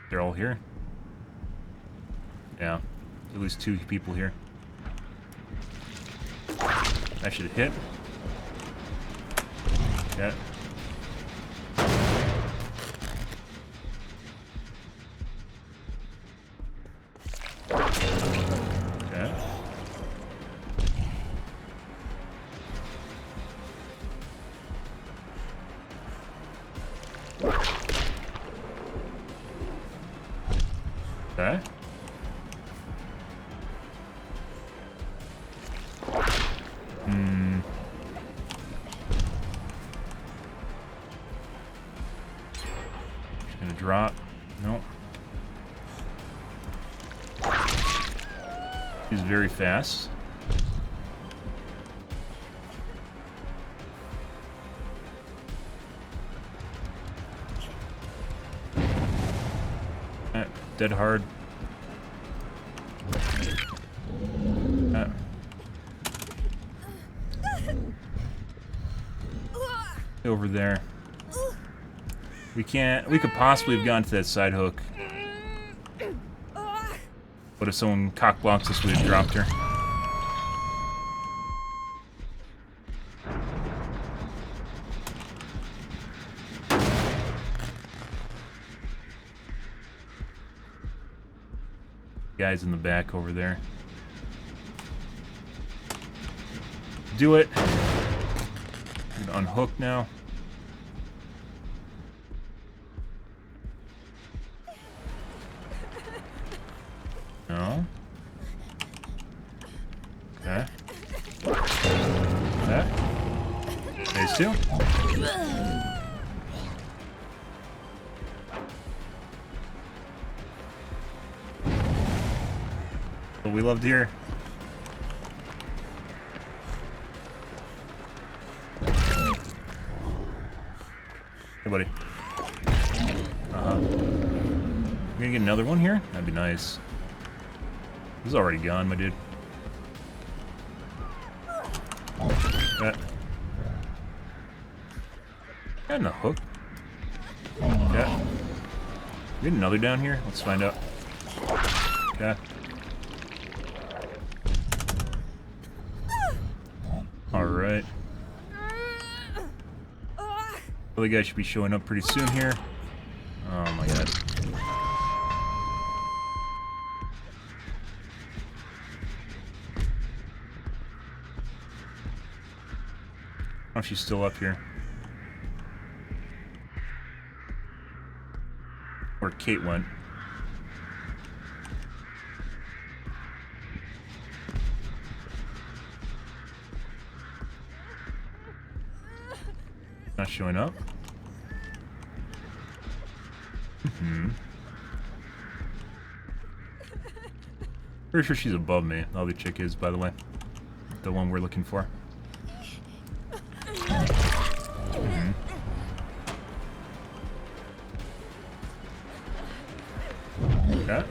They're all here? Yeah. At least 2 people here. That should hit. Yeah. Okay. Okay. Just gonna drop. Nope. He's very fast. Dead hard. Over there. We could possibly have gone to that side hook. But if someone cock blocks us, we'd have dropped her. Guys in the back over there. Do it. I'm gonna unhook now. No. Okay. Okay. Phase 2. What we loved here. Hey, buddy. We gonna get another one here? That'd be nice. This is already gone, my dude. And the hook. Okay. We get another down here? Let's find out. Okay. Alright. Other guy should be showing up pretty soon here. Oh my god. Oh, she's still up here. Where Kate went. Not showing up. Pretty sure she's above me. The other chick is, by the way. The one we're looking for. Okay.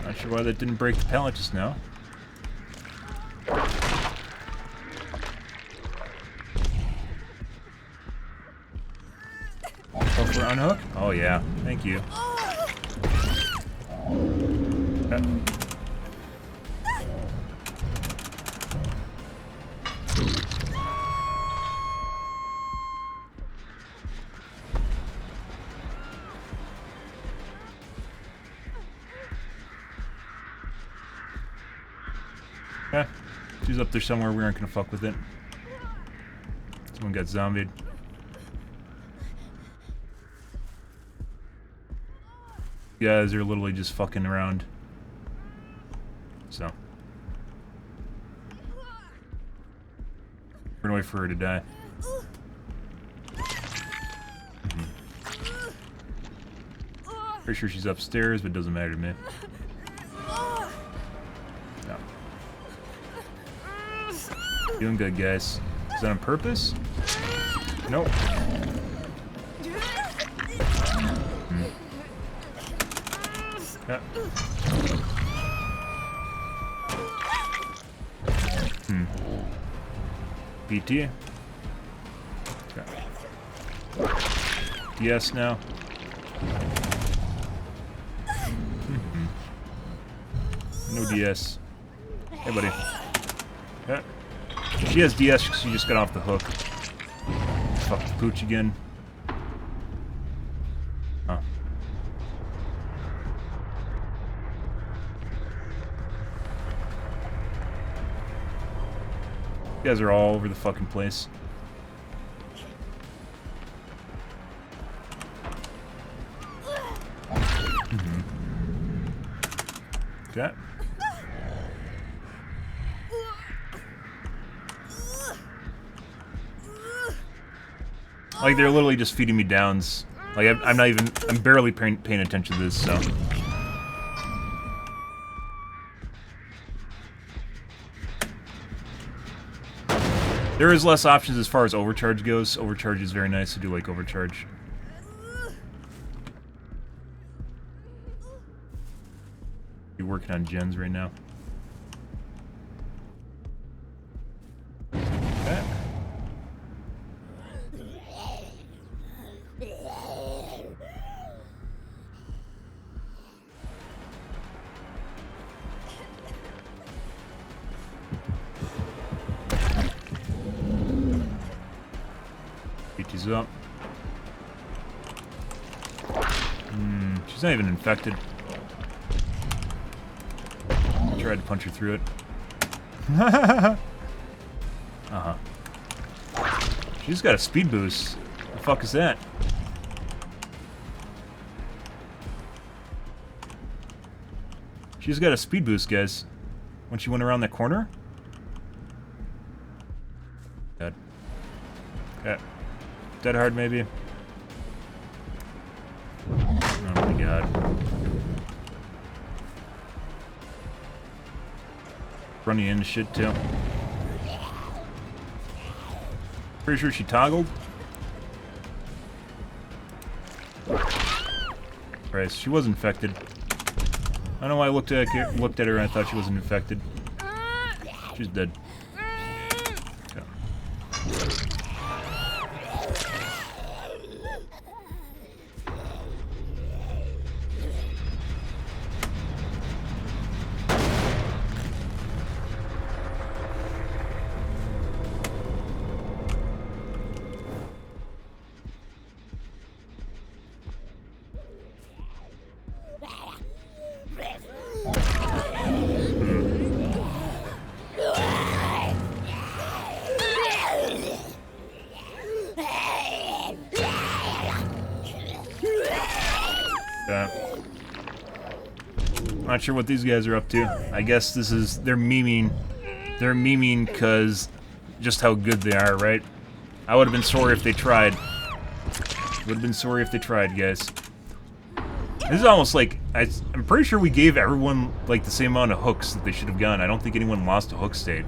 Not sure why that didn't break the pallet just now. Go for unhook? Oh yeah, thank you. Yeah, she's up there somewhere. We aren't gonna fuck with it. Someone got zombied. You guys are literally just fucking around. So. We're gonna wait for her to die. Pretty sure she's upstairs, but it doesn't matter to me. No. Doing good, guys. Is that on purpose? Nope. Yeah. BT. Okay. DS now. No DS. Hey, buddy. Yeah. She has DS because she just got off the hook. Fuck the pooch again. Huh. You guys are all over the fucking place. Okay. Like, they're literally just feeding me downs. Like, I'm not even... I'm barely paying attention to this, so... There is less options as far as overcharge goes. Overcharge is very nice. I do like overcharge. You're working on gens right now. Okay. BT's up. She's not even infected. I tried to punch her through it. Uh-huh. She's got a speed boost. The fuck is that? She's got a speed boost, guys. When she went around that corner? Dead. Okay. Dead hard, maybe? Oh my god. Running into shit, too. Pretty sure she toggled. Right, so she was infected. I don't know why I looked at her and I thought she wasn't infected. She's dead. Okay. Not sure what these guys are up to. I guess this is... They're memeing. They're memeing because just how good they are, right? I would have been sorry if they tried. Would have been sorry if they tried, guys. This is almost like... I'm pretty sure we gave everyone, like, the same amount of hooks that they should have gotten. I don't think anyone lost a hook state.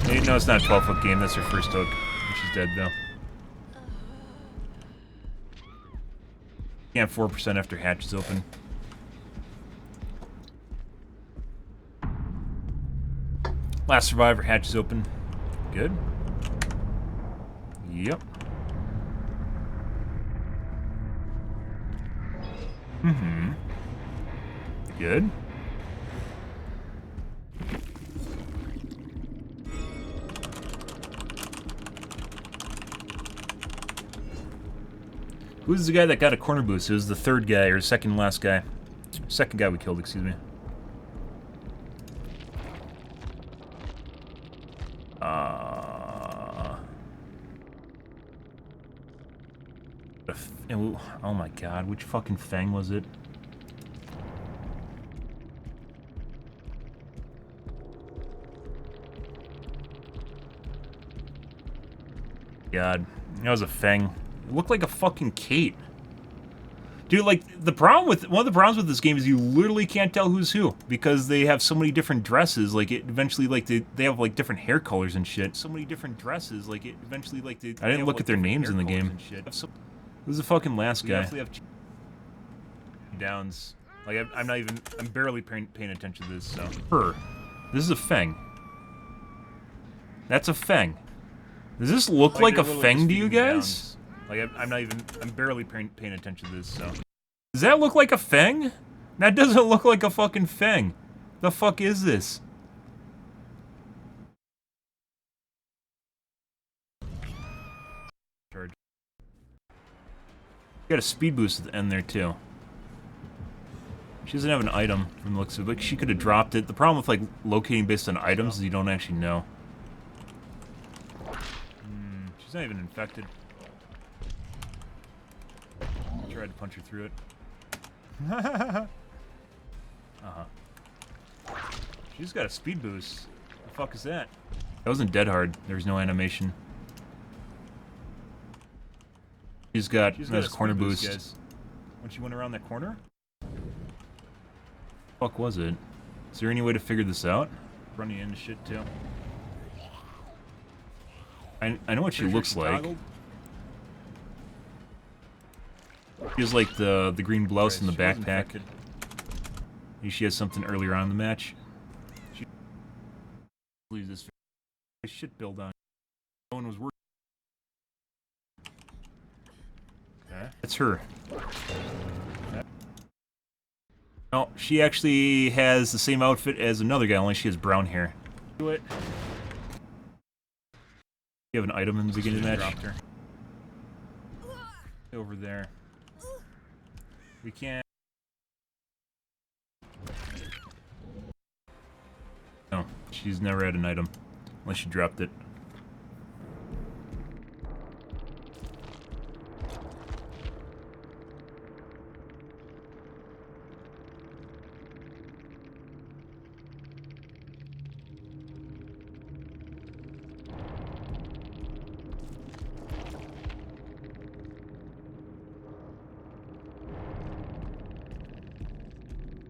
Hey, no, it's not a 12-hook game. That's her first hook. She's dead, though. Can't 4% after hatch is open. Last survivor, hatch is open. Good. Yep. Mm-hmm. Good. Who's the guy that got a corner boost? It was the third guy, or second last guy. Second guy we killed, excuse me. Oh my god, which fucking Fang was it? God, that was a Fang. It looked like a fucking Kate. Dude, like, the problem with... One of the problems with this game is you literally can't tell who's who. Because they have so many different dresses, like, it eventually, like, they have, like, different hair colors and shit. So many different dresses, like, it eventually, like, I didn't look at their names in the game. Who's the fucking last guy? Downs. Like, I'm not even... I'm barely paying attention to this, so... Her. This is a Fang. That's a Fang. Does this look like a Fang to you guys? Like, I'm not even... I'm barely paying attention to this, so... Does that look like a Fang? That doesn't look like a fucking Fang. The fuck is this? Charge. Got a speed boost at the end there, too. She doesn't have an item from the looks of it. Like, she could have dropped it. The problem with, like, locating based on items is you don't actually know. She's not even infected. I tried to punch her through it. She's got a speed boost. The fuck is that? That wasn't dead hard. There's no animation. She's got a corner boost. Guys. When she went around that corner? Fuck was it? Is there any way to figure this out? Running into shit too. I know what she looks like. She has like the green blouse and the backpack. Maybe she has something earlier on in the match. She leaves this shit build on. No one was working. Okay. That's her. Okay. No, she actually has the same outfit as another guy, only she has brown hair. Do it. You have an item in the beginning of the match. Over there. We can't. No, she's never had an item. Unless she dropped it.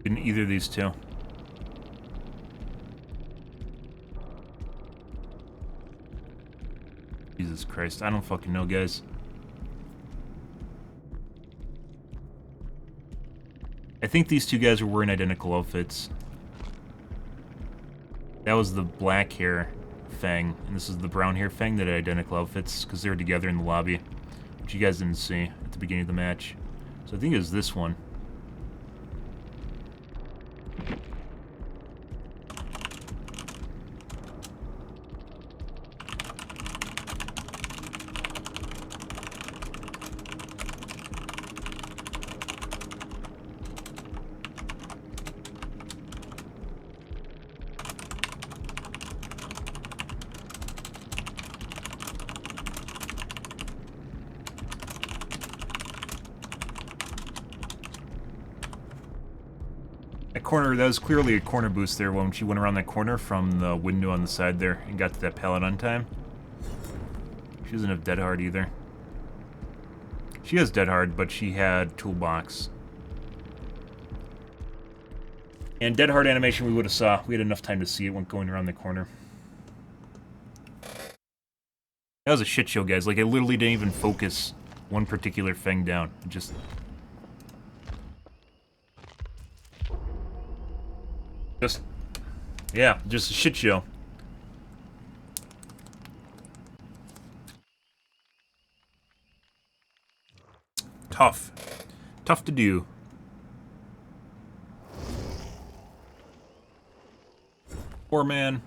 In either of these two. Jesus Christ, I don't fucking know, guys. I think these two guys were wearing identical outfits. That was the black hair Fang, and this is the brown hair Fang that had identical outfits, because they were together in the lobby, which you guys didn't see at the beginning of the match. So I think it was this one. That corner, that was clearly a corner boost there when she went around that corner from the window on the side there and got to that pallet on time. She doesn't have Dead Hard either. She has Dead Hard, but she had Toolbox. And Dead Hard animation we would have saw. We had enough time to see it when going around the corner. That was a shit show, guys. Like, I literally didn't even focus one particular thing down. It just... yeah, just a shit show. Tough. Tough to do. Poor man.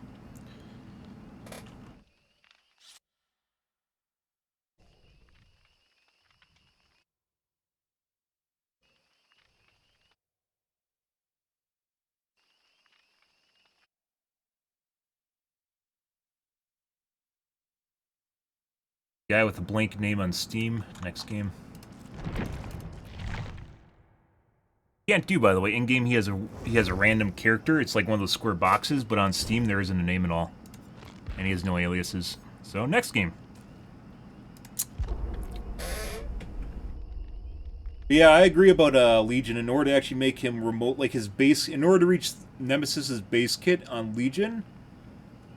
Guy with a blank name on Steam. Next game. Can't do, by the way. In game, he has a random character. It's like one of those square boxes, but on Steam there isn't a name at all, and he has no aliases. So next game. Yeah, I agree about Legion. In order to actually make him remote, like his base, in order to reach Nemesis's base kit on Legion,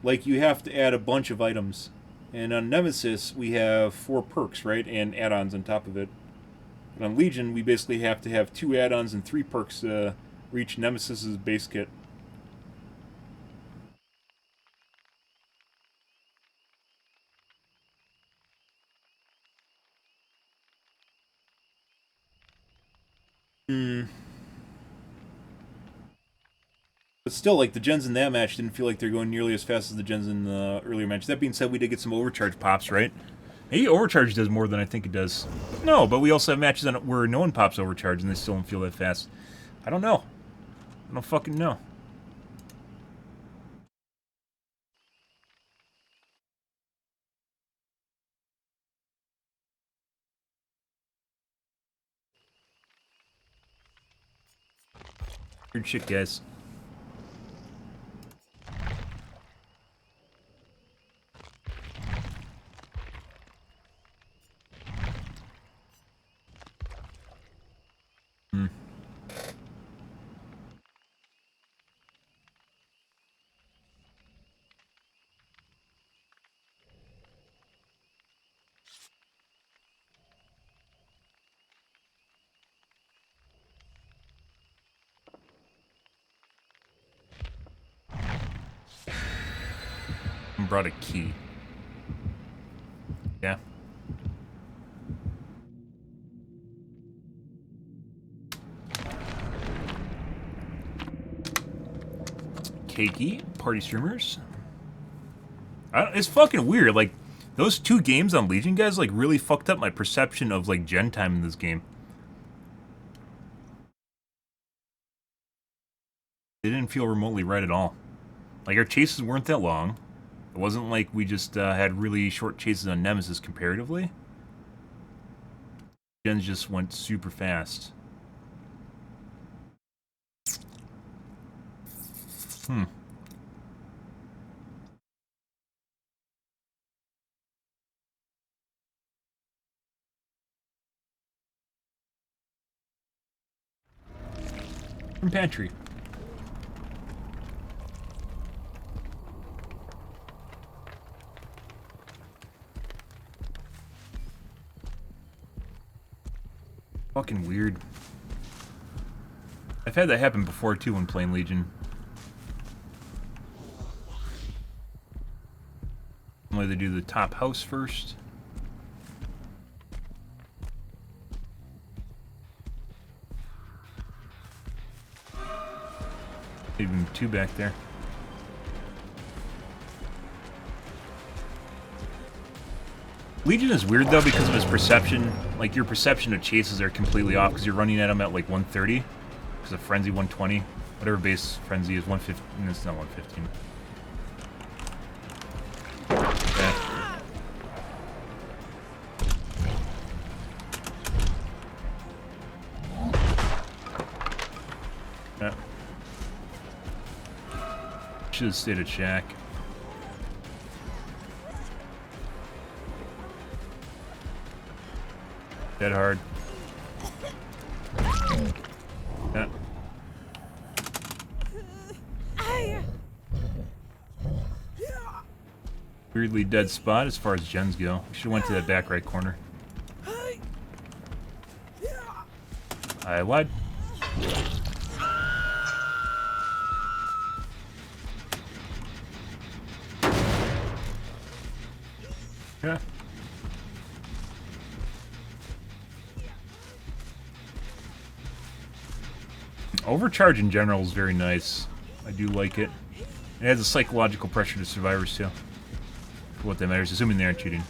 like you have to add a bunch of items, and on Nemesis we have 4 perks, right, and add-ons on top of it. And on Legion, we basically have to have 2 add-ons and 3 perks to reach Nemesis's base kit. But still, like, the gens in that match didn't feel like they're going nearly as fast as the gens in the earlier match. That being said, we did get some overcharge pops, right? Maybe overcharge does more than I think it does. No, but we also have matches where no one pops overcharge and they still don't feel that fast. I don't know. I don't fucking know. Weird shit, guys. Brought a key. Yeah. Cakey, party streamers. It's fucking weird. Like, those 2 games on Legion, guys, like, really fucked up my perception of, like, gen time in this game. It didn't feel remotely right at all. Like, our chases weren't that long. It wasn't like we just had really short chases on Nemesis comparatively. Gens just went super fast. From pantry. Fucking weird. I've had that happen before too when playing Legion. Normally they do the top house first. Even 2 back there. Legion is weird though because of his perception. Like, your perception of chases are completely off because you're running at him at like 130. Because of Frenzy 120. Whatever base Frenzy is, 115. It's not 115. Yeah. Should have stayed at shack. Dead hard. Yeah. Weirdly dead spot as far as gens go. Should have went to that back right corner. I lied. Yeah. Overcharge in general is very nice. I do like it. It adds a psychological pressure to survivors too. For what that matters, assuming they aren't cheating.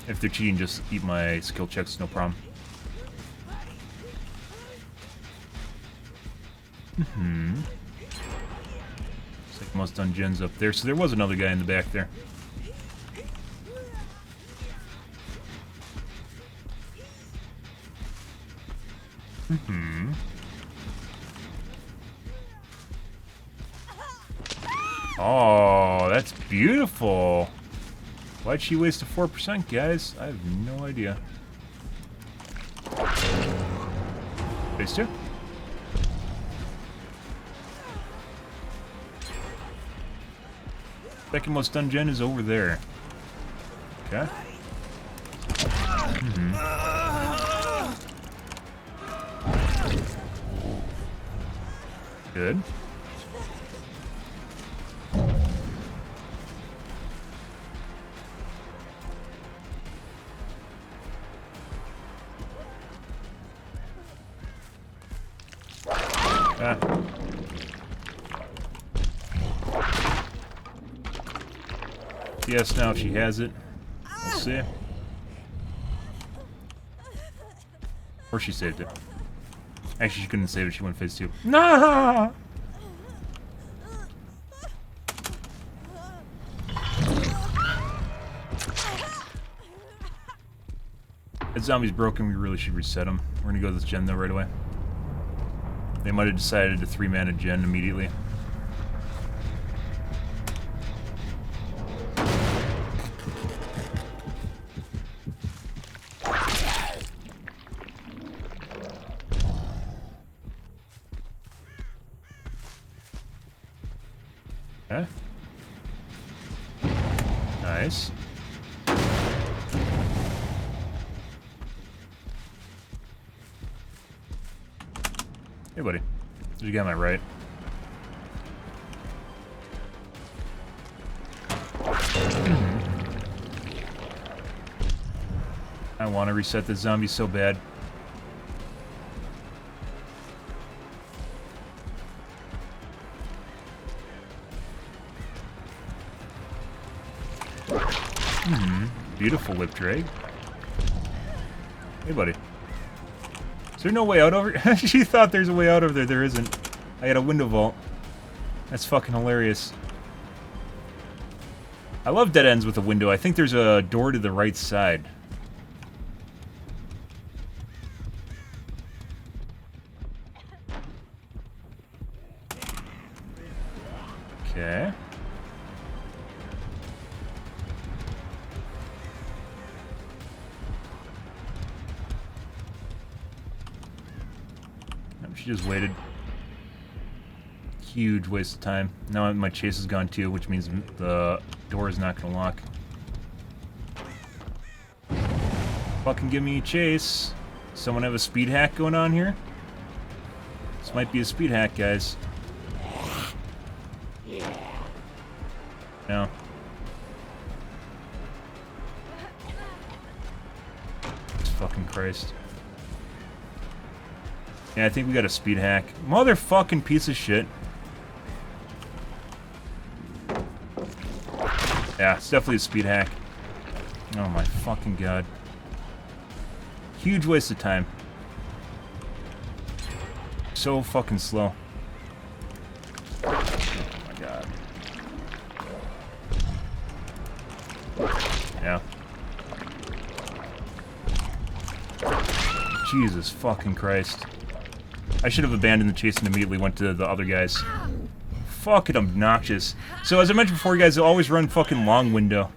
If they're cheating, just eat my skill checks, no problem. Looks like most done gens up there, so there was another guy in the back there. Oh, that's beautiful. Why'd she waste a 4%, guys? I have no idea. Phase 2. Second most done gen is over there. Okay. Good. Yes, now if she has it. We'll see. Or she saved it. Actually, she couldn't save it. She went phase 2. No! That zombie's broken. We really should reset him. We're gonna go to this gen though right away. They might have decided to 3-mana gen immediately. Okay. Nice. Hey, buddy. Did you get my right? I want to reset the zombie so bad. Beautiful whip drag. Hey, buddy. Is there no way out over here? She thought there's a way out over there. There isn't. I had a window vault. That's fucking hilarious. I love dead ends with a window. I think there's a door to the right side. Okay. She just waited. Huge waste of time. Now my chase is gone too, which means the door is not gonna lock. Fucking give me a chase. Someone have a speed hack going on here? This might be a speed hack, guys. No. Jesus fucking Christ. Yeah, I think we got a speed hack. Motherfucking piece of shit. Yeah, it's definitely a speed hack. Oh my fucking god. Huge waste of time. So fucking slow. Oh my god. Yeah. Jesus fucking Christ. I should have abandoned the chase and immediately went to the other guys. fucking obnoxious. So as I mentioned before, you guys, always run fucking long window.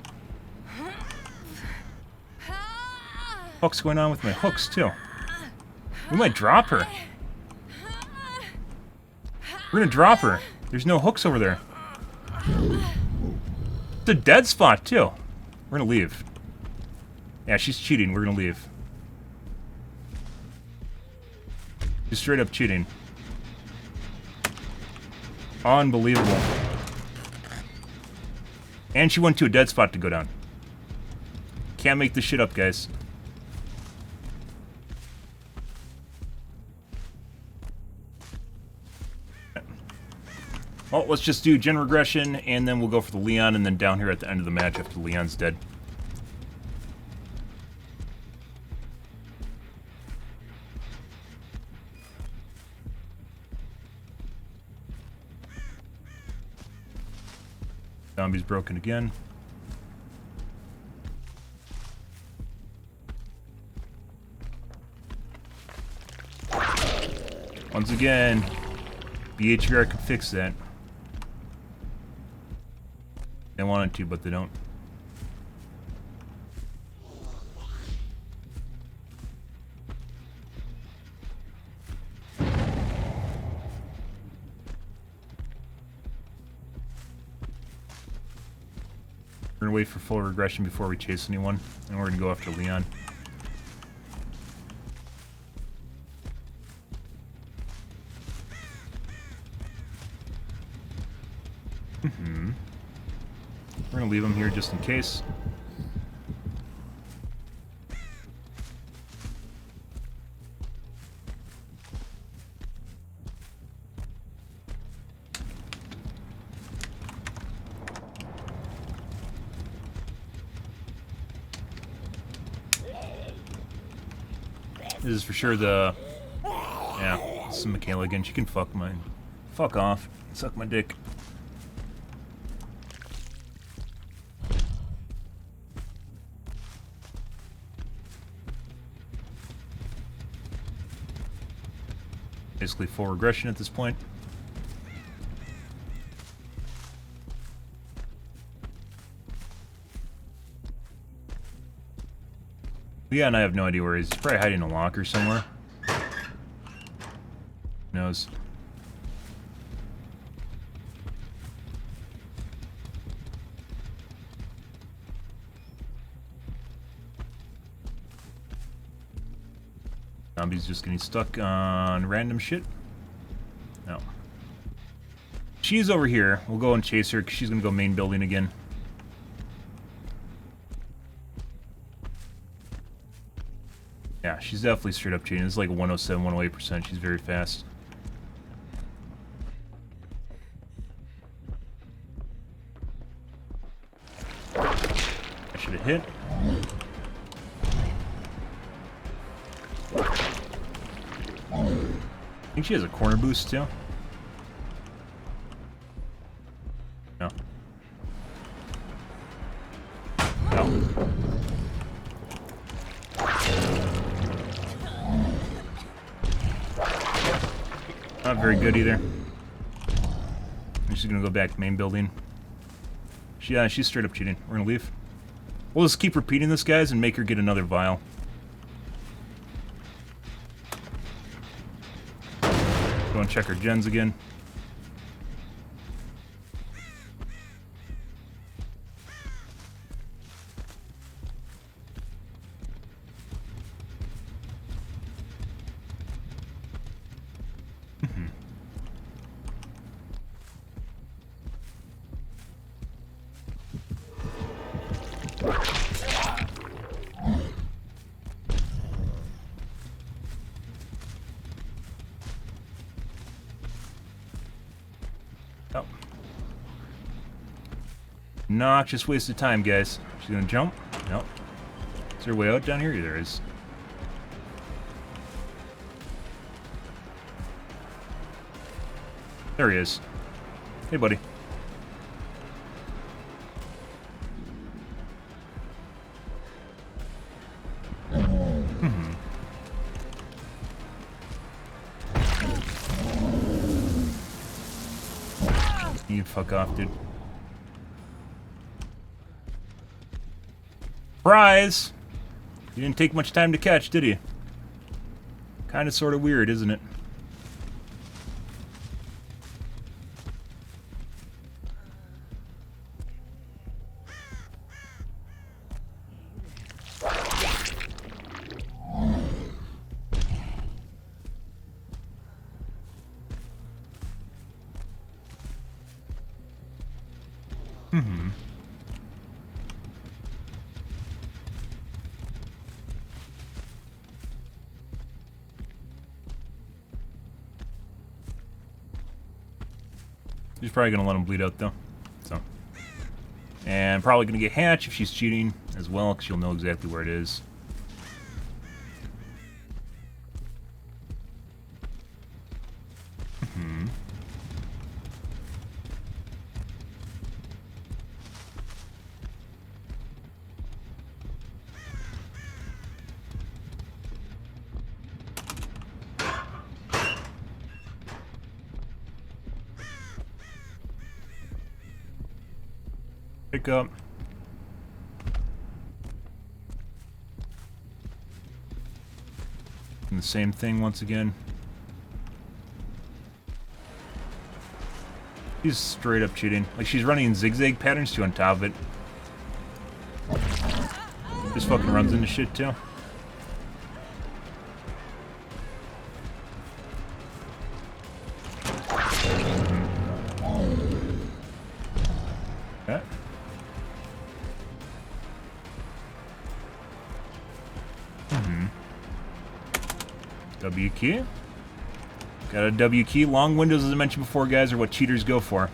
What's going on with my hooks, too? We might drop her. We're gonna drop her. There's no hooks over there. It's a dead spot, too. We're gonna leave. Yeah, she's cheating. We're gonna leave. She's straight up cheating. Unbelievable. And she went to a dead spot to go down. Can't make this shit up, guys. Well, let's just do gen regression, and then we'll go for the Leon, and then down here at the end of the match after Leon's dead. Zombie's broken again. Once again, BHVR can fix that. They wanted to, but they don't. We're gonna wait for full regression before we chase anyone, and we're gonna go after Leon. We're gonna leave him here just in case. This is for sure the... Yeah, this is Michaela again. She can fuck mine. Fuck off. Suck my dick. Basically full regression at this point. Yeah, and I have no idea where he is. He's probably hiding in a locker somewhere. Who knows? Zombie's just getting stuck on random shit. No. She's over here. We'll go and chase her because she's going to go main building again. Yeah, she's definitely straight up cheating. It's like 107, 108%. She's very fast. I should have hit. I think she has a corner boost too. No. No. Not very good either. I'm just gonna go back to main building. She's straight up cheating. We're gonna leave. We'll just keep repeating this, guys, and make her get another vial. Go and check her gens again. Oh. Nah, just wasted time, guys. She's gonna jump? Nope. Is there a way out down here? Yeah, there is. There he is. Hey, buddy. you can fuck off, dude. Prize! You didn't take much time to catch, did you? Kinda sorta weird, isn't it? She's probably gonna let him bleed out though. So, and probably gonna get Hatch if she's cheating as well, because she'll know exactly where it is. Pick up. And the same thing once again. She's straight up cheating. Like, she's running zigzag patterns too on top of it. Just fucking runs into shit too. Okay. W key. Got a W key. Long windows, as I mentioned before, guys, are what cheaters go for.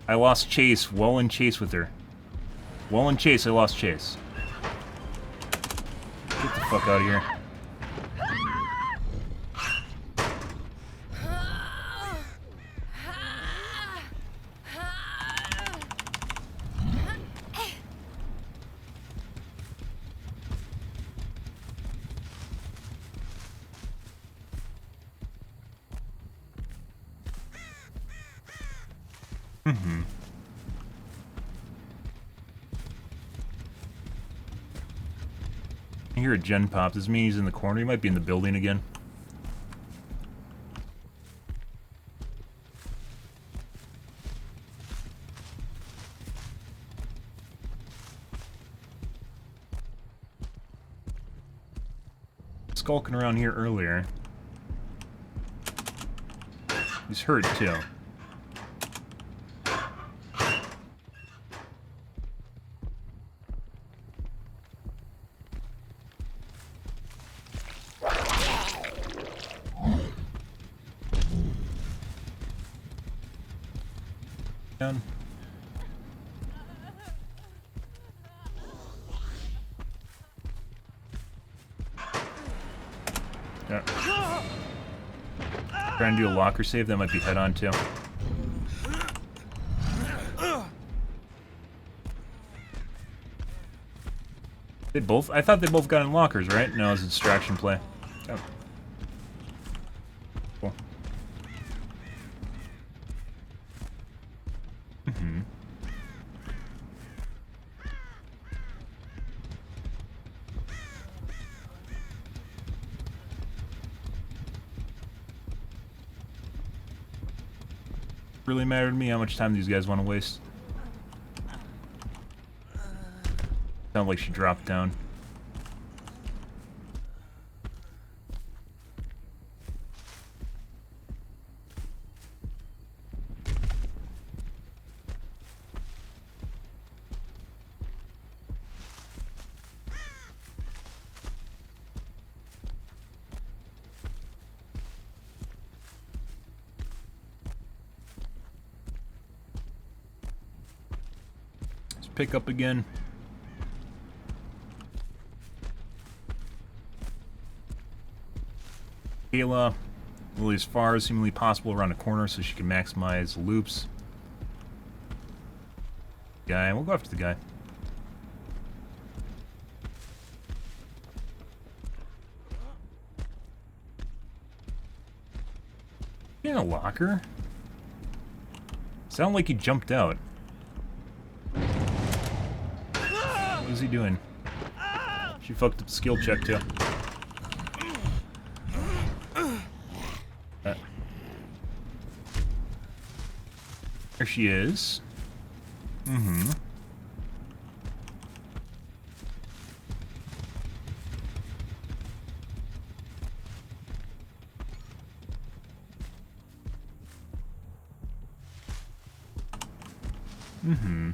I lost chase. Well in chase with her. Well in chase, I lost chase. Get the fuck out of here. I hear a gen pop. Does this mean he's in the corner? He might be in the building again. Skulking around here earlier. He's hurt too. Down. Yeah. Trying to do a locker save, that might be head on too. They both? I thought they both got in lockers, right? No, it's a distraction play. Oh. Cool. Really matter to me how much time these guys want to waste. Sounds like she dropped down. Pick up again. Kayla, really as far as seemingly possible around the corner so she can maximize loops. Guy, we'll go after the guy. In a locker? Sounded like he jumped out. What is he doing? She fucked up the skill check too. There she is. Mm-hmm. Mm-hmm.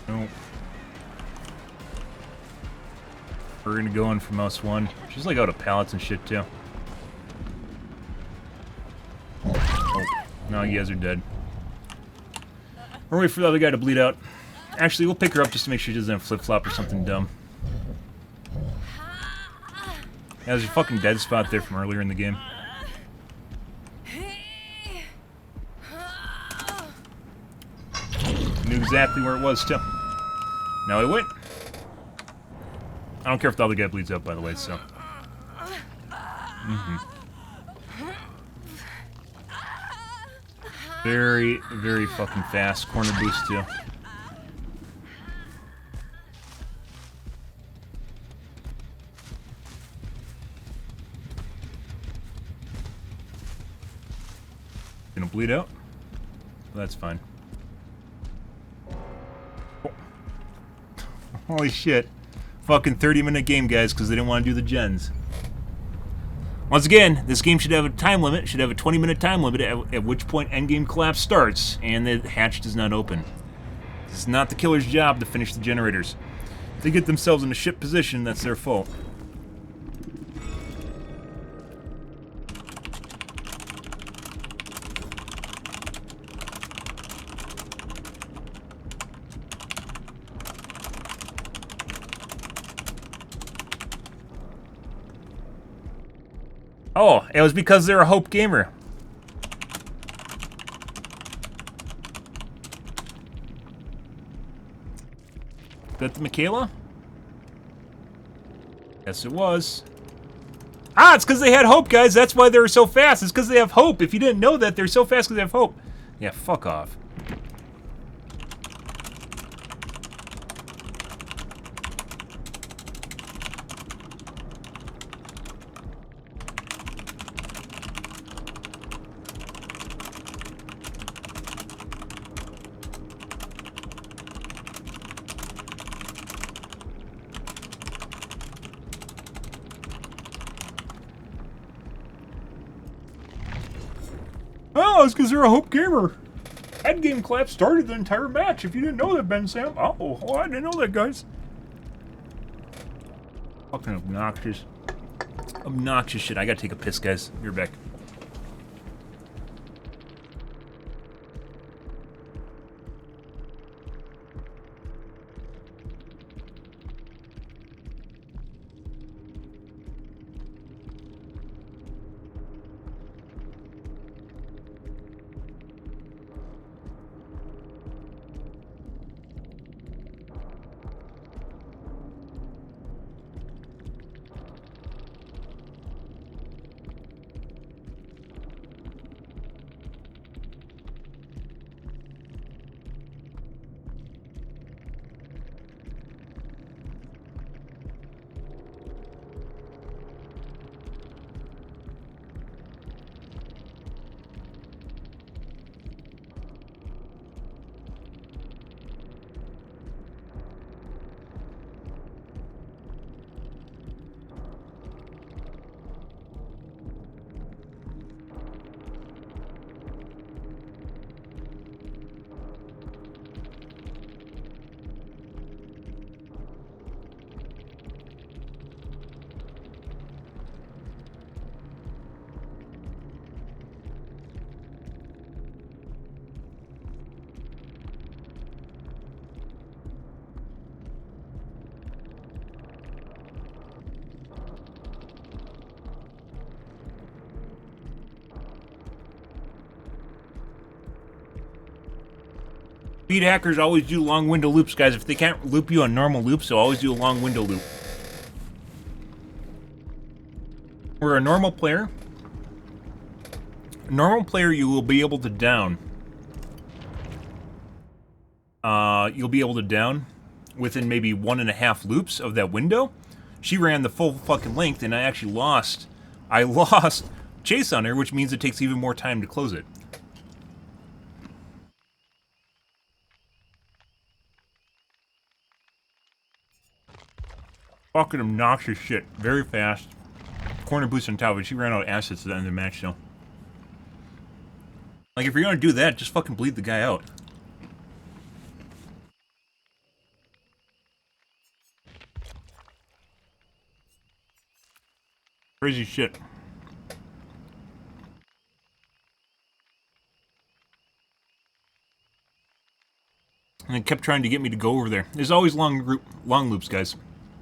Nope. We're gonna go in from us one. She's like out of pallets and shit too. Oh, no, you guys are dead. We're waiting for the other guy to bleed out. Actually, we'll pick her up just to make sure she doesn't have flip-flop or something dumb. Yeah, there's a fucking dead spot there from earlier in the game. Knew exactly where it was, too. Now he went. I don't care if the other guy bleeds out, by the way, so. Mm-hmm. Very, very fucking fast. Corner boost, too. Gonna bleed out? Well, that's fine. Oh. Holy shit. Fucking 30-minute game, guys, because they didn't want to do the gens. Once again, this game should have a time limit, should have a 20-minute time limit, at which point endgame collapse starts, and the hatch does not open. This is not the killer's job to finish the generators. If they get themselves in a shit position, that's their fault. Oh, it was because they're a Hope gamer. Is that the Michaela? Yes, it was. Ah, it's because they had Hope, guys. That's why they're so fast. It's because they have Hope. If you didn't know that, they're so fast because they have Hope. Yeah, fuck off. Oh, it's because they're a Hope gamer. Endgame collapse started the entire match. If you didn't know that, Ben Sam. Oh, I didn't know that, guys. Fucking obnoxious. Obnoxious shit. I gotta take a piss, guys. Be right back. Speed hackers always do long window loops, guys. If they can't loop you on normal loops, they'll always do a long window loop. For a normal player, you will be able to down. You'll be able to down within maybe 1.5 loops of that window. She ran the full fucking length, and I actually lost. I lost chase on her, which means it takes even more time to close it. Fucking obnoxious shit. Very fast. Corner boost on top of it. She ran out of assets at the end of the match, though. Like, if you're gonna do that, just fucking bleed the guy out. Crazy shit. And it kept trying to get me to go over there. There's always long loops, guys.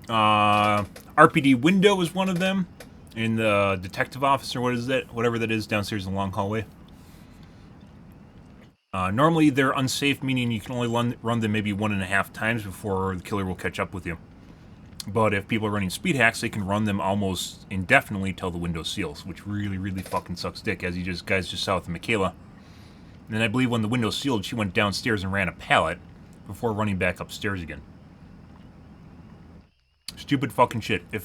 RPD window is one of them. In the detective office, or what is that? Whatever that is downstairs in the long hallway. Normally they're unsafe, meaning you can only run them maybe 1.5 times before the killer will catch up with you. But if people are running speed hacks, they can run them almost indefinitely till the window seals, which really, really fucking sucks dick, as you guys just saw with Michaela. And then I believe when the window sealed, she went downstairs and ran a pallet before running back upstairs again. Stupid fucking shit. If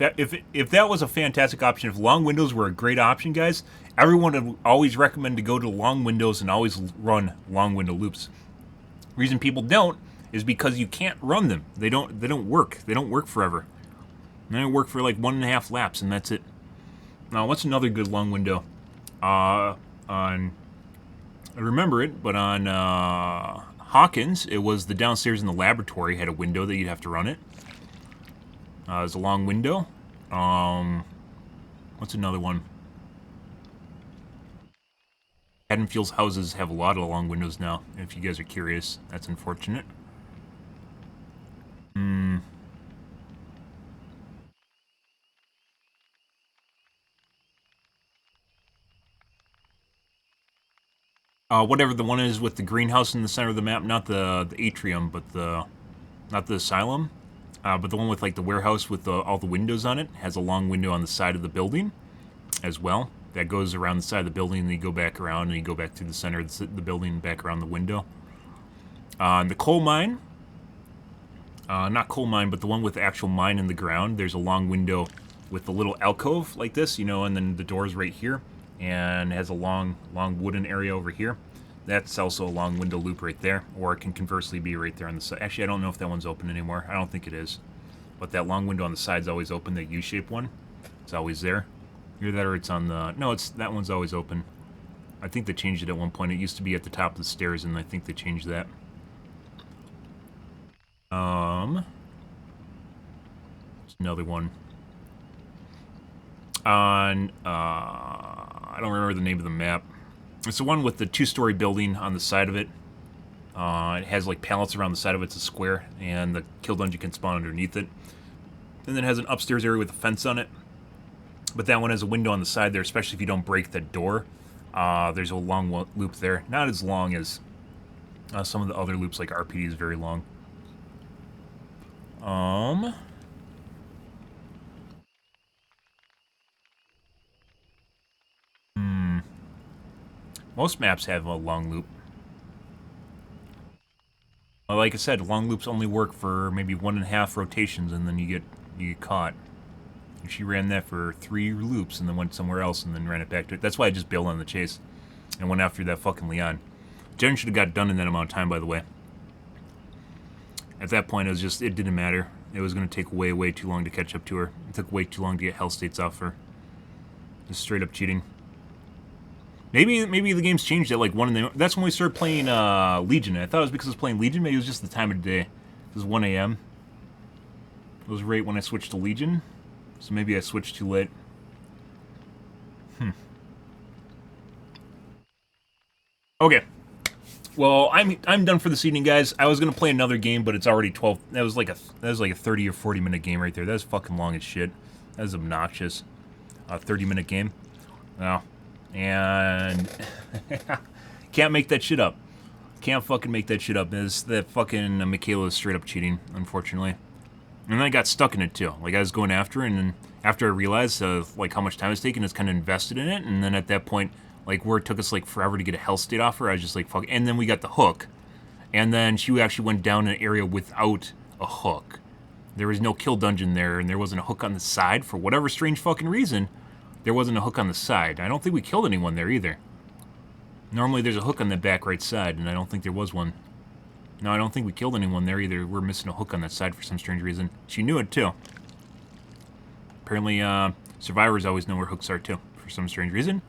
that was a fantastic option, if long windows were a great option, guys, everyone would always recommend to go to long windows and always run long window loops. Reason people don't is because you can't run them. They don't work. They don't work forever. They don't work for like 1.5 laps, and that's it. Now, what's another good long window? I remember it, but on Hawkins, it was the downstairs in the laboratory had a window that you'd have to run it. It was a long window. What's another one? Haddonfield's houses have a lot of long windows now. If you guys are curious, that's unfortunate. Whatever the one is with the greenhouse in the center of the map, not the atrium, but not the asylum. But the one with like the warehouse with all the windows on it has a long window on the side of the building as well. That goes around the side of the building, and then you go back around, and you go back through the center of the building and back around the window. The coal mine, not coal mine, but the one with the actual mine in the ground, there's a long window with the little alcove like this, you know, and then the door's right here, and has a long wooden area over here. That's also a long window loop right there, or it can conversely be right there on the side. Actually, I don't know if that one's open anymore. I don't think it is. But that long window on the side's always open, that U-shaped one. It's always there. Either that or it's on the... No, that one's always open. I think they changed it at one point. It used to be at the top of the stairs, and I think they changed that. There's another one. On, I don't remember the name of the map. It's the one with the 2-story building on the side of it. It has like pallets around the side of it. It's a square, and the kill dungeon can spawn underneath it. And then it has an upstairs area with a fence on it. But that one has a window on the side there, especially if you don't break the door. There's a long loop there. Not as long as some of the other loops, like RPD is very long. Most maps have a long loop. Well, like I said, long loops only work for maybe 1.5 rotations, and then you get caught. And she ran that for 3 loops, and then went somewhere else, and then ran it back to it. That's why I just bailed on the chase, and went after that fucking Leon. Jen should have got done in that amount of time, by the way. At that point, it didn't matter. It was going to take way, way too long to catch up to her. It took way too long to get Hell States off her. Just straight up cheating. Maybe the game's changed at like 1 in the... That's when we started playing Legion. I thought it was because I was playing Legion. Maybe it was just the time of day. It was 1 a.m. It was right when I switched to Legion. So maybe I switched too late. Okay. Well, I'm done for this evening, guys. I was gonna play another game, but it's already 12. That was like a 30 or 40 minute game right there. That was fucking long as shit. That was obnoxious. A 30-minute game. No. And can't make that shit up. Can't fucking make that shit up. That fucking Michaela is straight up cheating, unfortunately. And then I got stuck in it too. Like I was going after her, and then after I realized like how much time it's taken, it's kind of invested in it. And then at that point, like where it took us like forever to get a hell state off her, I was just like fuck. And then we got the hook, and then she actually went down an area without a hook. There was no kill dungeon there, and there wasn't a hook on the side for whatever strange fucking reason. There wasn't a hook on the side. I don't think we killed anyone there either. Normally there's a hook on the back right side, and I don't think there was one. No, I don't think we killed anyone there either. We're missing a hook on that side for some strange reason. She knew it too. Apparently, survivors always know where hooks are too, for some strange reason.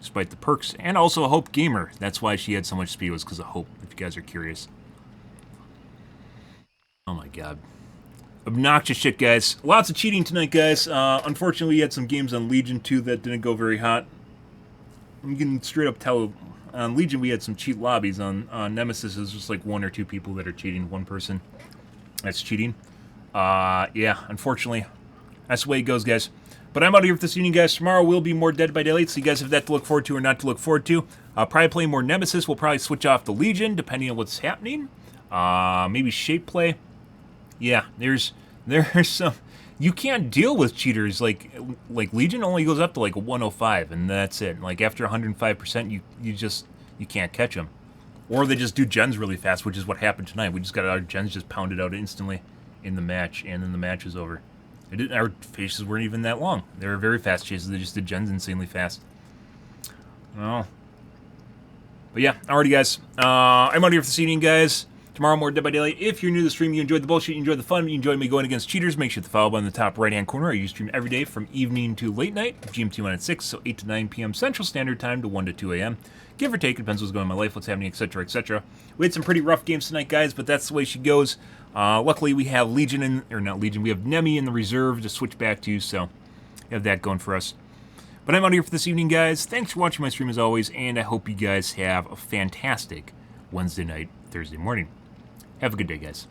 Despite the perks, and also a Hope Gamer. That's why she had so much speed, was because of Hope, if you guys are curious. Oh my god. Obnoxious shit, guys. Lots of cheating tonight, guys. Unfortunately, we had some games on Legion 2 that didn't go very hot. I'm getting straight up tell. On Legion, we had some cheat lobbies. On Nemesis, it's just like 1 or 2 people that are cheating. 1 person. That's cheating. Yeah, unfortunately. That's the way it goes, guys. But I'm out of here for this evening, guys. Tomorrow will be more Dead by Daylight, so you guys have that to look forward to or not to look forward to. Probably play more Nemesis. We'll probably switch off the Legion, depending on what's happening. Maybe shape play. Yeah, there's some... You can't deal with cheaters. Like Legion only goes up to like a 105, and that's it. Like after 105%, you can't catch them. Or they just do gens really fast, which is what happened tonight. We just got our gens just pounded out instantly in the match, and then the match was over. Our faces weren't even that long. They were very fast chases. They just did gens insanely fast. Well, but yeah, alrighty, guys. I'm out of here for this evening, guys. Tomorrow, more Dead by Daylight. If you're new to the stream, you enjoyed the bullshit, you enjoyed the fun, you enjoyed me going against cheaters, make sure to follow button in the top right-hand corner. I usually stream every day from evening to late night, GMT 1 at 6, so 8 to 9 p.m. Central Standard Time to 1 to 2 a.m. Give or take, it depends what's going on in my life, what's happening, etc., etc. We had some pretty rough games tonight, guys, but that's the way she goes. Luckily, we have Legion, or not Legion, we have Nemi in the reserve to switch back to, so we have that going for us. But I'm out of here for this evening, guys. Thanks for watching my stream as always, and I hope you guys have a fantastic Wednesday night, Thursday morning. Have a good day, guys.